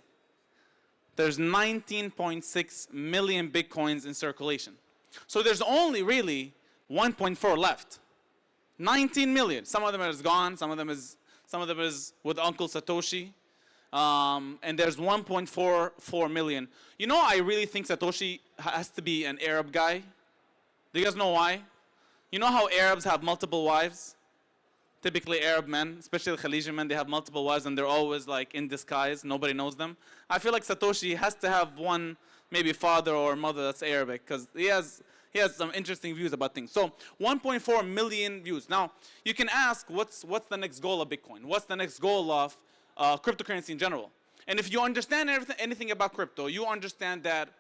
There's 19.6 million Bitcoins in circulation. So there's only really 1.4 left. 19 million. Some of them is gone. Some of them is with Uncle Satoshi. And there's 1.44 million. You know, I really think Satoshi has to be an Arab guy. Do you guys know why? You know how Arabs have multiple wives? Typically Arab men, especially Khaliji men, they have multiple wives and they're always like in disguise. Nobody knows them. I feel like Satoshi has to have one, maybe father or mother that's Arabic, because he has some interesting views about things. So 1.4 million views. Now, you can ask, what's the next goal of Bitcoin? What's the next goal of cryptocurrency in general? And if you understand anything about crypto, you understand that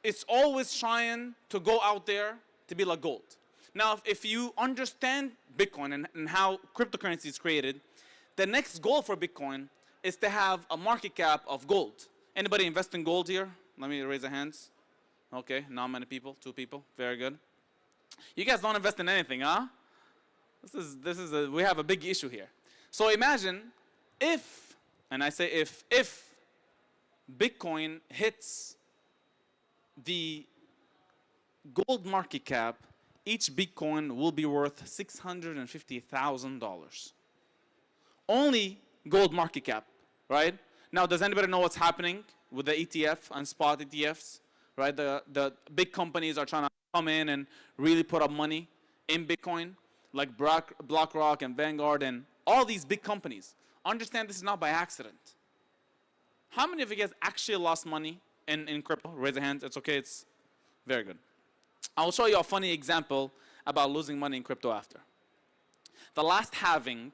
it's always trying to go out there to be like gold. Now, if you understand Bitcoin and how cryptocurrency is created, the next goal for Bitcoin is to have a market cap of gold. Anybody invest in gold here? Let me raise your hands. Okay, not many people, 2 people, very good. You guys don't invest in anything, huh? We have a big issue here. So imagine if, and I say if Bitcoin hits the gold market cap, each Bitcoin will be worth $650,000. Only gold market cap, right? Now, does anybody know what's happening with the ETF and spot ETFs? Right, the big companies are trying to come in and really put up money in Bitcoin, like BlackRock and Vanguard and all these big companies. Understand this is not by accident. How many of you guys actually lost money in crypto? Raise your hands. It's okay. It's very good. I'll show you a funny example about losing money in crypto after. The last halving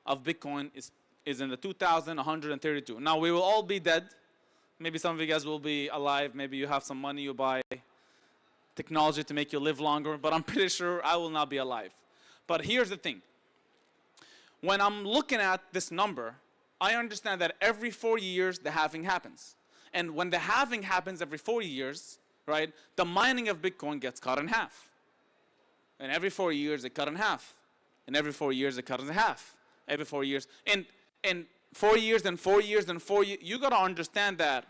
of Bitcoin is in the 2132. Now, we will all be dead. Maybe some of you guys will be alive. Maybe you have some money, you buy technology to make you live longer. But I'm pretty sure I will not be alive. But here's the thing. When I'm looking at this number, I understand that every 4 years the halving happens. And when the halving happens every 4 years, right, the mining of Bitcoin gets cut in half. And every 4 years it cut in half. And every 4 years it cut in half. Every 4 years. And 4 years and 4 years and 4 years, you got to understand that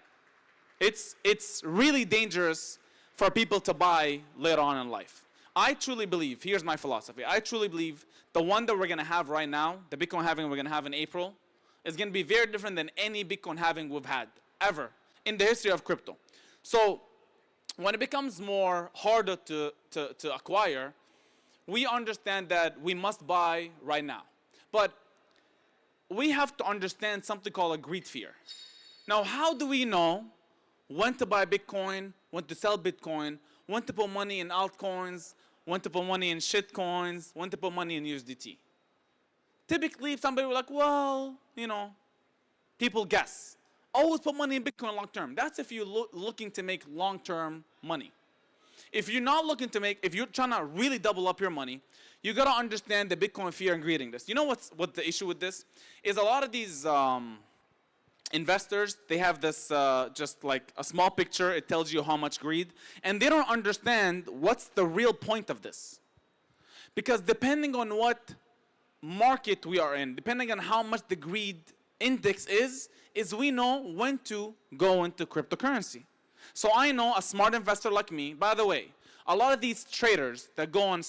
it's really dangerous for people to buy later on in life. I truly believe, here's my philosophy, I truly believe the one that we're going to have right now, the Bitcoin halving we're going to have in April, is going to be very different than any Bitcoin halving we've had ever in the history of crypto. So when it becomes more harder to acquire, we understand that we must buy right now. But we have to understand something called a greed fear. Now, how do we know when to buy Bitcoin, when to sell Bitcoin, when to put money in altcoins, when to put money in shitcoins, when to put money in USDT? Typically, if somebody was like, well, you know, people guess. Always put money in Bitcoin long term. That's if you're looking to make long term money. If you're not looking to make, if you're trying to really double up your money, you got to understand the Bitcoin fear and greediness. You know what the issue with this is? A lot of these investors, they have this just like a small picture. It tells you how much greed. And they don't understand what's the real point of this. Because depending on what market we are in, depending on how much the greed index is we know when to go into cryptocurrency. So I know a smart investor like me, by the way, a lot of these traders that go on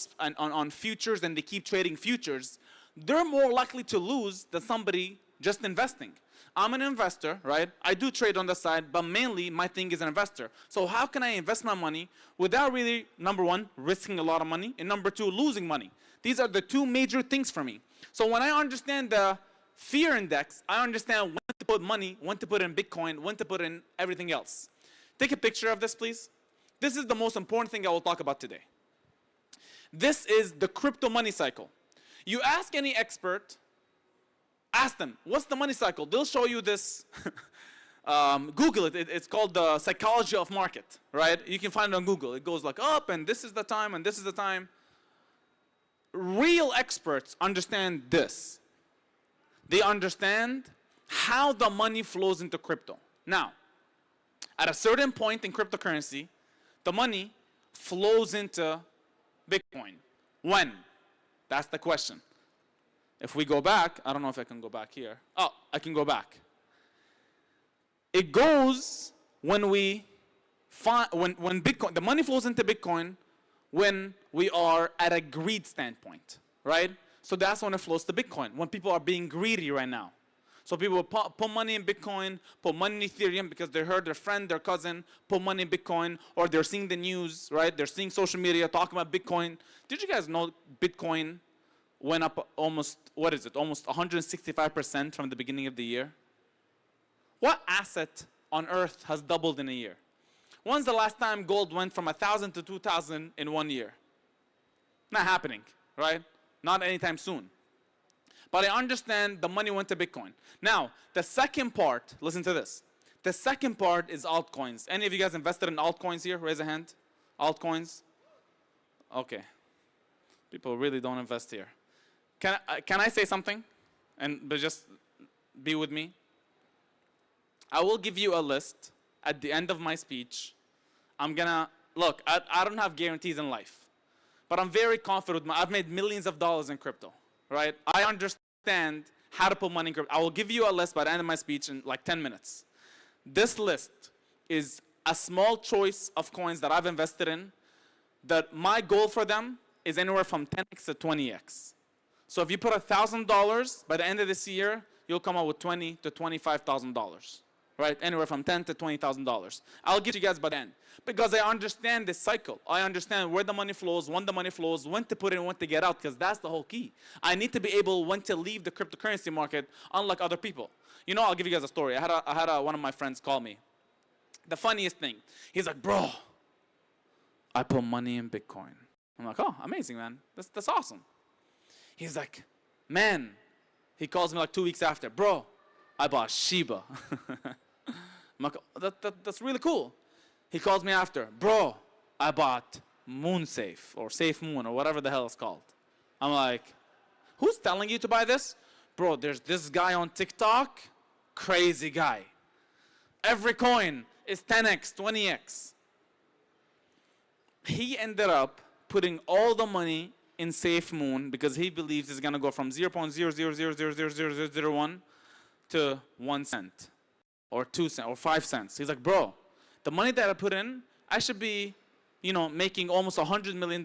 futures and they keep trading futures, they're more likely to lose than somebody just investing. I'm an investor, right? I do trade on the side, but mainly my thing is an investor. So how can I invest my money without really, number one, risking a lot of money, and number two, losing money? These are the two major things for me. So when I understand the fear index, I understand when to put money, when to put in Bitcoin, when to put in everything else. Take a picture of this, please. This is the most important thing I will talk about today. This is the crypto money cycle. You ask any expert, ask them, what's the money cycle? They'll show you this. Google it. It's called the psychology of market, right? You can find it on Google. It goes like up, and this is the time, and this is the time. Real experts understand this. They understand how the money flows into crypto. Now, at a certain point in cryptocurrency, the money flows into Bitcoin. When? That's the question. If we go back, I don't know if I can go back here. Oh, I can go back. It goes when we find, when Bitcoin, the money flows into Bitcoin when we are at a greed standpoint, right? So that's when it flows to Bitcoin, when people are being greedy right now. So people put money in Bitcoin, put money in Ethereum because they heard their friend, their cousin, put money in Bitcoin, or they're seeing the news, right? They're seeing social media talking about Bitcoin. Did you guys know Bitcoin went up almost, what is it, almost 165% from the beginning of the year? What asset on earth has doubled in a year? When's the last time gold went from 1,000 to 2,000 in 1 year? Not happening, right? Not anytime soon. But I understand the money went to Bitcoin. Now, the second part, listen to this. The second part is altcoins. Any of you guys invested in altcoins here? Raise a hand. Altcoins? Okay. People really don't invest here. Can I say something? But just be with me. I will give you a list at the end of my speech. I'm gonna, look, I don't have guarantees in life. But I'm very confident. I've made millions of dollars in crypto, right? I understand how to put money in crypto. I will give you a list by the end of my speech in like 10 minutes. This list is a small choice of coins that I've invested in that my goal for them is anywhere from 10x to 20x. So if you put $1,000, by the end of this year, you'll come out with $20,000 to $25,000. Right? Anywhere from $10,000 to $20,000. I'll give you guys by the end. Because I understand this cycle. I understand where the money flows, when to put in, when to get out, because that's the whole key. I need to be able when to leave the cryptocurrency market, unlike other people. You know, I'll give you guys a story. I had one of my friends call me. The funniest thing, he's like, bro, I put money in Bitcoin. I'm like, oh, amazing, man. That's awesome. He's like, man, he calls me like 2 weeks after, bro, I bought Shiba. I'm like, that's really cool. He calls me after, bro, I bought MoonSafe or Safe Moon or whatever the hell it's called. I'm like, who's telling you to buy this? Bro, there's this guy on TikTok, crazy guy. Every coin is 10x, 20x. He ended up putting all the money in Safe Moon because he believes it's going to go from 0.000000001 to 1 cent or 2 cents or 5 cents. He's like, bro, the money that I put in, I should be making almost $100 million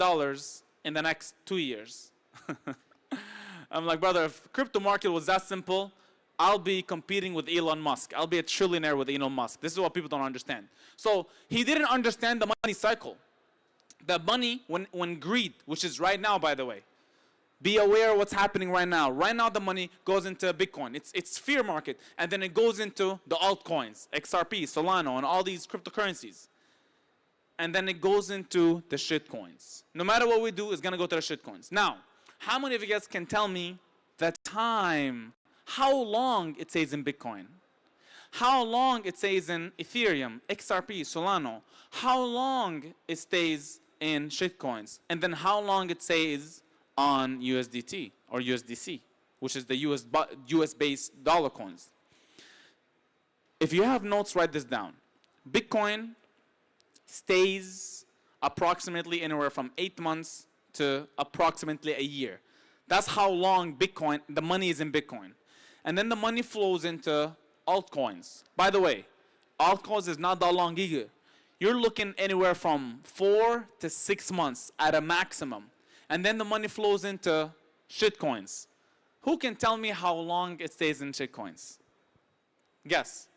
in the next 2 years. I'm like, brother, if crypto market was that simple, I'll be competing with Elon Musk. I'll be a trillionaire with Elon Musk. This is what people don't understand. So he didn't understand the money cycle. The money, when greed, which is right now, by the way, be aware of what's happening right now. Right now, the money goes into Bitcoin. It's fear market. And then it goes into the altcoins, XRP, Solana, and all these cryptocurrencies. And then it goes into the shitcoins. No matter what we do, it's going to go to the shitcoins. Now, how many of you guys can tell me the time, how long it stays in Bitcoin? How long it stays in Ethereum, XRP, Solana? How long it stays in shitcoins? And then how long it stays on USDT or USDC, which is the US-based dollar coins. If you have notes, write this down. Bitcoin stays approximately anywhere from 8 months to approximately a year. That's how long Bitcoin, the money is in Bitcoin. And then the money flows into altcoins. By the way, altcoins is not that long either. You're looking anywhere from 4 to 6 months at a maximum. And then the money flows into shitcoins. Who can tell me how long it stays in shitcoins? Guess.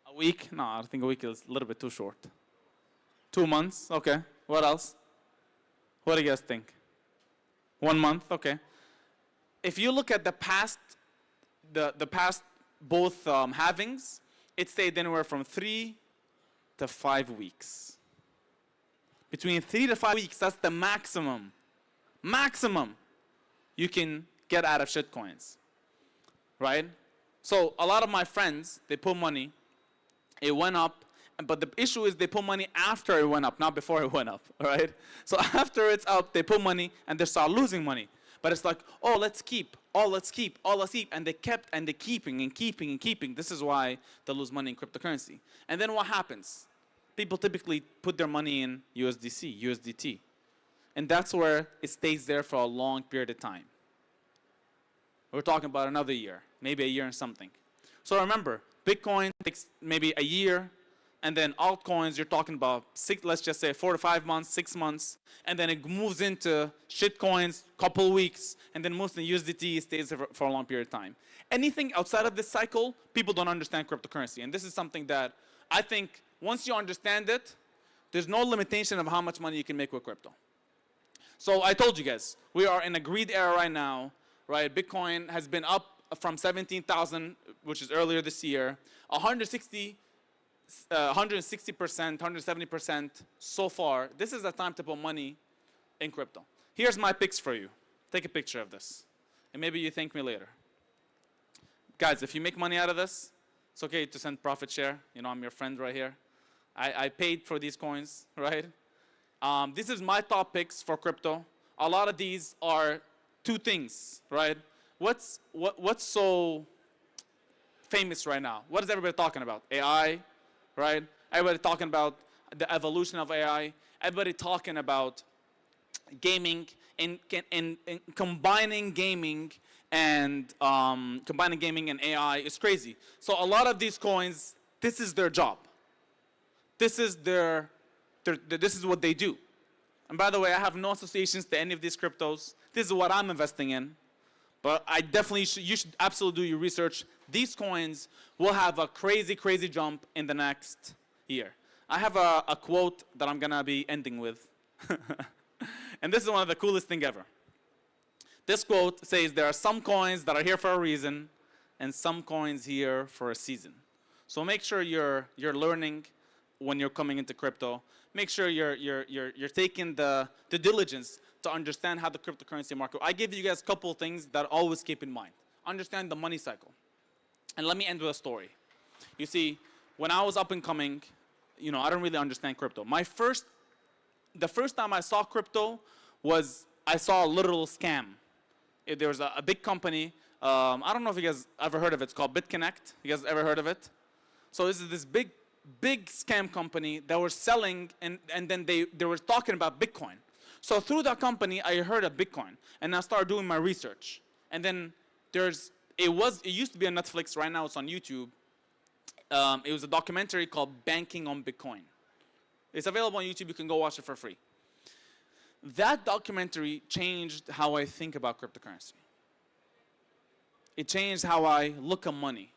A week? No, I think a week is a little bit too short. 2 months? Okay. What else? What do you guys think? 1 month? Okay. If you look at the past, the past both halvings, it stayed anywhere from 3 to 5 weeks. Between 3 to 5 weeks, that's the maximum you can get out of shitcoins, right? So a lot of my friends, they put money, it went up, but the issue is they put money after it went up, not before it went up, right? So after it's up, they put money and they start losing money. But it's like, oh, let's keep, and they kept and they're keeping and keeping and keeping. This is why they lose money in cryptocurrency. And then what happens? People typically put their money in USDC, USDT. And that's where it stays there for a long period of time. We're talking about another year, maybe a year and something. So remember, Bitcoin takes maybe a year, and then altcoins, you're talking about let's just say 4 to 5 months, 6 months, and then it moves into shitcoins, couple weeks, and then moves to USDT, stays there for a long period of time. Anything outside of this cycle, people don't understand cryptocurrency. And this is something that I think once you understand it, there's no limitation of how much money you can make with crypto. So I told you guys, we are in a greed era right now, right? Bitcoin has been up from 17,000, which is earlier this year, 160%, 170% so far. This is the time to put money in crypto. Here's my picks for you. Take a picture of this, and maybe you thank me later. Guys, if you make money out of this, it's okay to send profit share. I'm your friend right here. I paid for these coins, right? This is my top picks for crypto. A lot of these are two things, right? What's so famous right now? What is everybody talking about? AI, right? Everybody talking about the evolution of AI. Everybody talking about gaming and combining gaming and AI is crazy. So a lot of these coins, this is their job. This is this is what they do. And by the way, I have no associations to any of these cryptos. This is what I'm investing in. But I definitely you should absolutely do your research. These coins will have a crazy, crazy jump in the next year. I have a quote that I'm gonna be ending with. And this is one of the coolest thing ever. This quote says, there are some coins that are here for a reason and some coins here for a season. So make sure you're learning when you're coming into crypto. Make sure you're taking the diligence to understand how the cryptocurrency market. I give you guys a couple of things that always keep in mind. Understand the money cycle. And let me end with a story. You see, when I was up and coming, I don't really understand crypto. The first time I saw crypto was I saw a literal scam. There was a big company. I don't know if you guys ever heard of it. It's called BitConnect. You guys ever heard of it? So this is this big scam company that were selling, and then they were talking about Bitcoin. So through that company, I heard of Bitcoin, and I started doing my research. And then it used to be on Netflix. Right now it's on YouTube. It was a documentary called Banking on Bitcoin. It's available on YouTube. You can go watch it for free. That documentary changed how I think about cryptocurrency. It changed how I look at money.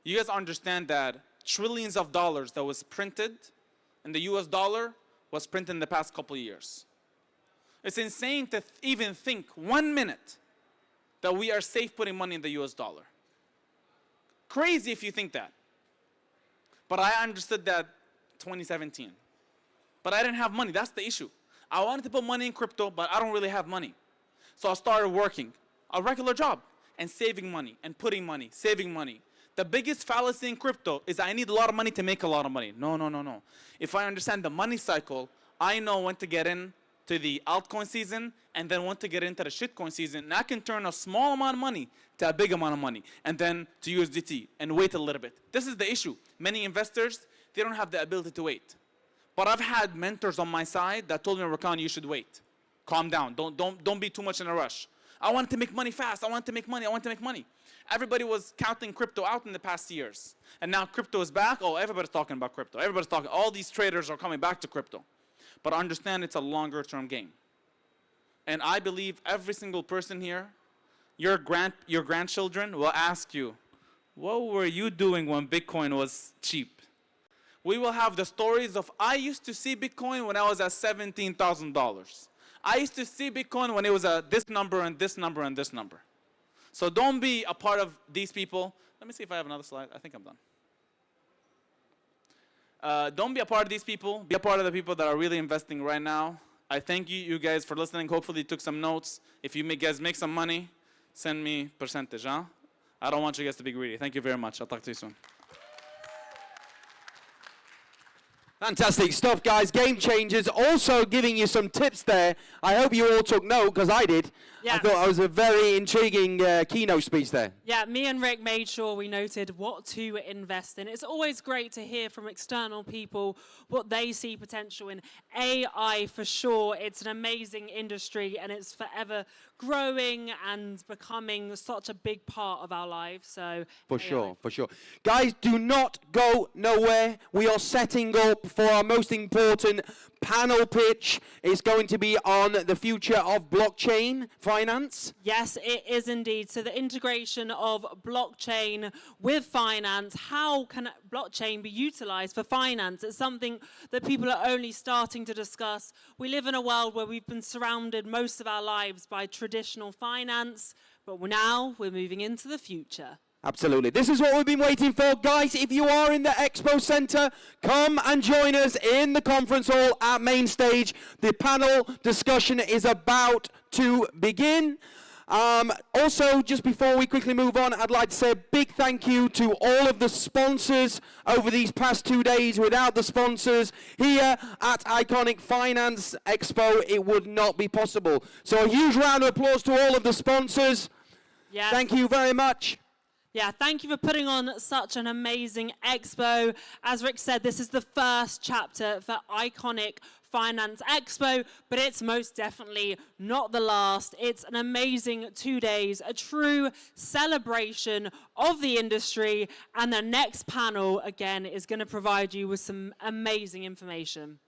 You guys understand that trillions of dollars that was printed in the US dollar was printed in the past couple of years. It's insane to even think 1 minute that we are safe putting money in the US dollar. Crazy if you think that. But I understood that 2017. But I didn't have money. That's the issue. I wanted to put money in crypto, but I don't really have money. So I started working a regular job and saving money and putting money, saving money. The biggest fallacy in crypto is I need a lot of money to make a lot of money. No, no, no, no. If I understand the money cycle, I know when to get in to the altcoin season and then when to get into the shitcoin season. And I can turn a small amount of money to a big amount of money and then to USDT and wait a little bit. This is the issue. Many investors, they don't have the ability to wait. But I've had mentors on my side that told me, Rakan, you should wait. Calm down. Don't be too much in a rush. I wanted to make money fast. I wanted to make money. I wanted to make money. Everybody was counting crypto out in the past years. And now crypto is back. Oh, everybody's talking about crypto. Everybody's talking. All these traders are coming back to crypto. But understand it's a longer term game. And I believe every single person here, your grandchildren will ask you, what were you doing when Bitcoin was cheap? We will have the stories of, I used to see Bitcoin when I was at $17,000. I used to see Bitcoin when it was at this number and this number and this number. So don't be a part of these people. Let me see if I have another slide. I think I'm done. Don't be a part of these people. Be a part of the people that are really investing right now. I thank you guys for listening. Hopefully you took some notes. If you guys make some money, send me percentage, huh? I don't want you guys to be greedy. Thank you very much. I'll talk to you soon. Fantastic stuff, guys. Game changers. Also giving you some tips there. I hope you all took note, because I did. Yeah. I thought it was a very intriguing keynote speech there. Yeah, me and Rick made sure we noted what to invest in. It's always great to hear from external people what they see potential in. AI, for sure, it's an amazing industry and it's forever growing and becoming such a big part of our lives. So For AI. sure, for sure. Guys, do not go nowhere. We are setting up for our most important panel pitch. It's going to be on the future of blockchain finance. Yes, it is indeed. So the integration of blockchain with finance, how can blockchain be utilized for finance? It's something that people are only starting to discuss. We live in a world where we've been surrounded most of our lives by traditional finance, but now we're moving into the future. Absolutely. This is what we've been waiting for. Guys, if you are in the Expo Center, come and join us in the conference hall at main stage. The panel discussion is about to begin. Also, just before we quickly move on, I'd like to say a big thank you to all of the sponsors over these past 2 days. Without the sponsors here at Iconic Finance Expo, it would not be possible. So a huge round of applause to all of the sponsors. Yes. Thank you very much. Yeah, thank you for putting on such an amazing expo. As Rick said, this is the first chapter for Iconic Finance Expo, but it's most definitely not the last. It's an amazing 2 days, a true celebration of the industry, and the next panel, again, is going to provide you with some amazing information.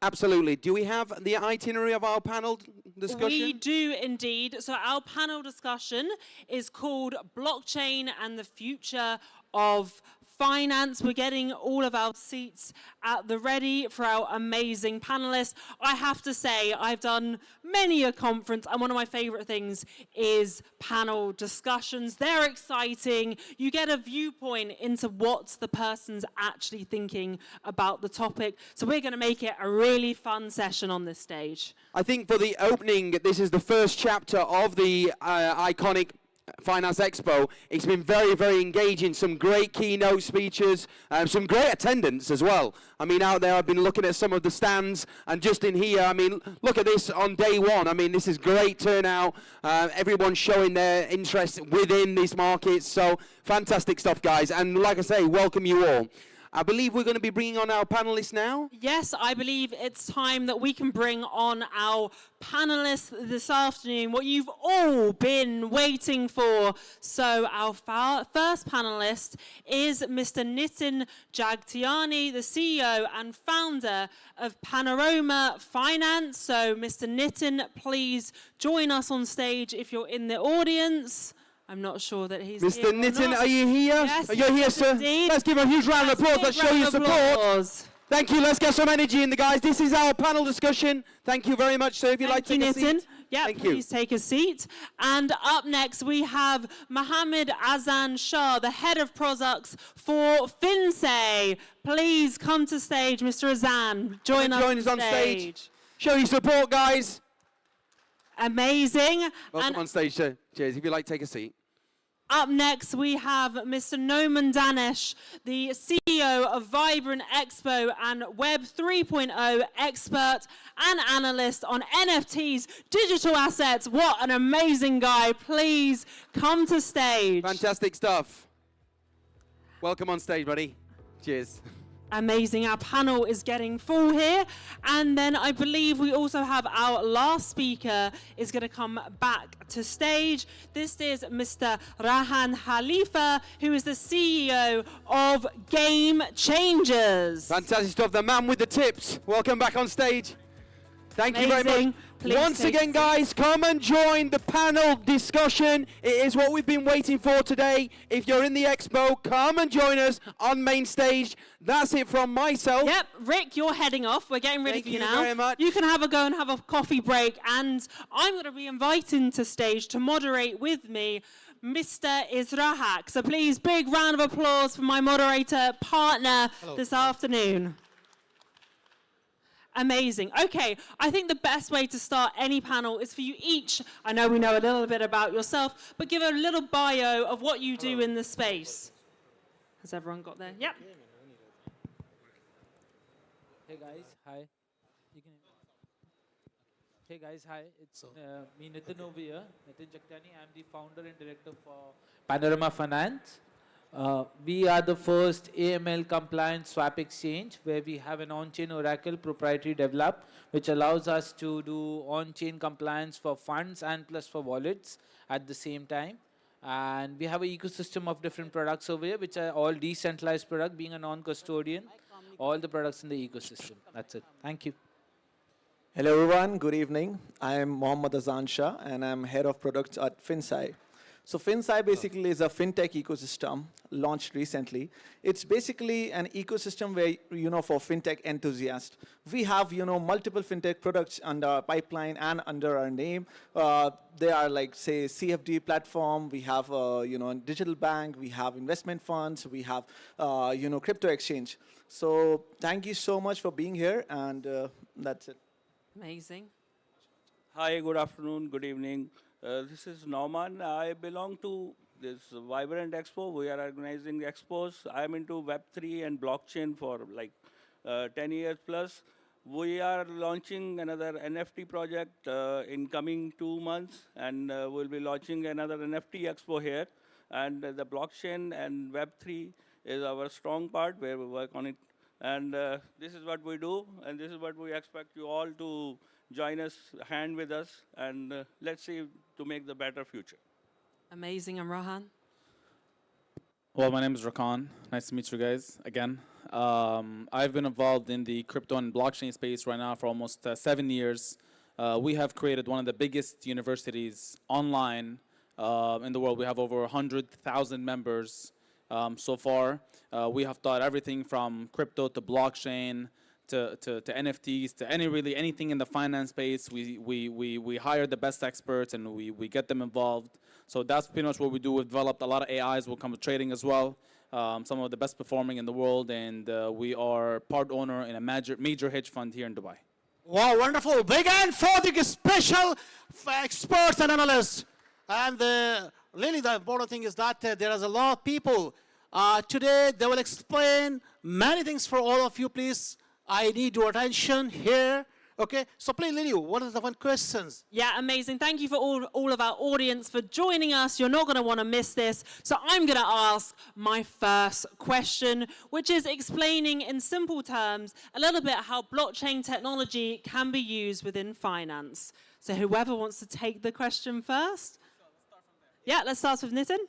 Absolutely. Do we have the itinerary of our panel discussion? We do indeed. So our panel discussion is called Blockchain and the Future of Finance. We're getting all of our seats at the ready for our amazing panelists. I have to say, I've done many a conference, and one of my favorite things is panel discussions. They're exciting. You get a viewpoint into what the person's actually thinking about the topic. So we're going to make it a really fun session on this stage. I think for the opening, this is the first chapter of the Iconic Finance Expo. It's been very, very engaging. Some great keynote speeches, some great attendance as well. I mean, out there, I've been looking at some of the stands, and just in here, I mean, look at this on day one. I mean, this is great turnout. Everyone's showing their interest within these markets. So fantastic stuff, guys. And like I say, welcome you all. I believe we're going to be bringing on our panelists now. Yes, I believe it's time that we can bring on our panelists this afternoon, what you've all been waiting for. So our first panelist is Mr. Nitin Jagtiani, the CEO and founder of Panorama Finance. So Mr. Nitin, please join us on stage if you're in the audience. I'm not sure that he's Mr. here or Nitin, not. are you here? Yes, Are you here, yes, sir? indeed. Let's give a huge round of applause. Big Let's show round your of support. applause. Thank you. Let's get some energy in the guys. This is our panel discussion. Thank you very much, sir. If you'd like to take a Nitin. seat. Yeah, Thank please you. take a seat. And up next, we have Mohammed Azan Shah, the head of products for FinSay. Please come to stage, Mr. Azan. Join us on stage. Show your support, guys. Amazing. Welcome And on stage, sir. Cheers. If you'd like to take a seat. up next, we have Mr. Noman Danesh, the CEO of Vibrant Expo and Web 3.0 expert and analyst on NFTs, digital assets. What an amazing guy. Please come to stage. Fantastic stuff. Welcome on stage, buddy. Cheers. Amazing. Our panel is getting full here. And then I believe we also have our last speaker is going to come back to stage. This is Mr. Rahan Khalifa, who is the CEO of Game Changers. Fantastic stuff. The man with the tips. Welcome back on stage. Thank you very Amazing. much. Please Once take again, a seat. guys, come and join the panel discussion. It is what we've been waiting for today. If you're in the expo, come and join us on main stage. That's it from myself. Yep, Rick, you're heading off. We're getting ready Thank for you you now. very much. You can have a go and have a coffee break. And I'm going to be inviting to stage to moderate with me Mr. Israhak. So please, big round of applause for my moderator partner this afternoon. Amazing. Okay, I think the best way to start any panel is for you each, I know we know a little bit about yourself, but give a little bio of what you do in the space. Has everyone got there? Yep. Hey guys, hi. You can... Hey guys, hi. It's me, Nitin over here. Nitin Jagtiani. I'm the founder and director for Panorama Finance. We are the first AML compliant swap exchange where we have an on-chain Oracle proprietary develop, which allows us to do on-chain compliance for funds and plus for wallets at the same time. And we have an ecosystem of different products over here, which are all decentralized products, being a non-custodian, all the products in the ecosystem. That's it. Thank you. Hello everyone, good evening. I am Mohammed Azan Shah and I'm head of products at FinSay. So FinSay basically is a fintech ecosystem launched recently. It's basically an ecosystem where, for fintech enthusiasts. We have, multiple fintech products under pipeline and under our name. They are like, say, CFD platform. We have, digital bank. We have investment funds. We have, crypto exchange. So thank you so much for being here, and that's it. Amazing. Hi, good afternoon, good evening. This is Nauman. I belong to this Vibrant Expo. We are organizing the expos. I'm into Web3 and blockchain for like 10 years plus. We are launching another NFT project in coming 2 months, and we'll be launching another NFT expo here. And the blockchain and Web3 is our strong part where we work on it. And this is what we do, and this is what we expect you all to join us, hand with us, and let's see to make the better future. Amazing. And Rahan? Well, my name is Rakan. Nice to meet you guys again. I've been involved in the crypto and blockchain space right now for almost 7 years. We have created one of the biggest universities online in the world. We have over 100,000 members so far. We have taught everything from crypto to blockchain to NFTs to anything in the finance space. We hire the best experts and we get them involved. So that's pretty much what we do. We've developed a lot of AIs. We'll come with trading as well. Some of the best performing in the world, and we are part owner in a major hedge fund here in Dubai. Wow, wonderful. Big hand for the special experts and analysts. And really the important thing is that there is a lot of people. Today they will explain many things for all of you. Please, I need your attention here. Okay, so please, Lily, what are the one questions? Yeah, amazing. Thank you for all of our audience for joining us. You're not going to want to miss this. So I'm going to ask my first question, which is explaining in simple terms a little bit how blockchain technology can be used within finance. So whoever wants to take the question first. Yeah, let's start with Nitin.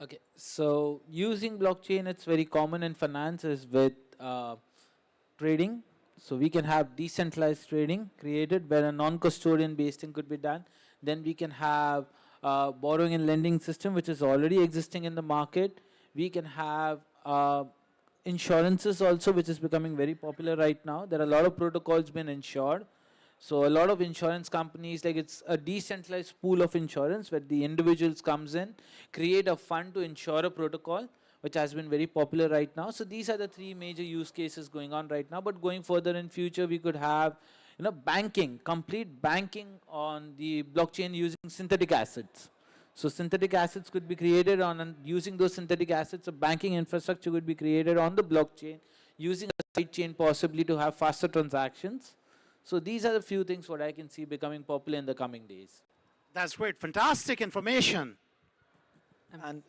Okay, so using blockchain, it's very common in finance is with trading. So we can have decentralized trading created where a non-custodian based thing could be done. Then we can have borrowing and lending system which is already existing in the market. We can have insurances also, which is becoming very popular right now. There are a lot of protocols being insured. So a lot of insurance companies, like it's a decentralized pool of insurance where the individuals comes in, create a fund to insure a protocol, which has been very popular right now. So these are the three major use cases going on right now. But going further in future, we could have, banking, complete banking on the blockchain using synthetic assets. So synthetic assets could be created on, and using those synthetic assets, a banking infrastructure could be created on the blockchain, using a sidechain possibly to have faster transactions. So these are the few things what I can see becoming popular in the coming days. That's great, fantastic information. And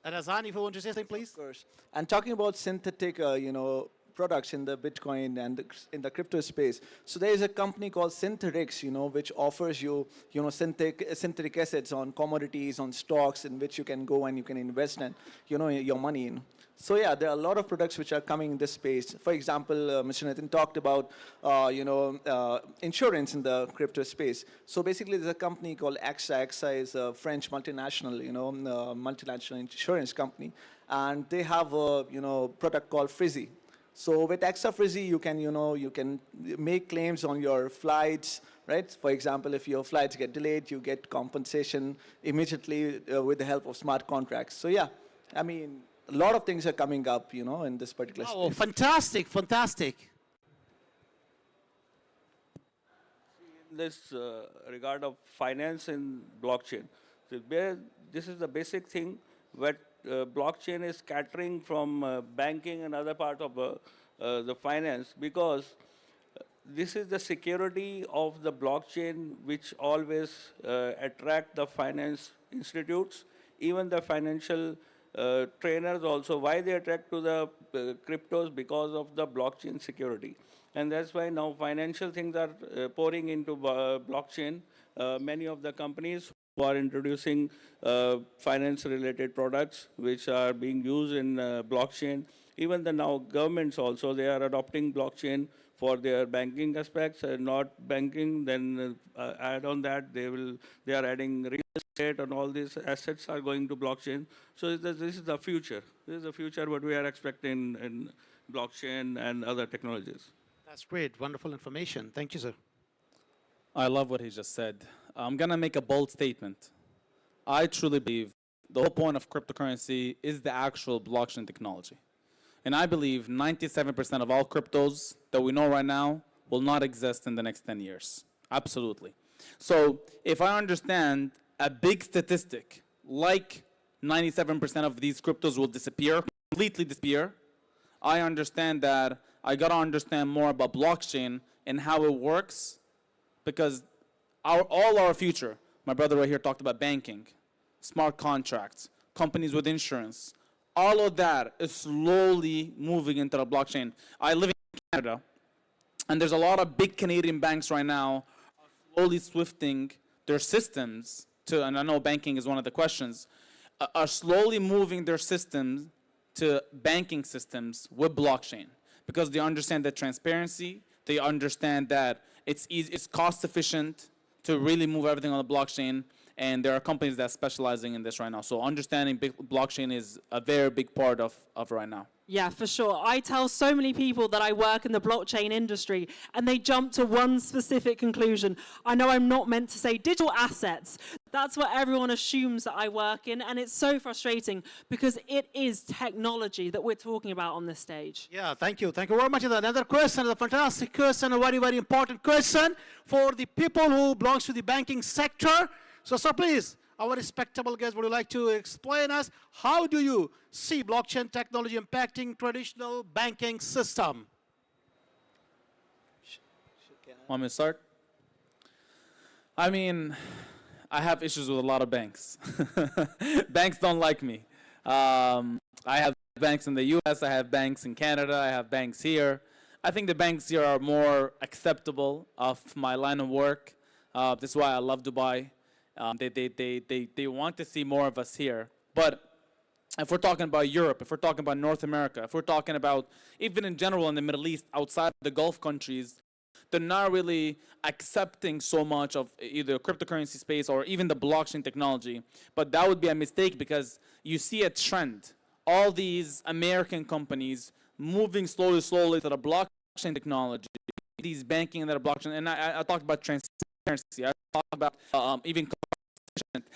Azan, if you want to say something, please. Of course. And talking about synthetic, products in the Bitcoin and in the crypto space. So there is a company called Synthetix, which offers you, synthetic assets on commodities, on stocks, in which you can go and you can invest and, your money in. So yeah, there are a lot of products which are coming in this space. For example, Mr. Nitin talked about, insurance in the crypto space. So basically, there's a company called AXA. AXA is a French multinational, multinational insurance company, and they have a, product called Frizzy. So with AXA Frizzy, you can make claims on your flights, right? For example, if your flights get delayed, you get compensation immediately with the help of smart contracts. So yeah, I mean, a lot of things are coming up, in this particular space. Oh, fantastic, fantastic. In this regard of finance in blockchain, so this is the basic thing where blockchain is scattering from banking and other part of the finance, because this is the security of the blockchain which always attract the finance institutes, even the financial trainers also. Why they attract to the cryptos? Because of the blockchain security. And that's why now financial things are pouring into blockchain. Many of the companies who are introducing finance-related products which are being used in blockchain. Even the now governments also, they are adopting blockchain for their banking aspects. Not banking, then add on that, they are adding real estate, and all these assets are going to blockchain. So this is the future. This is the future what we are expecting in blockchain and other technologies. That's great, wonderful information. Thank you, sir. I love what he just said. I'm going to make a bold statement. I truly believe the whole point of cryptocurrency is the actual blockchain technology. And I believe 97% of all cryptos that we know right now will not exist in the next 10 years. Absolutely. So if I understand a big statistic, like 97% of these cryptos will disappear, completely disappear, I understand that I got to understand more about blockchain and how it works, because all our future, my brother right here talked about banking, smart contracts, companies with insurance, all of that is slowly moving into the blockchain. I live in Canada, and there's a lot of big Canadian banks right now slowly swifting their systems to, and I know banking is one of the questions, are slowly moving their systems to banking systems with blockchain, because they understand the transparency, they understand that it's easy, it's cost efficient to really move everything on the blockchain, and there are companies that are specializing in this right now. So understanding blockchain is a very big part of right now. Yeah, for sure. I tell so many people that I work in the blockchain industry, and they jump to one specific conclusion. I know I'm not meant to say digital assets. That's what everyone assumes that I work in, and it's so frustrating because it is technology that we're talking about on this stage. Yeah, thank you. Thank you very much. Another question, a fantastic question, a very, very important question for the people who belongs to the banking sector. So please, our respectable guest, would you like to explain us how do you see blockchain technology impacting traditional banking system? Want me to start? I mean, I have issues with a lot of banks. Banks don't like me. I have banks in the US, I have banks in Canada, I have banks here. I think the banks here are more acceptable of my line of work. That's why I love Dubai. They want to see more of us here. But if we're talking about Europe, if we're talking about North America, if we're talking about even in general in the Middle East, outside the Gulf countries, they're not really accepting so much of either cryptocurrency space or even the blockchain technology. But that would be a mistake because you see a trend. All these American companies moving slowly to the blockchain technology, these banking that are blockchain, and I talked about transparency. I talked about even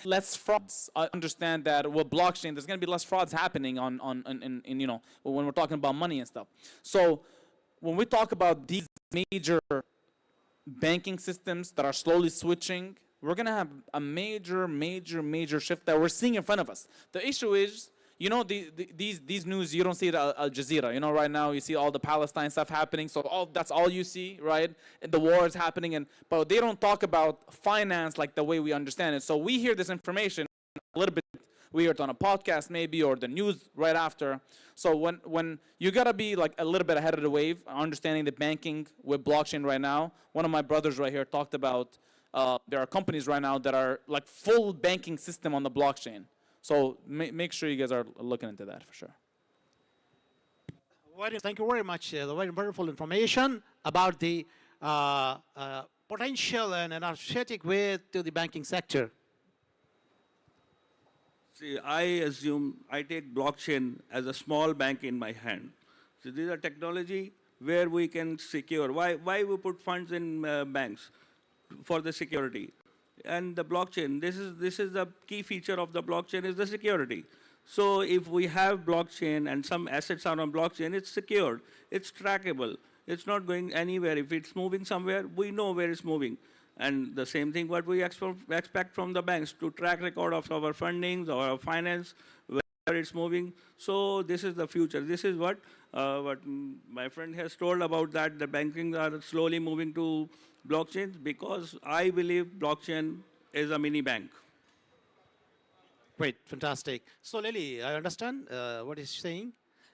less frauds. I understand that with blockchain, there's going to be less frauds happening in you know, when we're talking about money and stuff. So when we talk about these major banking systems that are slowly switching, we're going to have a major shift that we're seeing in front of us. The issue is, you know, these news, you don't see it at Al Jazeera. You know, right now you see all the Palestine stuff happening, so that's all you see, right? And the war is happening, but they don't talk about finance like the way we understand it. So we hear this information a little bit, we hear it on a podcast maybe, or the news right after. So when you gotta be like a little bit ahead of the wave, understanding the banking with blockchain right now. One of my brothers right here talked about there are companies right now that are like full banking system on the blockchain. So make sure you guys are looking into that for sure. Thank you very much. Very wonderful information about the potential and energetic way to the banking sector. See, I assume I take blockchain as a small bank in my hand. So these are technology where we can secure. Why we put funds in banks? For the security. And the blockchain, this is the key feature of the blockchain is the security. So if we have blockchain and some assets are on blockchain, it's secured, it's trackable, it's not going anywhere. If it's moving somewhere, we know where it's moving. And the same thing what we expect from the banks, to track record of our fundings or our finance, where it's moving. So this is the future. This is what my friend has told about that the banking are slowly moving to blockchains, because I believe blockchain is a mini bank. Great, fantastic. So Lily, I understand what he's saying.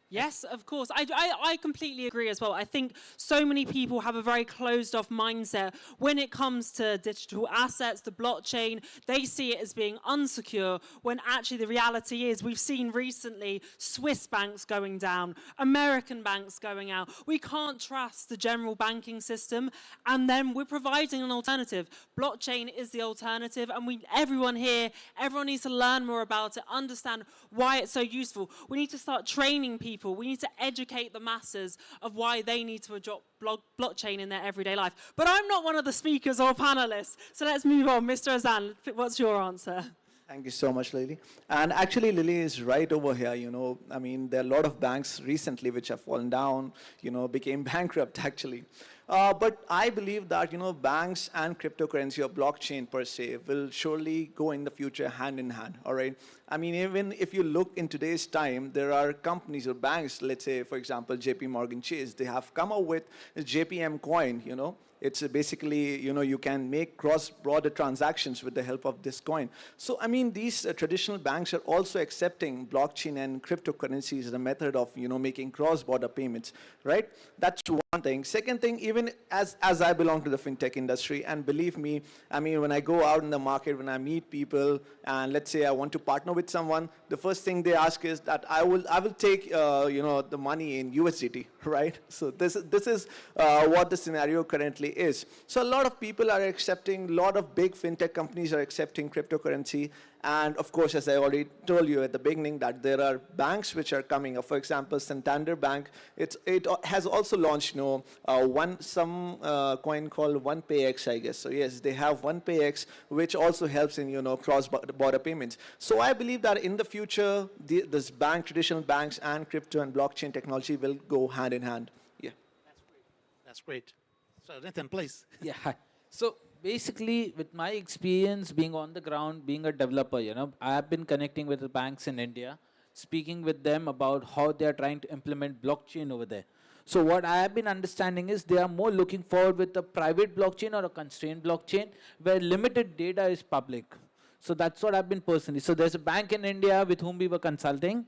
Yes, of course. I completely agree as well. I think so many people have a very closed-off mindset when it comes to digital assets, the blockchain. They see it as being unsecure, when actually the reality is we've seen recently Swiss banks going down, American banks going out. We can't trust the general banking system, and then we're providing an alternative. Blockchain is the alternative, and everyone here, everyone needs to learn more about it, understand why it's so useful. We need to start training people. We need to educate the masses of why they need to adopt blockchain in their everyday life. But I'm not one of the speakers or panelists, so let's move on. Mr. Azan, what's your answer? Thank you so much, Lily. And actually, Lily is right over here, you know. I mean, there are a lot of banks recently which have fallen down, you know, became bankrupt, actually. But I believe that, you know, banks and cryptocurrency or blockchain per se will surely go in the future hand in hand, all right? I mean, even if you look in today's time, there are companies or banks, let's say, for example, JP Morgan Chase, they have come up with JPM coin, you know. It's basically, you know, you can make cross-border transactions with the help of this coin. So, I mean, these traditional banks are also accepting blockchain and cryptocurrencies as a method of, you know, making cross-border payments, right? That's one thing. Second thing, even as I belong to the fintech industry, and believe me, I mean, when I go out in the market, when I meet people, and let's say I want to partner with someone, the first thing they ask is that I will take, you know, the money in USDT, right? So this is what the scenario currently is. So a lot of people are accepting, a lot of big fintech companies are accepting cryptocurrency. And of course, as I already told you at the beginning, that there are banks which are coming up. For example, Santander Bank, it has also launched, you know, some coin called OnePayX, I guess. So yes, they have OnePayX, which also helps in, you know, cross-border payments. So I believe that in the future, this traditional banks and crypto and blockchain technology will go hand in hand. Yeah. That's great. So Nathan, please. Yeah. Hi. So basically, with my experience being on the ground, being a developer, you know, I have been connecting with the banks in India, speaking with them about how they are trying to implement blockchain over there. So what I have been understanding is they are more looking forward with a private blockchain or a constrained blockchain where limited data is public. So that's what I've been personally. So there's a bank in India with whom we were consulting.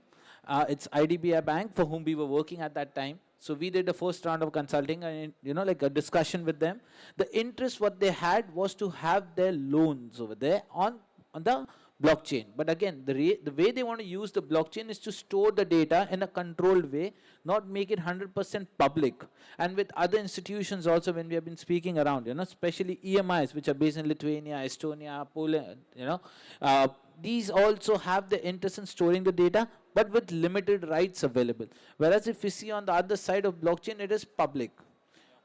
It's IDBI Bank for whom we were working at that time. So we did the first round of consulting and, like a discussion with them. The interest what they had was to have their loans over there on the blockchain. But again, the way they want to use the blockchain is to store the data in a controlled way, not make it 100% public. And with other institutions also, when we have been speaking around, especially EMIs, which are based in Lithuania, Estonia, Poland, these also have the interest in storing the data, but with limited rights available. Whereas if you see on the other side of blockchain, it is public.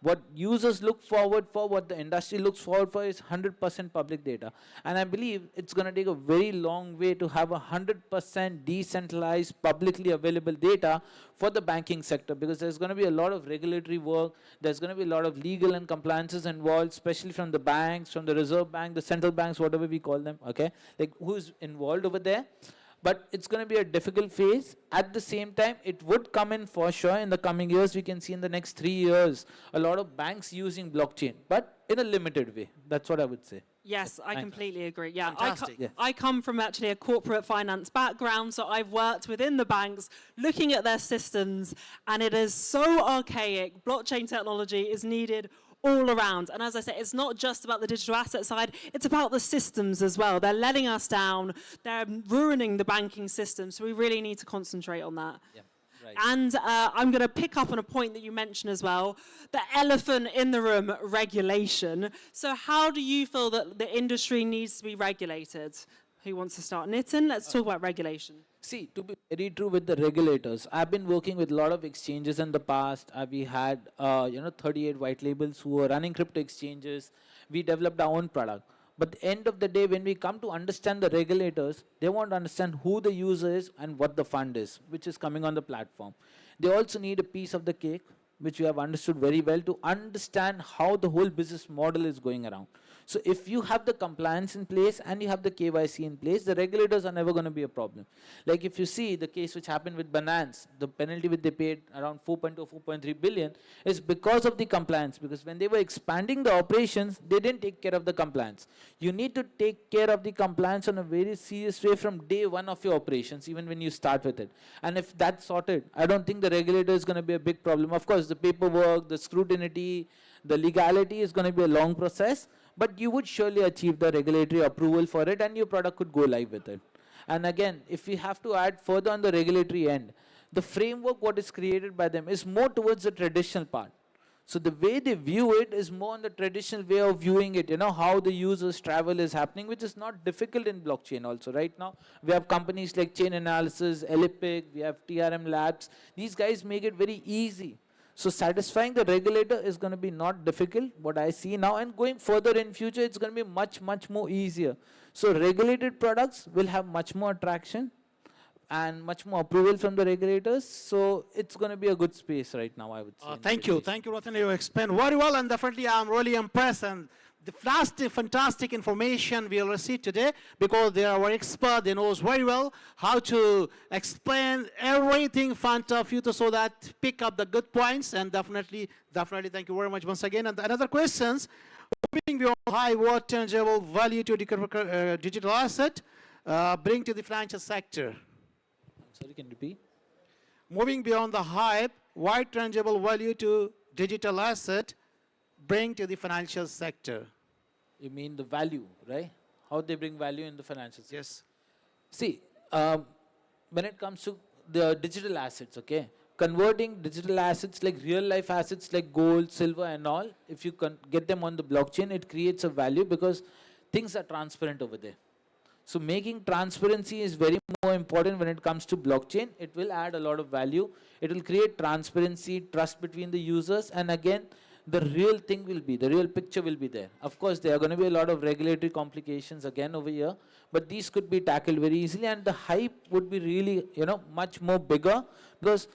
What users look forward for, what the industry looks forward for is 100% public data. And I believe it's going to take a very long way to have 100% decentralized, publicly available data for the banking sector, because there's going to be a lot of regulatory work, there's going to be a lot of legal and compliances involved, especially from the banks, from the Reserve Bank, the central banks, whatever we call them, okay? Like who's involved over there? But it's going to be a difficult phase. At the same time, it would come in for sure in the coming years. We can see in the next 3 years, a lot of banks using blockchain, but in a limited way. That's what I would say. Yes, I completely agree. Yeah, Fantastic. I come from actually a corporate finance background, so I've worked within the banks looking at their systems, and it is so archaic. Blockchain technology is needed all around. And as I said, it's not just about the digital asset side, it's about the systems as well. They're letting us down, they're ruining the banking system, so we really need to concentrate on that. Yeah. Right. And I'm going to pick up on a point that you mentioned as well, the elephant in the room, regulation. So how do you feel that the industry needs to be regulated? Who wants to start? Nitin, let's talk about regulation. See, to be very true with the regulators, I've been working with a lot of exchanges in the past. We had, 38 white labels who were running crypto exchanges. We developed our own product. But at the end of the day, when we come to understand the regulators, they want to understand who the user is and what the fund is, which is coming on the platform. They also need a piece of the cake, which we have understood very well, to understand how the whole business model is going around. So if you have the compliance in place and you have the KYC in place, the regulators are never going to be a problem. Like if you see the case which happened with Binance, the penalty which they paid around 4.2, 4.3 billion is because of the compliance. Because when they were expanding the operations, they didn't take care of the compliance. You need to take care of the compliance in a very serious way from day one of your operations, even when you start with it. And if that's sorted, I don't think the regulator is going to be a big problem. Of course, the paperwork, the scrutiny, the legality is going to be a long process, but you would surely achieve the regulatory approval for it and your product could go live with it. And again, if we have to add further on the regulatory end, the framework what is created by them is more towards the traditional part. So the way they view it is more on the traditional way of viewing it, how the user's travel is happening, which is not difficult in blockchain also. Right now, we have companies like Chain Analysis, Elliptic, we have TRM Labs. These guys make it very easy. So satisfying the regulator is going to be not difficult, what I see now, and going further in future, it's going to be much, much more easier. So regulated products will have much more attraction and much more approval from the regulators. So it's going to be a good space right now, I would say. Thank you, Ratan. You explained very well, and definitely I'm really impressed. And the fantastic information we'll receive today, because they are our expert, they knows very well how to explain everything in front of you, so that pick up the good points. And definitely thank you very much once again. And another questions, moving beyond high, what tangible value to the digital asset bring to the financial sector? Sorry, can you repeat? Moving beyond the hype, what tangible value to digital asset bring to the financial sector? You mean the value, right? How they bring value in the financial sector? Yes. See, when it comes to the digital assets, okay, converting digital assets like real life assets like gold, silver and all, if you can get them on the blockchain, it creates a value because things are transparent over there. So making transparency is very more important when it comes to blockchain. It will add a lot of value. It will create transparency, trust between the users, and again, the real thing will be, the real picture will be there. Of course, there are going to be a lot of regulatory complications again over here, but these could be tackled very easily, and the hype would be really, much more bigger, because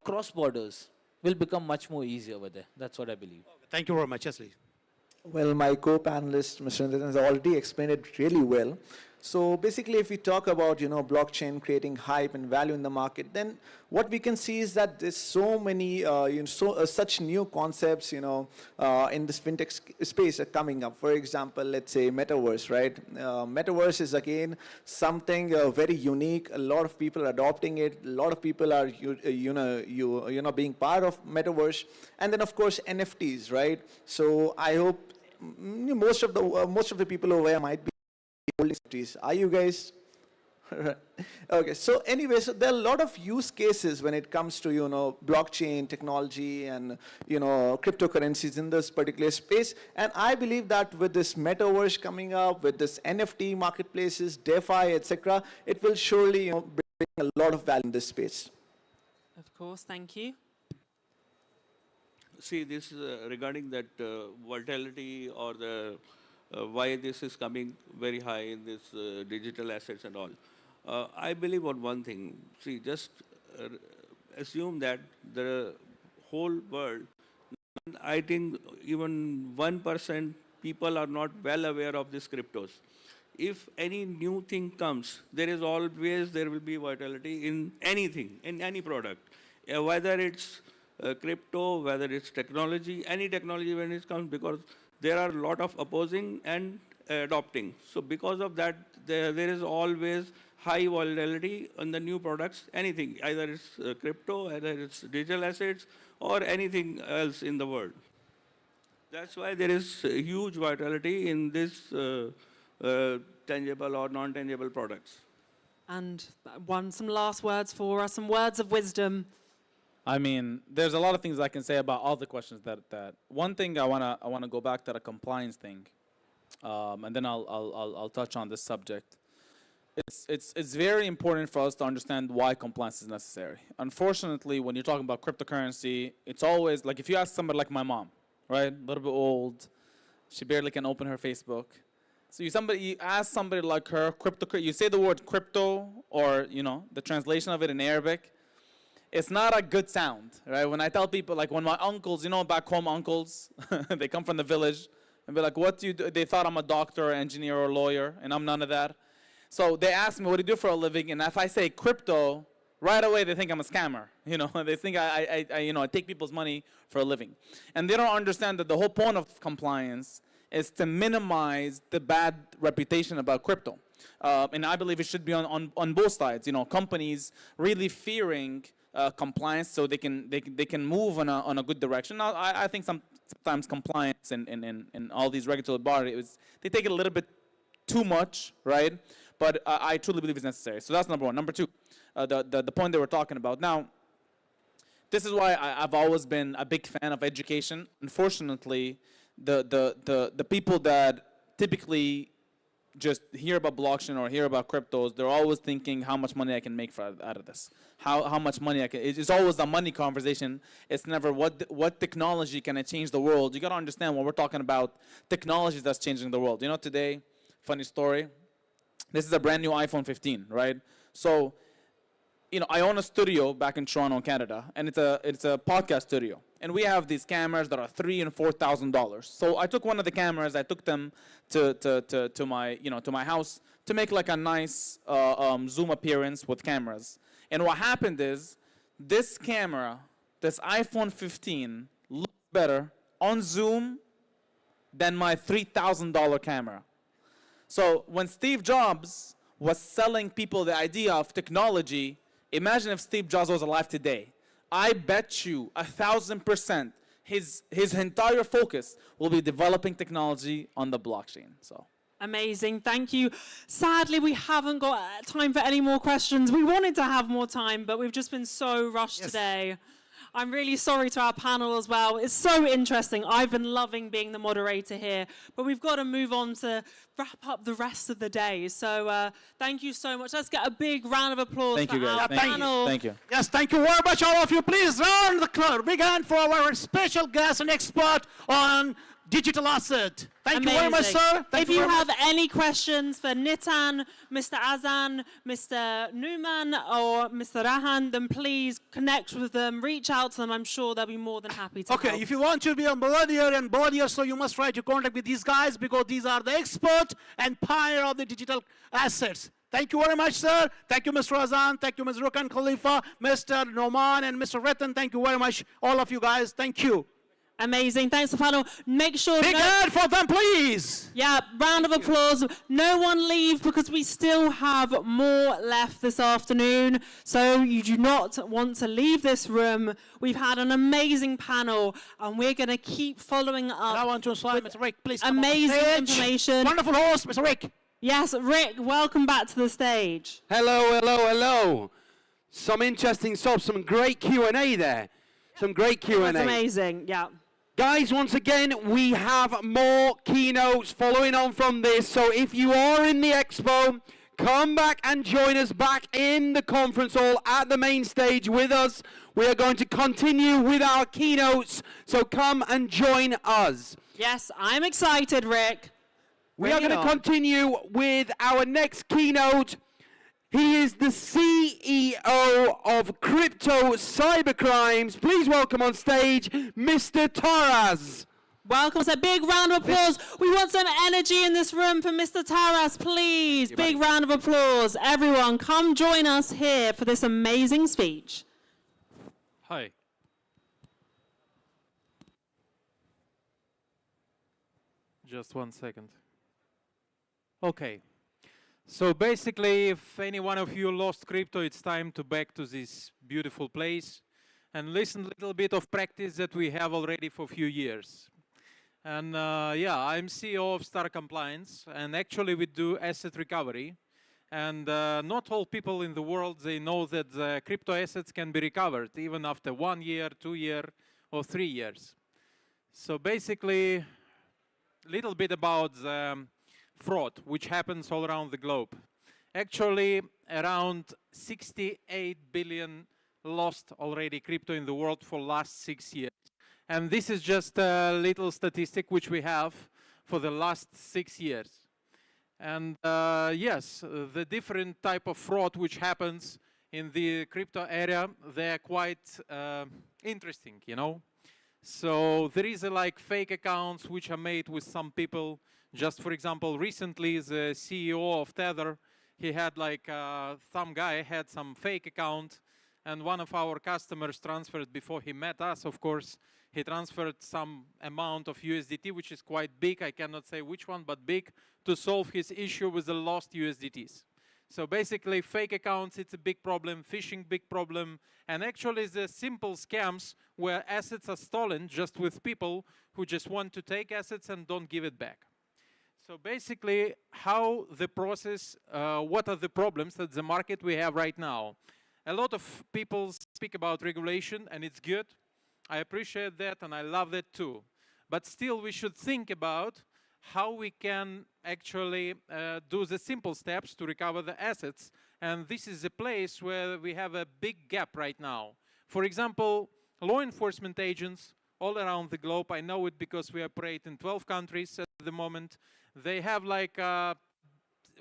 cross borders will become much more easier over there. That's what I believe. Thank you very much, Chesley. Well, my co-panelist, Mr. Nitin, has already explained it really well. So basically, if we talk about, blockchain creating hype and value in the market, then what we can see is that there's so many, such new concepts, in this fintech space are coming up. For example, let's say metaverse, right? Metaverse is again something very unique. A lot of people are adopting it. A lot of people are, being part of metaverse. And then of course NFTs, right? So I hope most of the people over here might be holding NFTs. Are you guys? Okay, so anyway, so there are a lot of use cases when it comes to, blockchain technology and, cryptocurrencies in this particular space. And I believe that with this metaverse coming up, with this NFT marketplaces, DeFi, etc., it will surely, bring a lot of value in this space. Of course, thank you. See, this regarding that volatility or the why this is coming very high in this digital assets and all. I believe on one thing. See, just assume that the whole world, I think even 1% people are not well aware of these cryptos. If any new thing comes, there will be volatility in anything, in any product, whether it's crypto, whether it's technology, any technology when it comes, because there are a lot of opposing and adopting. So because of that, there is always high volatility on the new products, anything, either it's crypto, either it's digital assets, or anything else in the world. That's why there is huge volatility in this tangible or non-tangible products. And some last words for us, some words of wisdom. I mean, there's a lot of things I can say about all the questions that one thing I wanna go back to the compliance thing, and then I'll touch on this subject. It's very important for us to understand why compliance is necessary. Unfortunately, when you're talking about cryptocurrency, it's always like if you ask somebody like my mom, right, a little bit old, she barely can open her Facebook. So you ask somebody like her, you say the word crypto or the translation of it in Arabic. It's not a good sound, right? When I tell people, like when my uncles, back home uncles, they come from the village and be like, what do you do? They thought I'm a doctor, or engineer, or lawyer, and I'm none of that. So they ask me, what do you do for a living? And if I say crypto, right away they think I'm a scammer. They think I take people's money for a living. And they don't understand that the whole point of compliance is to minimize the bad reputation about crypto. And I believe it should be on both sides. Companies really fearing compliance so they can move on a good direction. Now, I think sometimes compliance and all these regulatory bodies, they take it a little bit too much, right? But I truly believe it's necessary. So that's number one. Number two, the point they were talking about. Now, this is why I've always been a big fan of education. Unfortunately, the people that typically just hear about blockchain or hear about cryptos, they're always thinking how much money I can make out of this. How much money I can. It's always a money conversation. It's never what technology can I change the world. You got to understand when we're talking about technologies that's changing the world. Today, funny story. This is a brand new iPhone 15, right? So, I own a studio back in Toronto, Canada, and it's a podcast studio. And we have these cameras that are $3,000 and $4,000. So I took one of the cameras, I took them to my house to make like a nice Zoom appearance with cameras. And what happened is, this camera, this iPhone 15, looks better on Zoom than my $3,000 camera. So when Steve Jobs was selling people the idea of technology, imagine if Steve Jobs was alive today. I bet you 1,000% his entire focus will be developing technology on the blockchain. So. Amazing, thank you. Sadly, we haven't got time for any more questions. We wanted to have more time, but we've just been so rushed today. I'm really sorry to our panel as well. It's so interesting. I've been loving being the moderator here, but we've got to move on to wrap up the rest of the day. So thank you so much. Let's get a big round of applause for our panel. Thank you. Yes, thank you very much, all of you. Please round the crowd. Big hand for our special guest and expert on digital asset. Thank you very much, Amazing. sir. Thank If you very much. have any questions for Nitan, Mr. Azan, Mr. Numan, or Mr. Rahan, then please connect with them, reach out to them. I'm sure they'll be more than happy to Okay, help. if you want to be a millennial and millennial, so you must try to contact with these guys because these are the expert and pioneer of the digital assets. Thank you very much, sir. Thank you, Mr. Azan. Thank you, Ms. Rukan Khalifa, Mr. Noman, and Mr. Ratan. Thank you very much, all of you guys. Thank you. Amazing. Thanks, the panel. Make sure... Big hand for them, please. Yeah, round of applause. No one leave because we still have more left this afternoon. So you do not want to leave this room. We've had an amazing panel and we're going to keep following up. I want to slide Mr. Rick, please. Come on amazing stage. information. Wonderful host, Mr. Rick. Yes, Rick, welcome back to the stage. Hello, hello, hello. Some interesting stuff, some great Q&A there. Some great Q&A. That's amazing, yeah. Guys, once again, we have more keynotes following on from this. So if you are in the expo, come back and join us back in the conference hall at the main stage with us. We are going to continue with our keynotes, so come and join us. Yes, I'm excited, Rick. We are going to continue with our next keynote. He is the CEO of Crypto Cybercrimes. Please welcome on stage, Mr. Taras. Welcome. So big round of applause. We want some energy in this room for Mr. Taras, please. Big round of applause. Everyone, come join us here for this amazing speech. Hi. Just 1 second. Okay. So basically, if any one of you lost crypto, it's time to back to this beautiful place and listen a little bit of practice that we have already for a few years. And yeah, I'm CEO of Star Compliance, and actually we do asset recovery. And not all people in the world, they know that the crypto assets can be recovered even after 1 year, 2 years, or 3 years. So basically, a little bit about the fraud, which happens all around the globe. Actually, around 68 billion lost already crypto in the world for last 6 years. And this is just a little statistic which we have for the last 6 years. And yes, the different type of fraud which happens in the crypto area, they're quite interesting, you know. So there is like fake accounts which are made with some people. Just for example, recently the CEO of Tether, he had like some guy had some fake account, and one of our customers transferred before he met us, of course. He transferred some amount of USDT, which is quite big. I cannot say which one, but big, to solve his issue with the lost USDTs. So basically, fake accounts, it's a big problem, phishing, big problem, and actually the simple scams where assets are stolen just with people who just want to take assets and don't give it back. So basically, how the process, what are the problems that the market we have right now? A lot of people speak about regulation, and it's good. I appreciate that, and I love that too. But still, we should think about how we can actually do the simple steps to recover the assets. And this is a place where we have a big gap right now. For example, law enforcement agents all around the globe, I know it because we operate in 12 countries at the moment, they have like a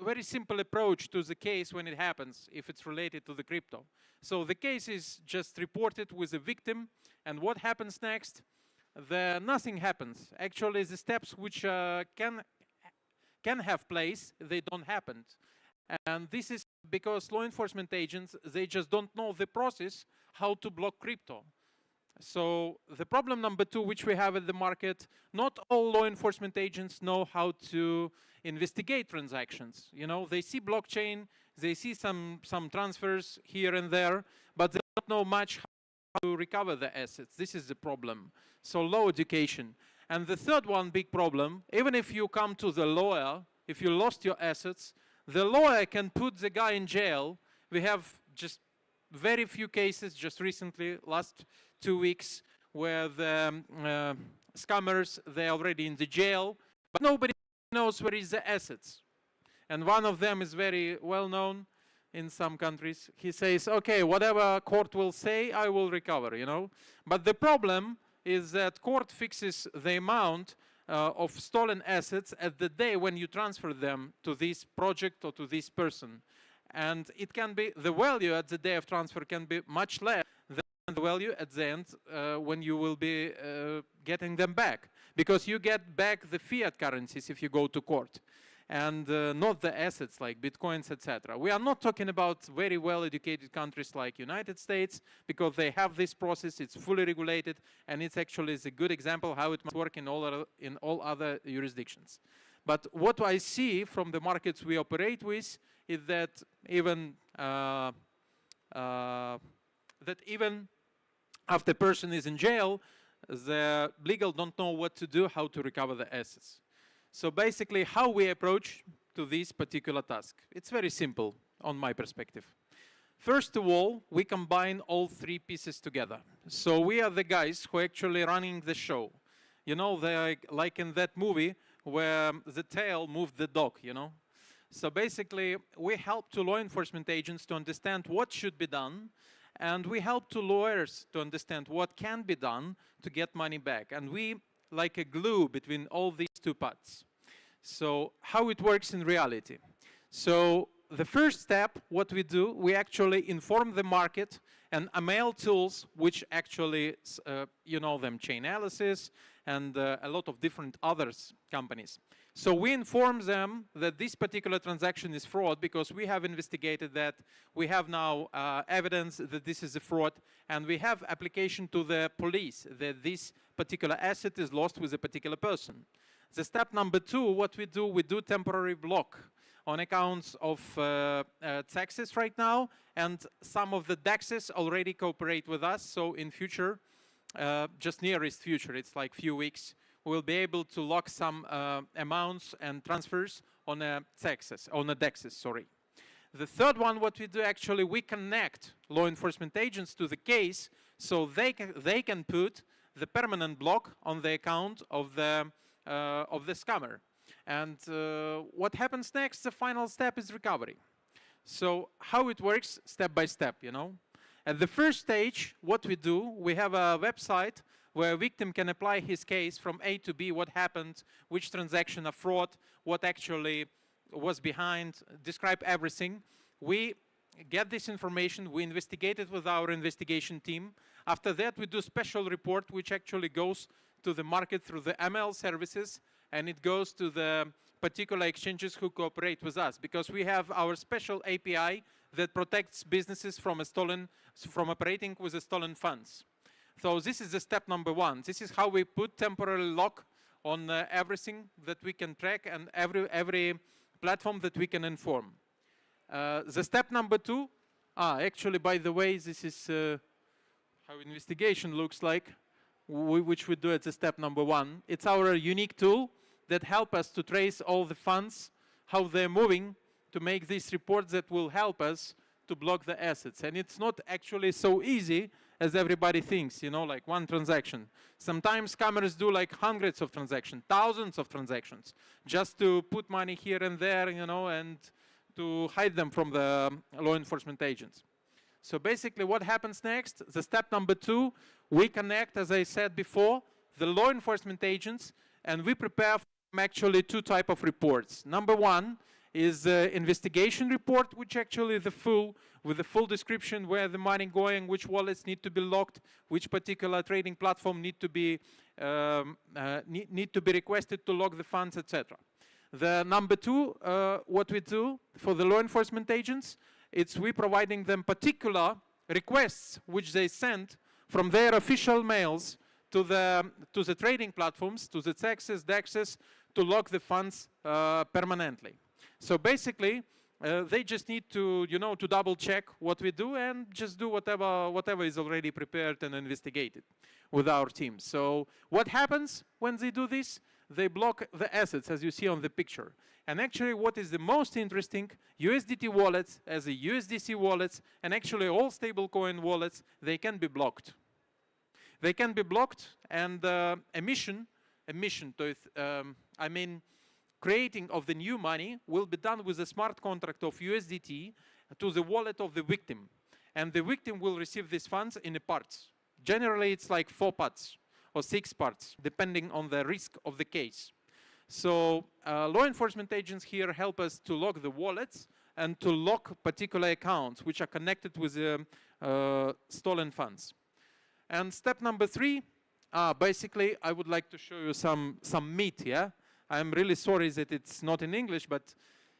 very simple approach to the case when it happens, if it's related to the crypto. So the case is just reported with the victim, and what happens next? Nothing happens. Actually, the steps which can have place, they don't happen. And this is because law enforcement agents, they just don't know the process how to block crypto. So the problem number 2, which we have at the market, not all law enforcement agents know how to investigate transactions. You know, they see blockchain, they see some transfers here and there, but they don't know much how to recover the assets. This is the problem. So low education. And the third one, big problem, even if you come to the lawyer, if you lost your assets, the lawyer can put the guy in jail. We have just very few cases just recently, last 2 weeks, where the scammers, they're already in the jail, but nobody knows where is the assets. And one of them is very well known in some countries. He says, okay, whatever court will say, I will recover, you know. But the problem is that court fixes the amount of stolen assets at the day when you transfer them to this project or to this person. And it can be, the value at the day of transfer can be much less than the value at the end when you will be getting them back. Because you get back the fiat currencies if you go to court, and not the assets like bitcoins, etc. We are not talking about very well-educated countries like United States, because they have this process, it's fully regulated, and it's actually is a good example how it must work in all other jurisdictions. But what I see from the markets we operate with is that even after a person is in jail, the legal don't know what to do, how to recover the assets. So basically, how we approach to this particular task. It's very simple on my perspective. First of all, we combine all three pieces together. So we are the guys who are actually running the show. You know, like in that movie where the tail moved the dog, you know. So basically, we help to law enforcement agents to understand what should be done, and we help to lawyers to understand what can be done to get money back. And we like a glue between all these two parts. So how it works in reality. So the first step, what we do, we actually inform the market and ML tools, which actually, you know them, Chainalysis and a lot of different others companies. So we inform them that this particular transaction is fraud because we have investigated that, we have now evidence that this is a fraud, and we have application to the police that this particular asset is lost with a particular person. The step number two, what we do temporary block on accounts of taxes right now, and some of the DAXes already cooperate with us, so in future, just nearest future, it's like few weeks, we'll be able to lock some amounts and transfers on a DAXes, sorry. The third one, what we do actually, we connect law enforcement agents to the case so they can put the permanent block on the account of the scammer. And what happens next, the final step is recovery. So how it works step by step, you know. At the first stage, what we do, we have a website where a victim can apply his case from A to B, what happened, which transaction of fraud, what actually was behind, describe everything. We get this information, we investigate it with our investigation team. After that, we do special report, which actually goes to the market through the ML services, and it goes to the particular exchanges who cooperate with us, because we have our special API that protects businesses from operating with the stolen funds. So this is the step number one. This is how we put temporary lock on everything that we can track and every platform that we can inform. The step number two, actually, by the way, this is how investigation looks like, which we do at the step number one. It's our unique tool that helps us to trace all the funds, how they're moving, to make these reports that will help us to block the assets. And it's not actually so easy as everybody thinks, you know, like one transaction. Sometimes scammers do like hundreds of transactions, thousands of transactions, just to put money here and there, you know, and to hide them from the law enforcement agents. So basically what happens next, the step number two, we connect, as I said before, the law enforcement agents, and we prepare actually two types of reports. Number one is the investigation report, which actually is with the full description where the money going, which wallets need to be locked, which particular trading platform need to be requested to lock the funds, etc. The number two, what we do for the law enforcement agents, it's we providing them particular requests which they send from their official mails to the trading platforms, to the taxes, DAXes, to lock the funds permanently. So basically, they just need to, you know, to double check what we do and just do whatever is already prepared and investigated with our team. So what happens when they do this? They block the assets, as you see on the picture. And actually, what is the most interesting, USDT wallets, as a USDC wallets, and actually all stablecoin wallets, they can be blocked. They can be blocked, and creating of the new money will be done with a smart contract of USDT to the wallet of the victim. And the victim will receive these funds in parts. Generally, it's like 4 parts or 6 parts, depending on the risk of the case. So law enforcement agents here help us to lock the wallets and to lock particular accounts which are connected with stolen funds. And step number 3, basically, I would like to show you some meat, yeah? I'm really sorry that it's not in English, but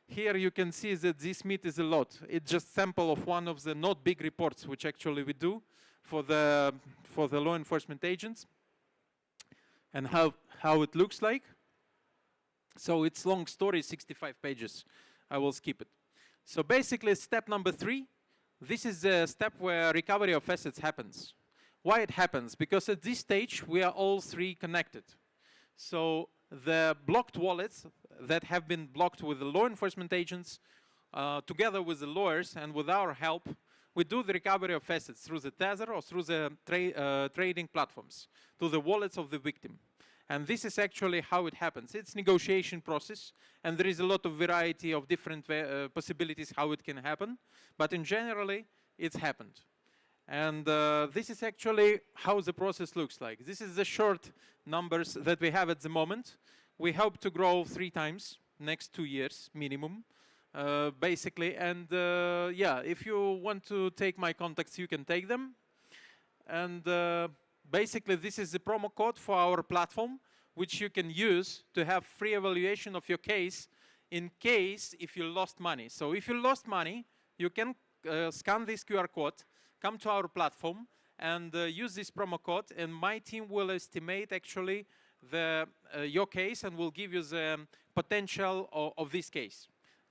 here you can see that this meat is a lot. It's just sample of one of the not big reports which actually we do for the law enforcement agents and how it looks like. So it's long story, 65 pages. I will skip it. So basically, step number 3, this is the step where recovery of assets happens. Why it happens? Because at this stage, we are all 3 connected. So the blocked wallets that have been blocked with the law enforcement agents, together with the lawyers and with our help, we do the recovery of assets through the Tether or through the trading platforms, to the wallets of the victim. And this is actually how it happens. It's negotiation process, and there is a lot of variety of different possibilities how it can happen. But in generally, it's happened. And this is actually how the process looks like. This is the short numbers that we have at the moment. We hope to grow 3 times next 2 years minimum, basically. And yeah, if you want to take my contacts, you can take them. And basically, this is the promo code for our platform, which you can use to have free evaluation of your case in case if you lost money. So if you lost money, you can scan this QR code, come to our platform, and use this promo code, and my team will estimate actually your case and will give you the potential of this case.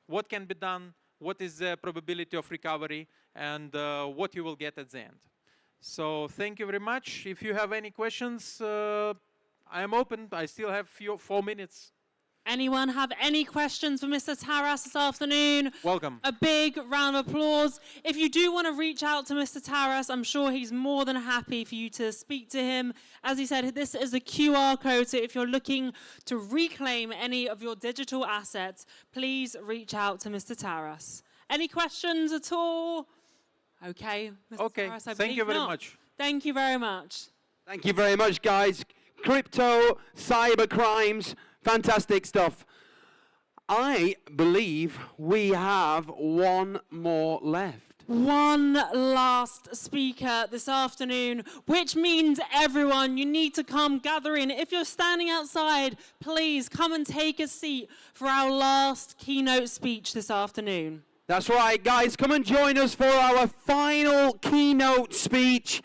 What can be done, what is the probability of recovery, and what you will get at the end. So thank you very much. If you have any questions, I am open. I still have 4 minutes. Anyone have any questions for Mr. Taras this afternoon? Welcome. A big round of applause. If you do want to reach out to Mr. Taras, I'm sure he's more than happy for you to speak to him. As he said, this is a QR code, so if you're looking to reclaim any of your digital assets, please reach out to Mr. Taras. Any questions at all? Okay, Mr. Okay, Taras, I thank you believe very not. much. Thank you very much. Thank you very much, guys. Crypto, cyber crimes, fantastic stuff. I believe we have one more left. One last speaker this afternoon, which means everyone, you need to come gather in. If you're standing outside, please come and take a seat for our last keynote speech this afternoon. That's right, guys. Come and join us for our final keynote speech.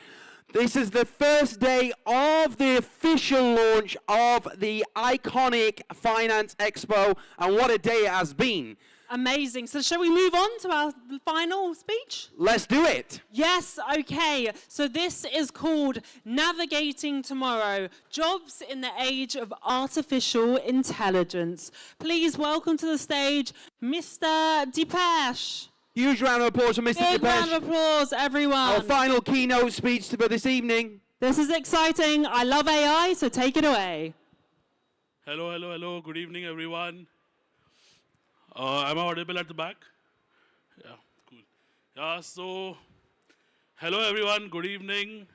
This is the first day of the official launch of the iconic Finance Expo, and what a day it has been. Amazing. So shall we move on to our final speech? Let's do it. Yes, okay. So this is called Navigating Tomorrow, Jobs in the Age of Artificial Intelligence. Please welcome to the stage, Mr. Dipesh. Huge round of applause for Mr. Big Dipesh. round of applause, everyone. Our final keynote speech for this evening. This is exciting. I love AI, so take it away. Hello, hello, hello. Good evening, everyone. Am I audible at the back? Yeah, cool. Yeah, so hello, everyone. Good evening.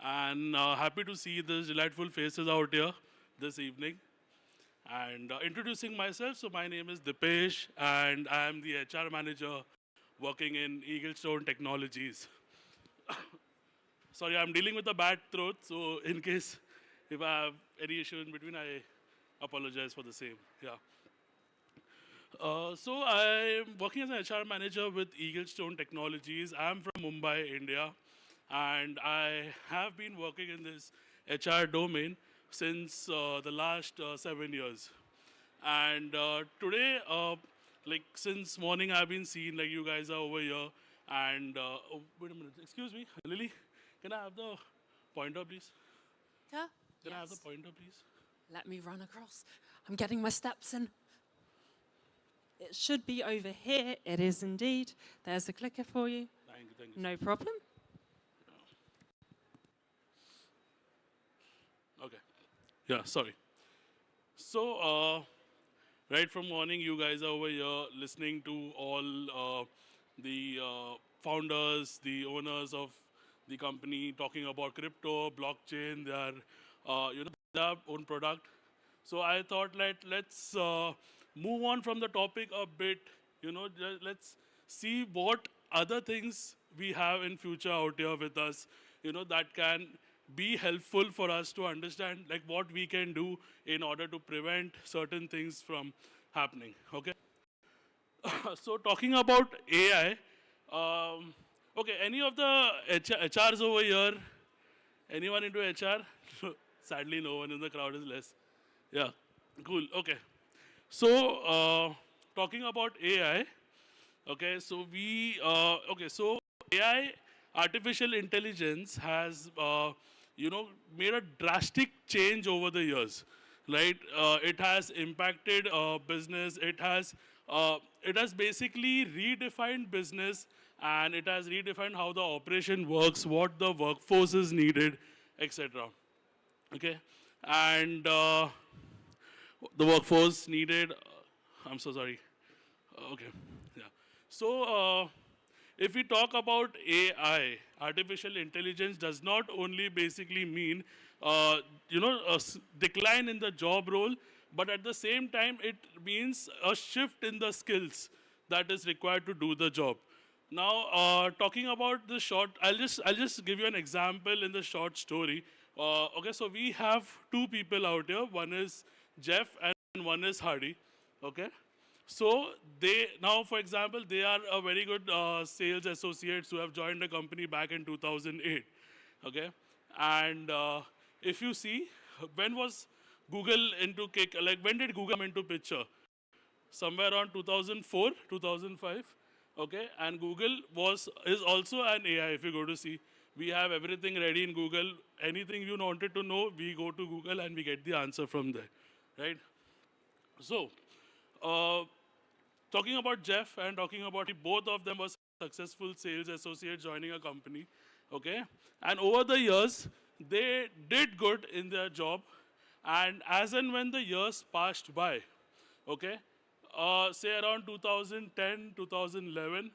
And happy to see these delightful faces out here this evening. And introducing myself, so my name is Dipesh, and I am the HR manager working in Eaglestone Technologies. Sorry, I'm dealing with a bad throat, so in case if I have any issue in between, I apologize for the same. Yeah. So I'm working as an HR manager with Eaglestone Technologies. I'm from Mumbai, India, and I have been working in this HR domain since the last 7 years. And today, like since morning, I've been seeing like you guys are over here. And oh, wait a minute, excuse me, Lily, can I have the pointer, please? Yeah? Can I have the pointer, please? Let me run across. I'm getting my steps in. It should be over here. It is indeed. There's a clicker for you. Thank you. No problem. Okay. Yeah, sorry. So, right from morning, you guys are over here listening to all the founders, the owners of the company talking about crypto, blockchain, their own product. So I thought let's move on from the topic a bit. Let's see what other things we have in future out here with us. That can be helpful for us to understand like what we can do in order to prevent certain things from happening. Okay. So talking about AI. Okay, any of the HRs over here? Anyone into HR? Sadly, no one in the crowd is less. Yeah, cool. Okay. So, talking about AI, okay, so AI, artificial intelligence has, made a drastic change over the years, right? It has impacted business. It has basically redefined business, and it has redefined how the operation works, what the workforce is needed, etc. Okay, and the workforce needed. I'm so sorry. Okay, yeah. So if we talk about AI, artificial intelligence does not only basically mean decline in the job role, but at the same time it means a shift in the skills that is required to do the job. Now, talking about the short, I'll just give you an example in the short story. Okay, so we have two people out here. One is Jeff and one is Hardy. Okay, so they now, for example, they are a very good sales associates who have joined the company back in 2008. Okay, and if you see, when was Google into kick? Like when did Google come into picture? Somewhere around 2004, 2005. Okay, and Google is also an AI. If you go to see, we have everything ready in Google. Anything you wanted to know, we go to Google and we get the answer from there, right? So, talking about Jeff and talking about both of them were successful sales associates joining a company, okay? And over the years, they did good in their job, and as and when the years passed by, okay, say around 2010, 2011,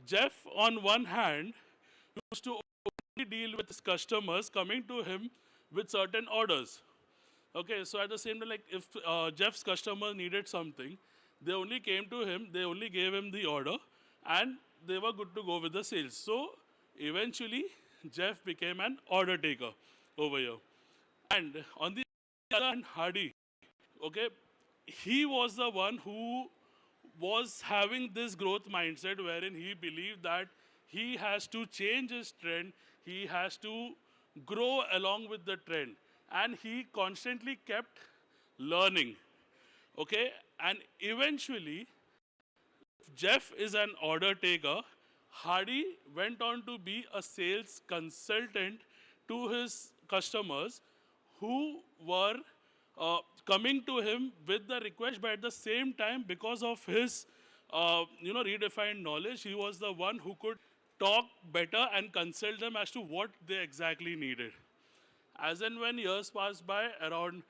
Jeff, on one hand, used to only deal with his customers coming to him with certain orders. Okay, so at the same time, like if Jeff's customer needed something, they only came to him, they only gave him the order, and they were good to go with the sales. So eventually, Jeff became an order taker over here. And on the other hand, Hardy, okay, he was the one who was having this growth mindset wherein he believed that he has to change his trend, he has to grow along with the trend. And he constantly kept learning. Okay? And eventually, Jeff is an order taker. Hardy went on to be a sales consultant to his customers who were coming to him with the request, but at the same time, because of his redefined knowledge, he was the one who could talk better and consult them as to what they exactly needed. As and when years passed by, around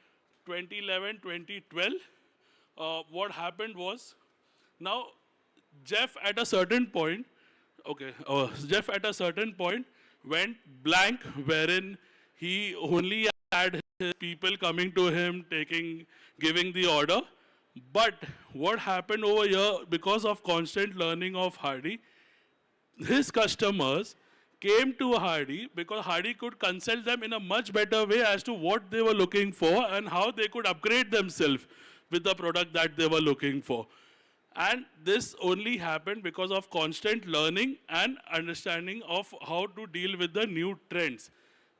2011, 2012, what happened was, now Jeff at a certain point, Jeff at a certain point went blank, wherein he only had his people coming to him, giving the order. But what happened over here, because of constant learning of Hardy, his customers came to Hardy because Hardy could consult them in a much better way as to what they were looking for and how they could upgrade themselves with the product that they were looking for. And this only happened because of constant learning and understanding of how to deal with the new trends.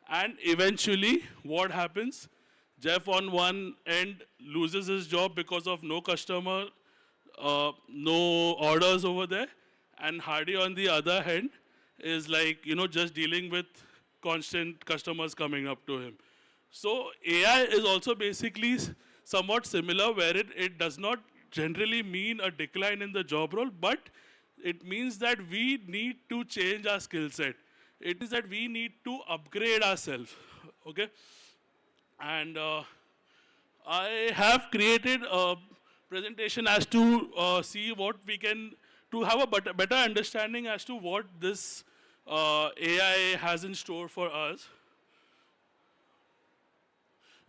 And eventually, what happens? Jeff on one end loses his job because of no customer, no orders over there. And Hardy on the other hand is like, just dealing with constant customers coming up to him. So AI is also basically somewhat similar, where it does not generally mean a decline in the job role, but it means that we need to change our skill set. It is that we need to upgrade ourselves, okay? And I have created a presentation as to see what we can, to have a better understanding as to what this AI has in store for us.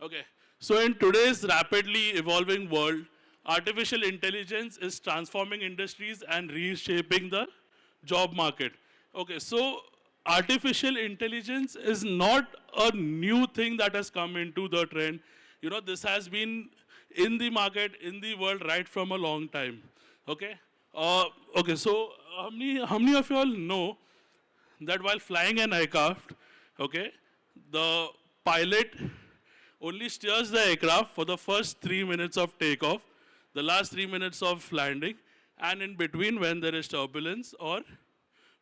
Okay, so in today's rapidly evolving world, artificial intelligence is transforming industries and reshaping the job market. Okay, so artificial intelligence is not a new thing that has come into the trend. You know, this has been in the market, in the world right from a long time. Okay, okay, so how many of you all know that while flying an aircraft, okay, the pilot only steers the aircraft for the first 3 minutes of takeoff, the last 3 minutes of landing, and in between when there is turbulence or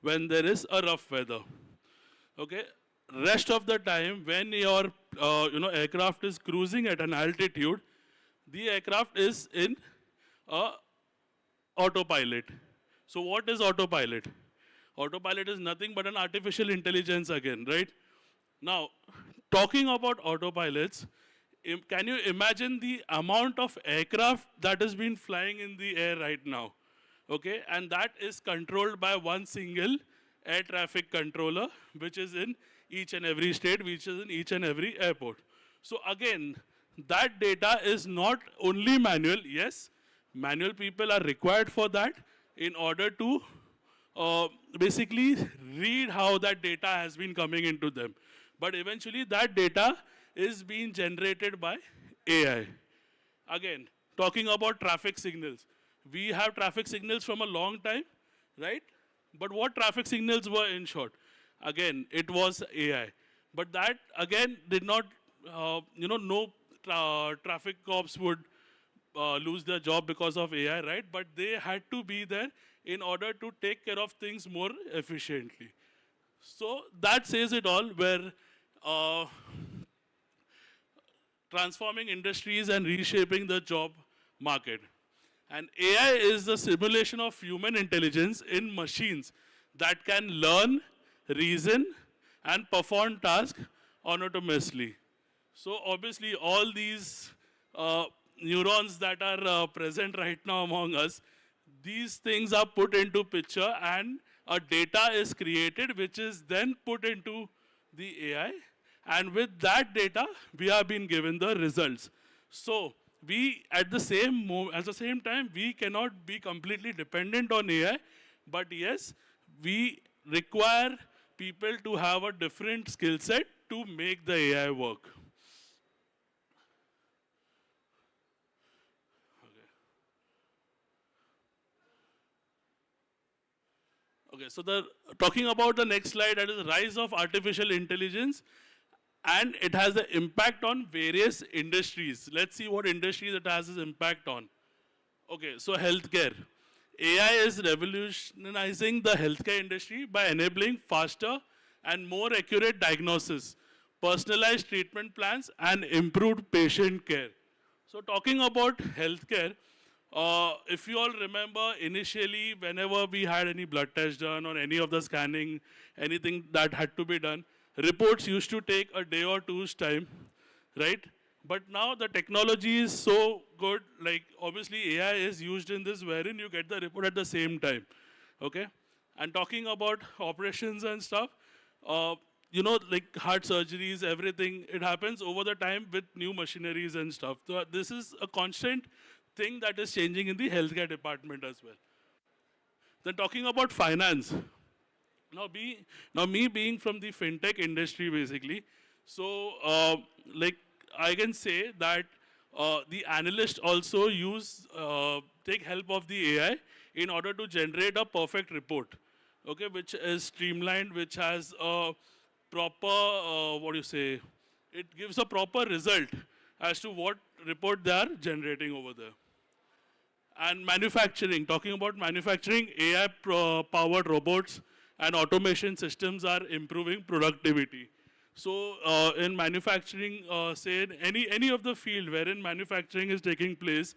when there is a rough weather. Okay, rest of the time when your aircraft is cruising at an altitude, the aircraft is in a autopilot. So what is autopilot? Autopilot is nothing but an artificial intelligence again, right? Now, talking about autopilots, can you imagine the amount of aircraft that has been flying in the air right now? Okay, and that is controlled by one single air traffic controller, which is in each and every state, which is in each and every airport. So again, that data is not only manual. Yes, manual people are required for that in order to basically read how that data has been coming into them. But eventually that data is being generated by AI. Again, talking about traffic signals. We have traffic signals from a long time, right? But what traffic signals were in short? Again, it was AI. But that, again, did not, no traffic cops would lose their job because of AI, right? But they had to be there in order to take care of things more efficiently. So that says it all, where transforming industries and reshaping the job market. And AI is the simulation of human intelligence in machines that can learn, reason, and perform tasks autonomously. So obviously, all these neurons that are present right now among us, these things are put into picture and a data is created which is then put into the AI. And with that data, we have been given the results. So we, at the same time, we cannot be completely dependent on AI, but yes, we require people to have a different skill set to make the AI work. Okay, so talking about the next slide, that is rise of artificial intelligence, and it has an impact on various industries. Let's see what industries it has its impact on. Okay, so healthcare. AI is revolutionizing the healthcare industry by enabling faster and more accurate diagnosis, personalized treatment plans, and improved patient care. So talking about healthcare, if you all remember, initially, whenever we had any blood test done or any of the scanning, anything that had to be done, reports used to take a day or two's time, right? But now the technology is so good, like obviously AI is used in this wherein you get the report at the same time, okay? And talking about operations and stuff, like heart surgeries, everything, it happens over the time with new machineries and stuff. So this is a constant thing that is changing in the healthcare department as well. Then talking about finance. Now me being from the fintech industry basically, so like I can say that the analysts also take help of the AI in order to generate a perfect report, okay, which is streamlined, which has a proper, it gives a proper result as to what report they are generating over there. And manufacturing, talking about manufacturing, AI-powered robots and automation systems are improving productivity. So in manufacturing, say in any of the field wherein manufacturing is taking place,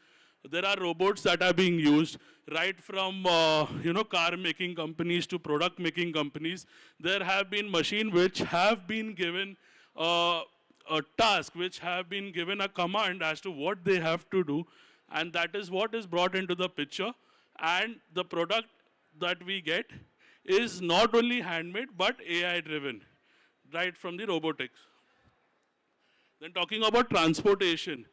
there are robots that are being used, right from car making companies to product making companies. There have been machines which have been given a task, which have been given a command as to what they have to do, and that is what is brought into the picture. And the product that we get is not only handmade but AI driven, right from the robotics. Then talking about transportation.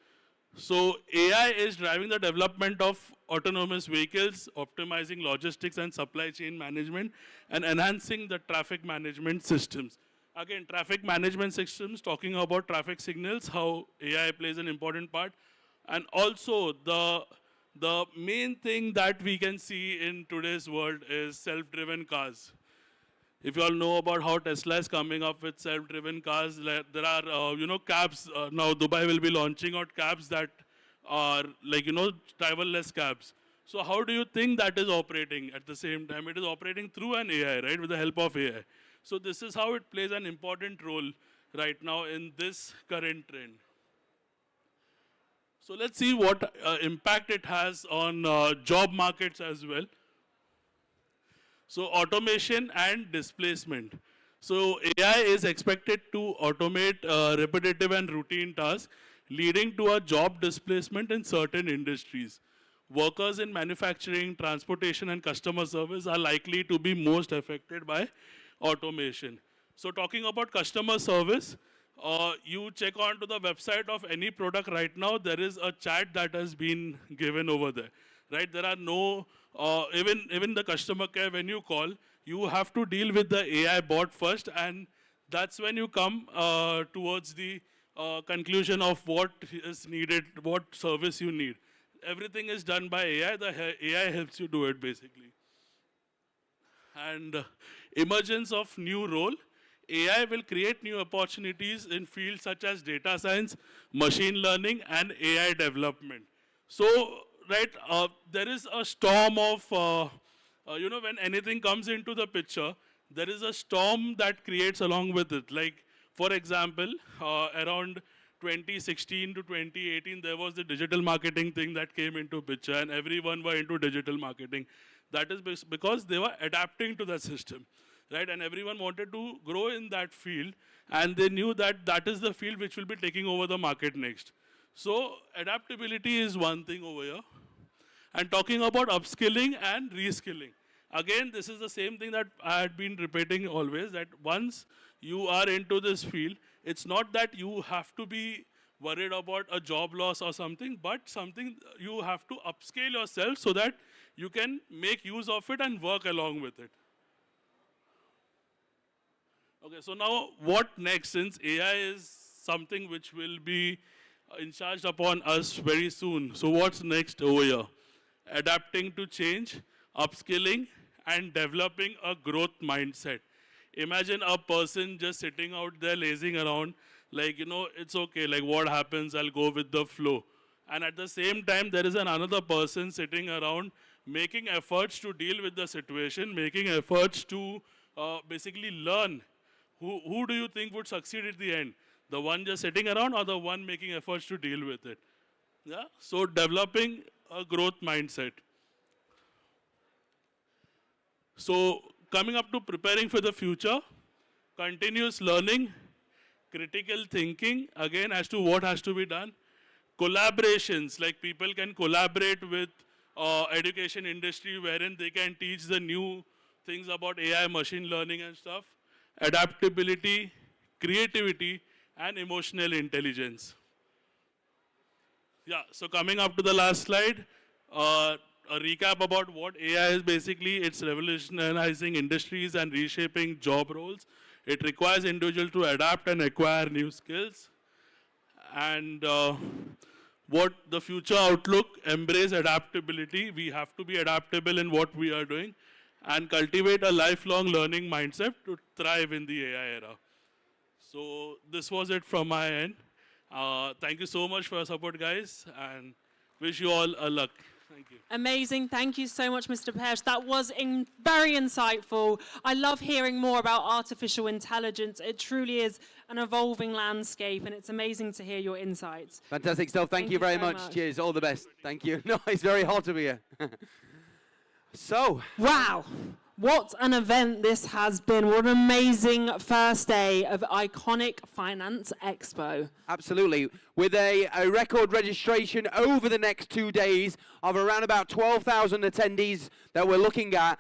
So AI is driving the development of autonomous vehicles, optimizing logistics and supply chain management, and enhancing the traffic management systems. Again, traffic management systems, talking about traffic signals, how AI plays an important part. And also the main thing that we can see in today's world is self-driven cars. If you all know about how Tesla is coming up with self-driven cars, there are, cabs. Now Dubai will be launching out cabs that are driverless cabs. So how do you think that is operating at the same time? It is operating through an AI, right, with the help of AI. So this is how it plays an important role right now in this current trend. So let's see what impact it has on job markets as well. So automation and displacement. So AI is expected to automate repetitive and routine tasks, leading to a job displacement in certain industries. Workers in manufacturing, transportation, and customer service are likely to be most affected by automation. So talking about customer service, you check onto the website of any product right now, there is a chat that has been given over there, right? There are no, even the customer care, when you call, you have to deal with the AI bot first, and that's when you come towards the conclusion of what is needed, what service you need. Everything is done by AI. The AI helps you do it, basically. And emergence of new role. AI will create new opportunities in fields such as data science, machine learning, and AI development. So, right, there is a storm of, when anything comes into the picture, there is a storm that creates along with it. Like, for example, around 2016 to 2018, there was the digital marketing thing that came into picture, and everyone were into digital marketing. That is because they were adapting to the system, right? And everyone wanted to grow in that field, and they knew that that is the field which will be taking over the market next. So adaptability is one thing over here. And talking about upskilling and reskilling. Again, this is the same thing that I had been repeating always, that once you are into this field, it's not that you have to be worried about a job loss or something, but something you have to upscale yourself so that you can make use of it and work along with it. Okay, so now what next? Since AI is something which will be in charge upon us very soon. So what's next over here? Adapting to change, upskilling, and developing a growth mindset. Imagine a person just sitting out there lazing around, like, it's okay, like what happens, I'll go with the flow. And at the same time, there is another person sitting around making efforts to deal with the situation, making efforts to basically learn. Who do you think would succeed at the end? The one just sitting around or the one making efforts to deal with it? Yeah? So developing a growth mindset. So coming up to preparing for the future, continuous learning, critical thinking, again, as to what has to be done. Collaborations, like people can collaborate with education industry wherein they can teach the new things about AI, machine learning and stuff. Adaptability, creativity, and emotional intelligence. Yeah, so coming up to the last slide, a recap about what AI is basically. It's revolutionizing industries and reshaping job roles. It requires individuals to adapt and acquire new skills. And what the future outlook, embrace adaptability. We have to be adaptable in what we are doing and cultivate a lifelong learning mindset to thrive in the AI era. So this was it from my end. Thank you so much for your support, guys, and wish you all a luck. Thank you. Amazing. Thank you so much, Mr. Pesh. That was very insightful. I love hearing more about artificial intelligence. It truly is an evolving landscape, and it's amazing to hear your insights. Fantastic stuff. Thank you very much. Cheers. All the best. Thank you. No, it's very hot over here. So. Wow. What an event this has been. What an amazing first day of Iconic Finance Expo. Absolutely. With a record registration over the next 2 days of around about 12,000 attendees that we're looking at.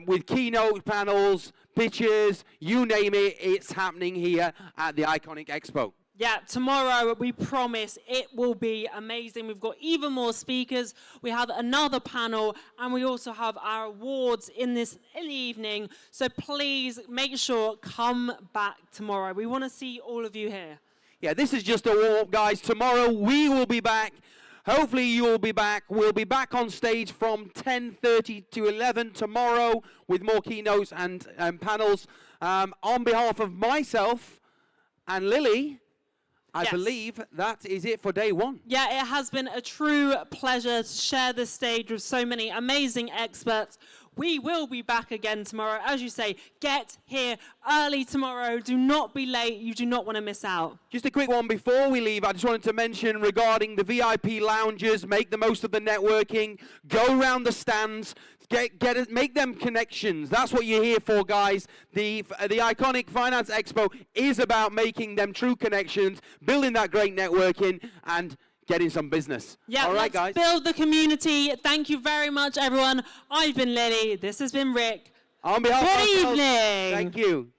with keynote panels, pictures, you name it, it's happening here at the Iconic Expo. Yeah, tomorrow we promise it will be amazing. We've got even more speakers. We have another panel, and we also have our awards in the evening. So please make sure come back tomorrow. We want to see all of you here. Yeah, this is just a warm-up, guys. Tomorrow we will be back. Hopefully you'll be back. We'll be back on stage from 10:30 to 11 tomorrow with more keynotes and panels. On behalf of myself and Lily, I Yes. believe that is it for day one. Yeah, it has been a true pleasure to share this stage with so many amazing experts. We will be back again tomorrow. As you say, get here early tomorrow. Do not be late. You do not want to miss out. Just a quick one before we leave. I just wanted to mention regarding the VIP lounges, make the most of the networking, go around the stands, make them connections. That's what you're here for, guys. The Iconic Finance Expo is about making them true connections, building that great networking, and getting some business. Yeah, all right, let's guys. build the community. Thank you very much, everyone. I've been Lily. This has been Rick. On behalf Good of ourselves, evening. thank you.